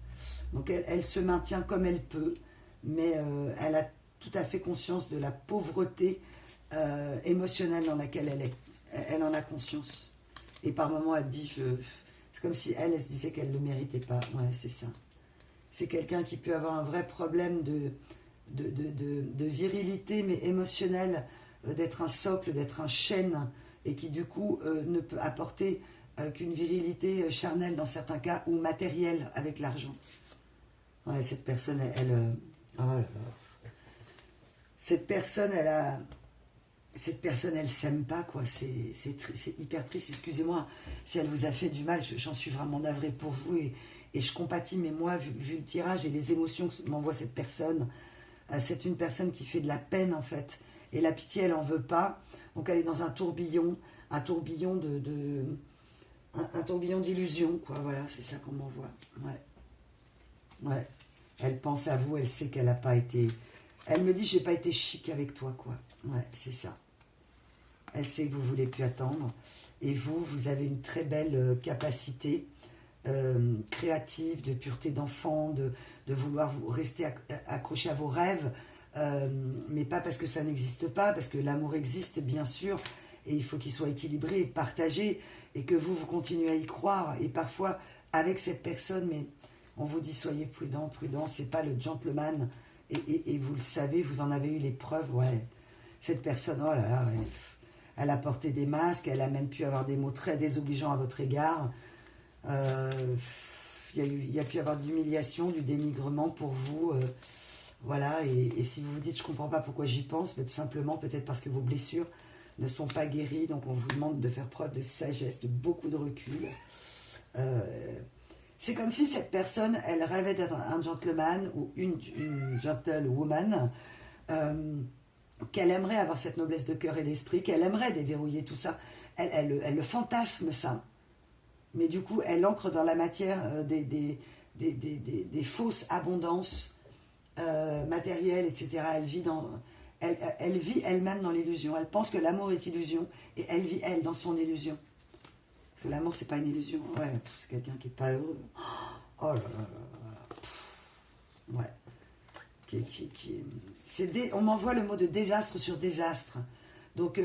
Donc, elle se maintient comme elle peut, mais elle a tout à fait conscience de la pauvreté émotionnelle dans laquelle elle est. Elle en a conscience. Et par moments, elle dit, c'est comme si elle se disait qu'elle ne le méritait pas. Ouais, c'est ça. C'est quelqu'un qui peut avoir un vrai problème de virilité, mais émotionnelle, d'être un socle, d'être un chêne, et qui du coup ne peut apporter qu'une virilité charnelle dans certains cas, ou matérielle avec l'argent. Ouais, cette personne, oh là là. Cette personne, elle s'aime pas, quoi. C'est hyper triste. Excusez-moi si elle vous a fait du mal. J'en suis vraiment navrée pour vous et je compatis. Mais moi, vu le tirage et les émotions que m'envoie cette personne, c'est une personne qui fait de la peine, en fait. Et la pitié, elle en veut pas. Donc, elle est dans un tourbillon un tourbillon d'illusions, quoi. Voilà, c'est ça qu'on m'envoie. Ouais. Elle pense à vous. Elle sait qu'elle n'a pas été... Elle me dit, j'ai pas été chic avec toi, quoi. Ouais, c'est ça. Elle sait que vous voulez plus attendre. Et vous avez une très belle capacité créative, de pureté d'enfant, de vouloir vous rester accroché à vos rêves, mais pas parce que ça n'existe pas, parce que l'amour existe, bien sûr, et il faut qu'il soit équilibré et partagé, et que vous continuez à y croire. Et parfois, avec cette personne, mais on vous dit, soyez prudent, c'est pas le gentleman. Et vous le savez, vous en avez eu les preuves, ouais. Cette personne, oh là là, ouais. Elle a porté des masques, elle a même pu avoir des mots très désobligeants à votre égard. Il y a pu avoir de l'humiliation, du dénigrement pour vous. Voilà, et si vous vous dites, je ne comprends pas pourquoi j'y pense, mais tout simplement, peut-être parce que vos blessures ne sont pas guéries, donc on vous demande de faire preuve de sagesse, de beaucoup de recul. C'est comme si cette personne, elle rêvait d'être un gentleman ou une gentlewoman, qu'elle aimerait avoir cette noblesse de cœur et d'esprit, qu'elle aimerait déverrouiller tout ça. Elle le fantasme, ça. Mais du coup, elle ancre dans la matière des fausses abondances matérielles, etc. Elle vit elle-même dans l'illusion. Elle pense que l'amour est illusion et elle vit, elle, dans son illusion. Parce que l'amour, c'est pas une illusion. Ouais, c'est quelqu'un qui n'est pas heureux. Oh là là là là. Ouais. On m'envoie le mot de désastre sur désastre. Donc,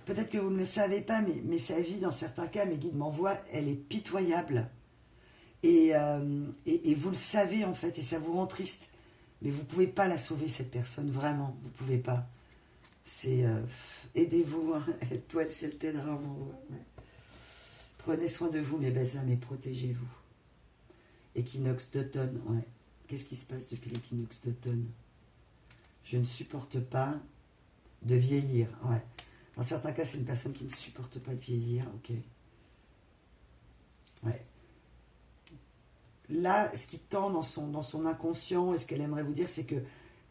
peut-être que vous ne le savez pas, mais sa vie, dans certains cas, mes guides m'envoient, elle est pitoyable. Et vous le savez, en fait, et ça vous rend triste. Mais vous ne pouvez pas la sauver, cette personne, vraiment. Vous ne pouvez pas. C'est... aidez-vous, hein. Toi, le ciel t'aidera. Ouais. Prenez soin de vous, mes belles âmes, et protégez-vous. Équinoxe d'automne, ouais. Qu'est-ce qui se passe depuis l'équinoxe d'automne? Je ne supporte pas de vieillir. Ouais. Dans certains cas, c'est une personne qui ne supporte pas de vieillir. Ok. Ouais. Là, ce qui tend dans son inconscient, et ce qu'elle aimerait vous dire, c'est que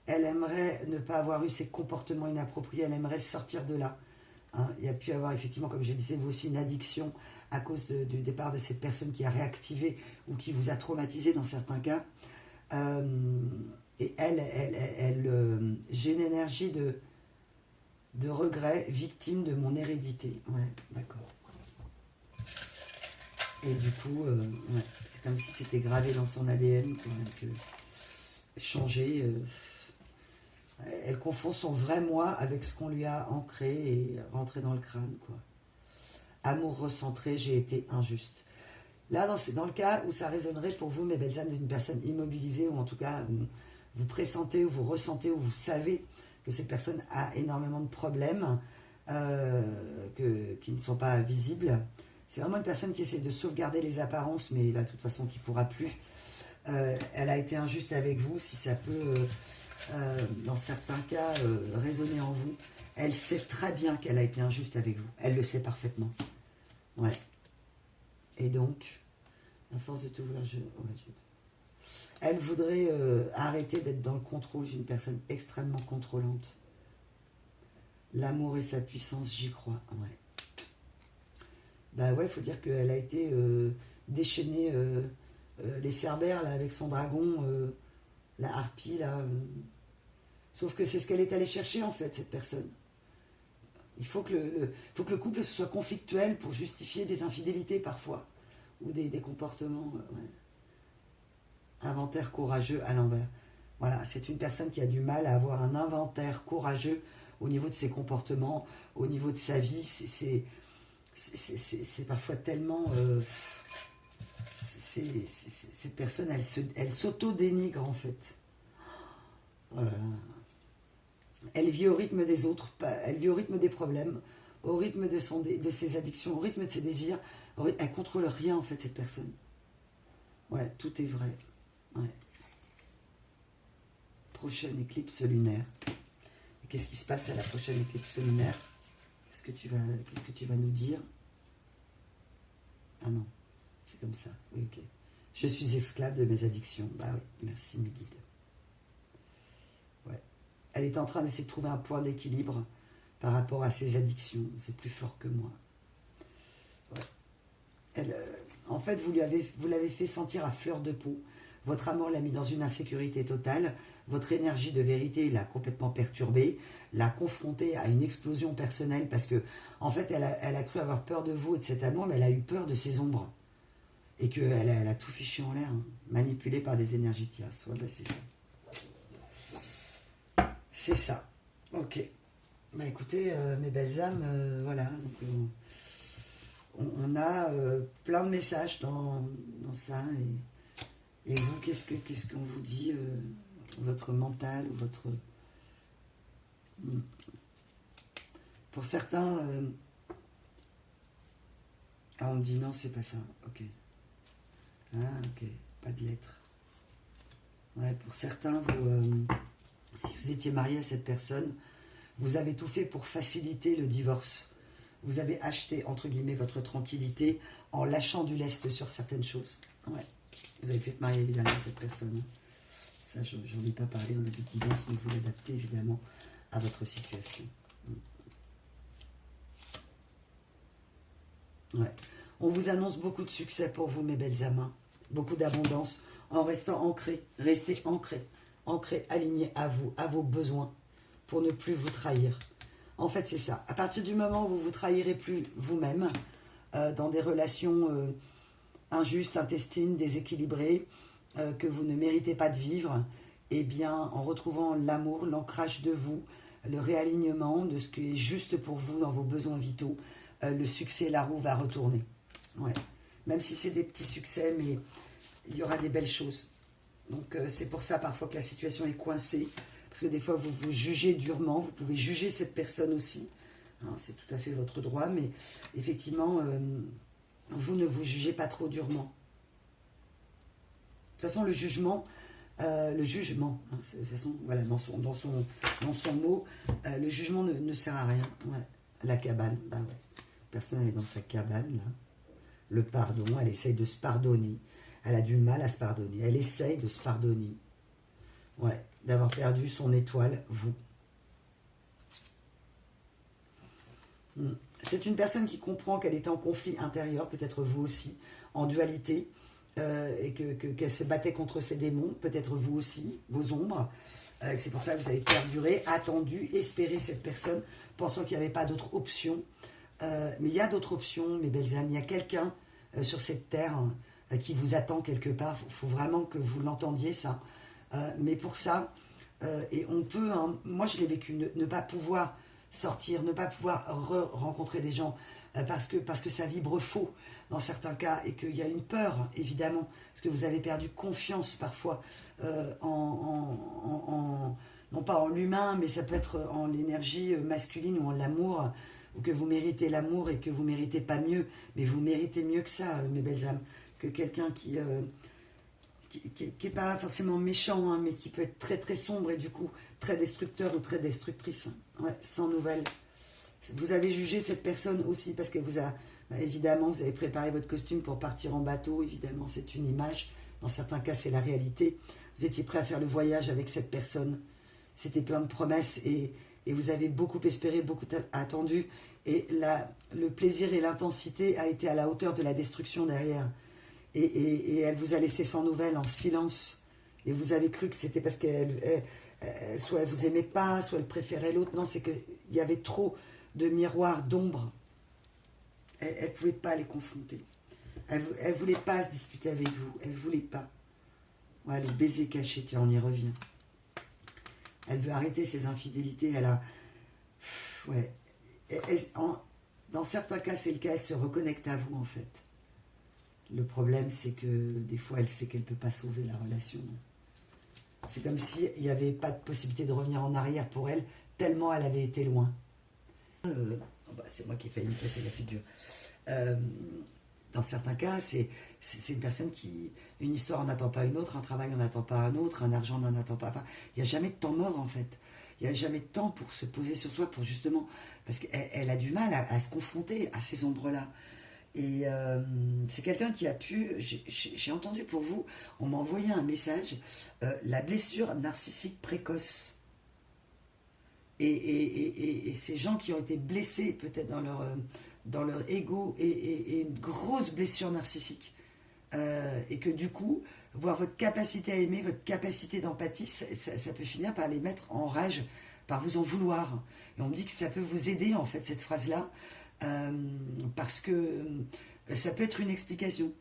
elle aimerait ne pas avoir eu ces comportements inappropriés. Elle aimerait sortir de là. Hein. Il y a pu avoir, effectivement, comme je disais, vous aussi, une addiction à cause du départ de cette personne qui a réactivé ou qui vous a traumatisé dans certains cas. Et j'ai une énergie de regret, victime de mon hérédité. Ouais, d'accord. Et du coup, ouais, c'est comme si c'était gravé dans son ADN, quoi, que changer. Elle confond son vrai moi avec ce qu'on lui a ancré et rentré dans le crâne, quoi. Amour recentré, j'ai été injuste. Là, c'est dans le cas où ça résonnerait pour vous, mes belles âmes, d'une personne immobilisée, ou en tout cas, où vous pressentez, ou vous ressentez, ou vous savez que cette personne a énormément de problèmes qui ne sont pas visibles. C'est vraiment une personne qui essaie de sauvegarder les apparences, mais là, de toute façon, qui ne pourra plus. Elle a été injuste avec vous, si ça peut, dans certains cas, résonner en vous. Elle sait très bien qu'elle a été injuste avec vous. Elle le sait parfaitement. Ouais. Et donc, à force de tout vouloir, elle voudrait arrêter d'être dans le contrôle. J'ai une personne extrêmement contrôlante. L'amour et sa puissance, j'y crois. Ouais. Bah ouais, il faut dire qu'elle a été déchaînée les cerbères là, avec son dragon, la harpie là. Sauf que c'est ce qu'elle est allée chercher en fait, cette personne. Il faut que le couple soit conflictuel pour justifier des infidélités parfois. Ou des comportements. Ouais. Inventaire courageux à l'envers. Voilà, c'est une personne qui a du mal à avoir un inventaire courageux au niveau de ses comportements, au niveau de sa vie. C'est parfois tellement... cette personne, elle s'auto-dénigre en fait. Voilà. Elle vit au rythme des autres, elle vit au rythme des problèmes, au rythme de ses addictions, au rythme de ses désirs. Elle contrôle rien en fait, cette personne. Ouais, tout est vrai. Ouais. Prochaine éclipse lunaire. Qu'est-ce qui se passe à la prochaine éclipse lunaire? Qu'est-ce que tu vas nous dire? Ah non, c'est comme ça. Oui, ok. Je suis esclave de mes addictions. Bah oui, merci mes guides. Ouais. Elle est en train d'essayer de trouver un point d'équilibre par rapport à ses addictions. C'est plus fort que moi. Ouais. En fait, vous l'avez fait sentir à fleur de peau. Votre amour l'a mis dans une insécurité totale. Votre énergie de vérité l'a complètement perturbée, l'a confrontée à une explosion personnelle parce que, en fait, elle a cru avoir peur de vous et de cet amour, mais elle a eu peur de ses ombres. Et qu'elle a tout fichu en l'air, hein, manipulée par des énergies tierces. Ouais, bah c'est ça. C'est ça. Ok. Bah écoutez, mes belles âmes, voilà. Donc, on a plein de messages dans ça. Et vous, qu'est-ce qu'on vous dit, votre mental ou votre... Pour certains, on me dit non, c'est pas ça. Ok. Ah, ok. Pas de lettres. Ouais, pour certains, si vous étiez marié à cette personne, vous avez tout fait pour faciliter le divorce. Vous avez acheté, entre guillemets, votre tranquillité en lâchant du lest sur certaines choses. Ouais. Vous avez fait marier évidemment cette personne. Ça, j'en ai pas parlé, on a dit divorce, mais vous l'adaptez évidemment à votre situation. Ouais. On vous annonce beaucoup de succès pour vous, mes belles âmes. Beaucoup d'abondance en restant ancré. Restez ancré. Ancré, aligné à vous, à vos besoins, pour ne plus vous trahir. En fait, c'est ça. À partir du moment où vous ne vous trahirez plus vous-même, dans des relations injustes, intestines, déséquilibrées, que vous ne méritez pas de vivre, eh bien, en retrouvant l'amour, l'ancrage de vous, le réalignement de ce qui est juste pour vous dans vos besoins vitaux, le succès, la roue va retourner. Ouais. Même si c'est des petits succès, mais il y aura des belles choses. Donc, c'est pour ça parfois que la situation est coincée. Parce que des fois, vous vous jugez durement. Vous pouvez juger cette personne aussi. Hein, c'est tout à fait votre droit. Mais effectivement, vous ne vous jugez pas trop durement. De toute façon, le jugement, hein, de toute façon, voilà, dans son mot, le jugement ne sert à rien. Ouais. La cabane, bah ouais. Personne n'est dans sa cabane, là. Le pardon, elle essaye de se pardonner. Elle a du mal à se pardonner. Elle essaye de se pardonner. Ouais, d'avoir perdu son étoile, vous. C'est une personne qui comprend qu'elle est en conflit intérieur, peut-être vous aussi, en dualité, et qu'elle se battait contre ses démons, peut-être vous aussi, vos ombres. C'est pour ça que vous avez perduré, attendu, espéré cette personne, pensant qu'il n'y avait pas d'autre option. Mais il y a d'autres options, mes belles âmes. Il y a quelqu'un sur cette terre qui vous attend quelque part. Il faut vraiment que vous l'entendiez, ça. Mais pour ça, et on peut, hein, moi je l'ai vécu, ne pas pouvoir sortir, ne pas pouvoir rencontrer des gens parce que ça vibre faux dans certains cas et qu'il y a une peur, évidemment, parce que vous avez perdu confiance parfois non pas en l'humain, mais ça peut être en l'énergie masculine ou en l'amour, ou que vous méritez l'amour et que vous méritez pas mieux, mais vous méritez mieux que ça, mes belles âmes, que quelqu'un qui est pas forcément méchant, hein, mais qui peut être très très sombre et du coup très destructeur ou très destructrice. Hein. Ouais, sans nouvelles. Vous avez jugé cette personne aussi parce qu'elle vous a... Bah, évidemment, vous avez préparé votre costume pour partir en bateau. Évidemment, c'est une image. Dans certains cas, c'est la réalité. Vous étiez prêt à faire le voyage avec cette personne. C'était plein de promesses et vous avez beaucoup espéré, beaucoup attendu. Et le plaisir et l'intensité a été à la hauteur de la destruction derrière. Et elle vous a laissé sans nouvelles, en silence. Et vous avez cru que c'était parce qu'elle soit elle vous aimait pas, soit elle préférait l'autre. Non, c'est qu'il y avait trop de miroirs, d'ombre. Elle ne pouvait pas les confronter. Elle ne voulait pas se disputer avec vous. Elle ne voulait pas. Ouais, le baiser caché, tiens, on y revient. Elle veut arrêter ses infidélités. Elle a... Ouais. Dans certains cas, c'est le cas. Elle se reconnecte à vous, en fait. Le problème, c'est que des fois, elle sait qu'elle ne peut pas sauver la relation. C'est comme s'il n'y avait pas de possibilité de revenir en arrière pour elle, tellement elle avait été loin. C'est moi qui ai failli me casser la figure. Dans certains cas, c'est une personne qui... Une histoire n'attend pas une autre, un travail n'en attend pas un autre, un argent n'en attend pas. Enfin, il n'y a jamais de temps mort, en fait. Il n'y a jamais de temps pour se poser sur soi, pour justement... Parce qu'elle a du mal à se confronter à ces ombres-là. Et c'est quelqu'un qui a pu... J'ai entendu pour vous, on m'a envoyé un message, la blessure narcissique précoce. Et ces gens qui ont été blessés peut-être dans leur ego et une grosse blessure narcissique. Et que du coup, voir votre capacité à aimer, votre capacité d'empathie, ça peut finir par les mettre en rage, par vous en vouloir. Et on me dit que ça peut vous aider, en fait, cette phrase-là, parce que ça peut être une explication.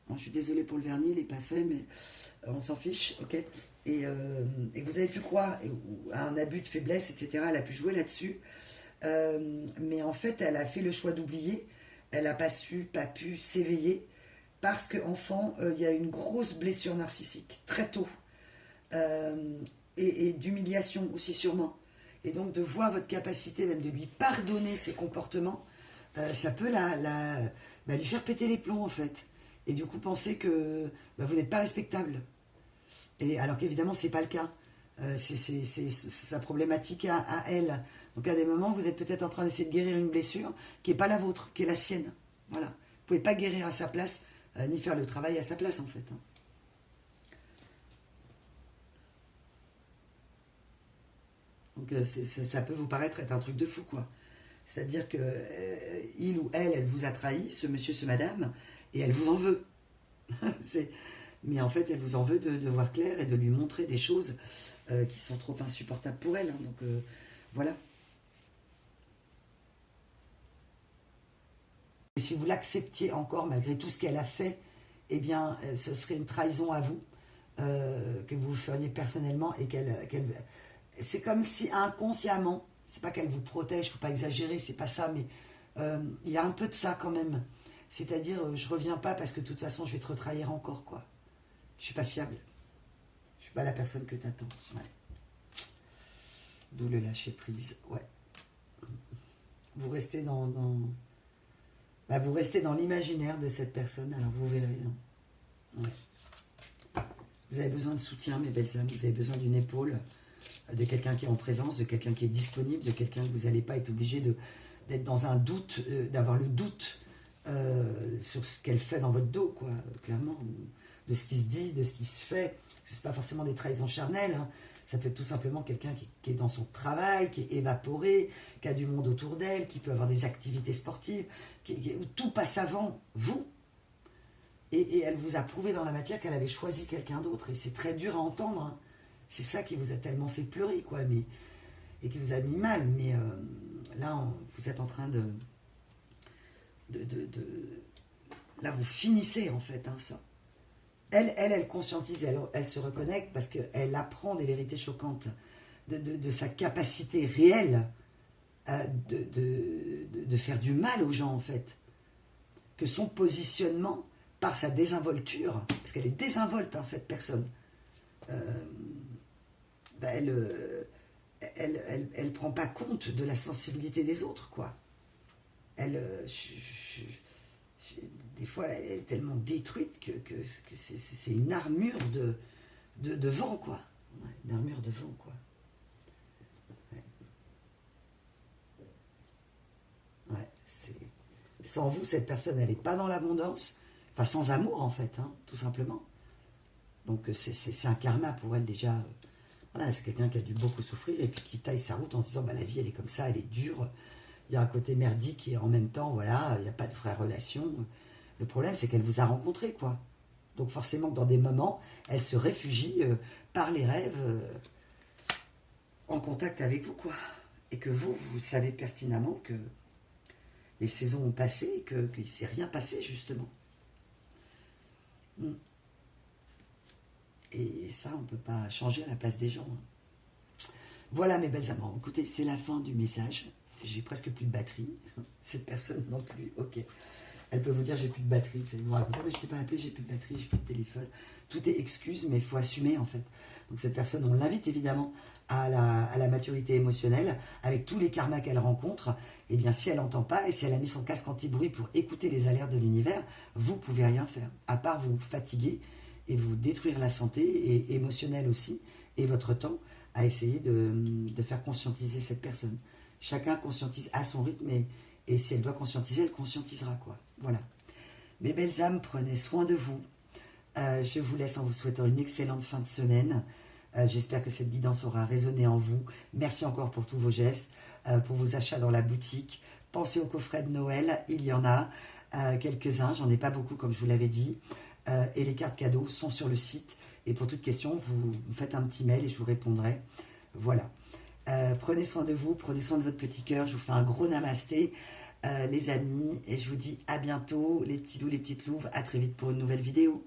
Bon, je suis désolée pour le vernis, il n'est pas fait, mais on s'en fiche, ok. Et que vous avez pu croire à un abus de faiblesse, etc. Elle a pu jouer là-dessus. Mais en fait, elle a fait le choix d'oublier. Elle n'a pas pu s'éveiller parce qu'enfant, il y a une grosse blessure narcissique, très tôt. Et d'humiliation aussi sûrement. Et donc de voir votre capacité même de lui pardonner ses comportements, ça peut lui faire péter les plombs en fait. Et du coup penser que vous n'êtes pas respectable. Et alors qu'évidemment c'est pas le cas. C'est sa problématique à elle. Donc à des moments vous êtes peut-être en train d'essayer de guérir une blessure qui n'est pas la vôtre, qui est la sienne. Voilà. Vous ne pouvez pas guérir à sa place, ni faire le travail à sa place en fait. Hein. Donc Donc ça peut vous paraître être un truc de fou, quoi. C'est-à-dire que il ou elle vous a trahi, ce monsieur, ce madame, et elle vous en veut. Mais en fait, elle vous en veut de voir clair et de lui montrer des choses qui sont trop insupportables pour elle. Hein. Donc voilà. Et si vous l'acceptiez encore malgré tout ce qu'elle a fait, eh bien, ce serait une trahison à vous que vous feriez personnellement et c'est comme si inconsciemment, c'est pas qu'elle vous protège, faut pas exagérer, c'est pas ça, mais il y a un peu de ça quand même. C'est-à-dire, je reviens pas parce que de toute façon, je vais te retrahir encore, quoi. Je suis pas fiable. Je suis pas la personne que t'attends. Ouais. D'où le lâcher prise. Ouais. Vous restez vous restez dans l'imaginaire de cette personne. Alors vous verrez. Hein. Ouais. Vous avez besoin de soutien, mes belles âmes. Vous avez besoin d'une épaule, de quelqu'un qui est en présence, de quelqu'un qui est disponible, de quelqu'un que vous n'allez pas être obligé d'être dans un doute, d'avoir le doute sur ce qu'elle fait dans votre dos, quoi, clairement, de ce qui se dit, de ce qui se fait. Ce n'est pas forcément des trahisons charnelles, hein. Ça peut être tout simplement quelqu'un qui est dans son travail, qui est évaporé, qui a du monde autour d'elle, qui peut avoir des activités sportives, où tout passe avant vous. Et elle vous a prouvé dans la matière qu'elle avait choisi quelqu'un d'autre. Et c'est très dur à entendre. Hein. C'est ça qui vous a tellement fait pleurer, quoi, et qui vous a mis mal. Mais là, vous êtes en train là, vous finissez, en fait, hein, ça. Elle conscientise, elle se reconnecte parce qu'elle apprend des vérités choquantes de sa capacité réelle de faire du mal aux gens, en fait. Que son positionnement, par sa désinvolture, parce qu'elle est désinvolte, hein, cette personne, elle prend pas compte de la sensibilité des autres, quoi. Des fois, elle est tellement détruite que c'est une armure de vent, quoi. Ouais, une armure de vent, quoi. Ouais. Ouais, sans vous, cette personne, elle n'est pas dans l'abondance. Enfin, sans amour, en fait, hein, tout simplement. Donc, c'est un karma pour elle, déjà. Voilà, c'est quelqu'un qui a dû beaucoup souffrir et puis qui taille sa route en se disant, bah, la vie, elle est comme ça, elle est dure. Il y a un côté merdique et en même temps, voilà, il n'y a pas de vraie relation. Le problème, c'est qu'elle vous a rencontré, quoi. Donc forcément, dans des moments, elle se réfugie par les rêves en contact avec vous, quoi. Et que vous savez pertinemment que les saisons ont passé et qu'il ne s'est rien passé, justement. Et ça, on ne peut pas changer à la place des gens. Hein. Voilà, mes belles amants. Écoutez, c'est la fin du message. J'ai presque plus de batterie. Cette personne non plus. Ok. Elle peut vous dire j'ai plus de batterie. Vous allez vous raconter, mais je ne t'ai pas appelé, j'ai plus de batterie, j'ai plus de téléphone. Tout est excuse, mais il faut assumer, en fait. Donc cette personne, on l'invite évidemment à la maturité émotionnelle, avec tous les karmas qu'elle rencontre. Et bien, si elle n'entend pas, et si elle a mis son casque anti-bruit pour écouter les alertes de l'univers, vous ne pouvez rien faire, à part vous fatiguer et vous détruire la santé, et émotionnelle aussi, et votre temps, à essayer de faire conscientiser cette personne. Chacun conscientise à son rythme, et si elle doit conscientiser, elle conscientisera, quoi. Voilà. Mes belles âmes, prenez soin de vous. Je vous laisse en vous souhaitant une excellente fin de semaine. J'espère que cette guidance aura résonné en vous. Merci encore pour tous vos gestes, pour vos achats dans la boutique. Pensez au coffret de Noël, il y en a quelques-uns, j'en ai pas beaucoup comme je vous l'avais dit. Et les cartes cadeaux sont sur le site. Et pour toute question, vous me faites un petit mail et je vous répondrai. Voilà. Prenez soin de vous, prenez soin de votre petit cœur. Je vous fais un gros namasté, les amis. Et je vous dis à bientôt, les petits loups, les petites louves. À très vite pour une nouvelle vidéo.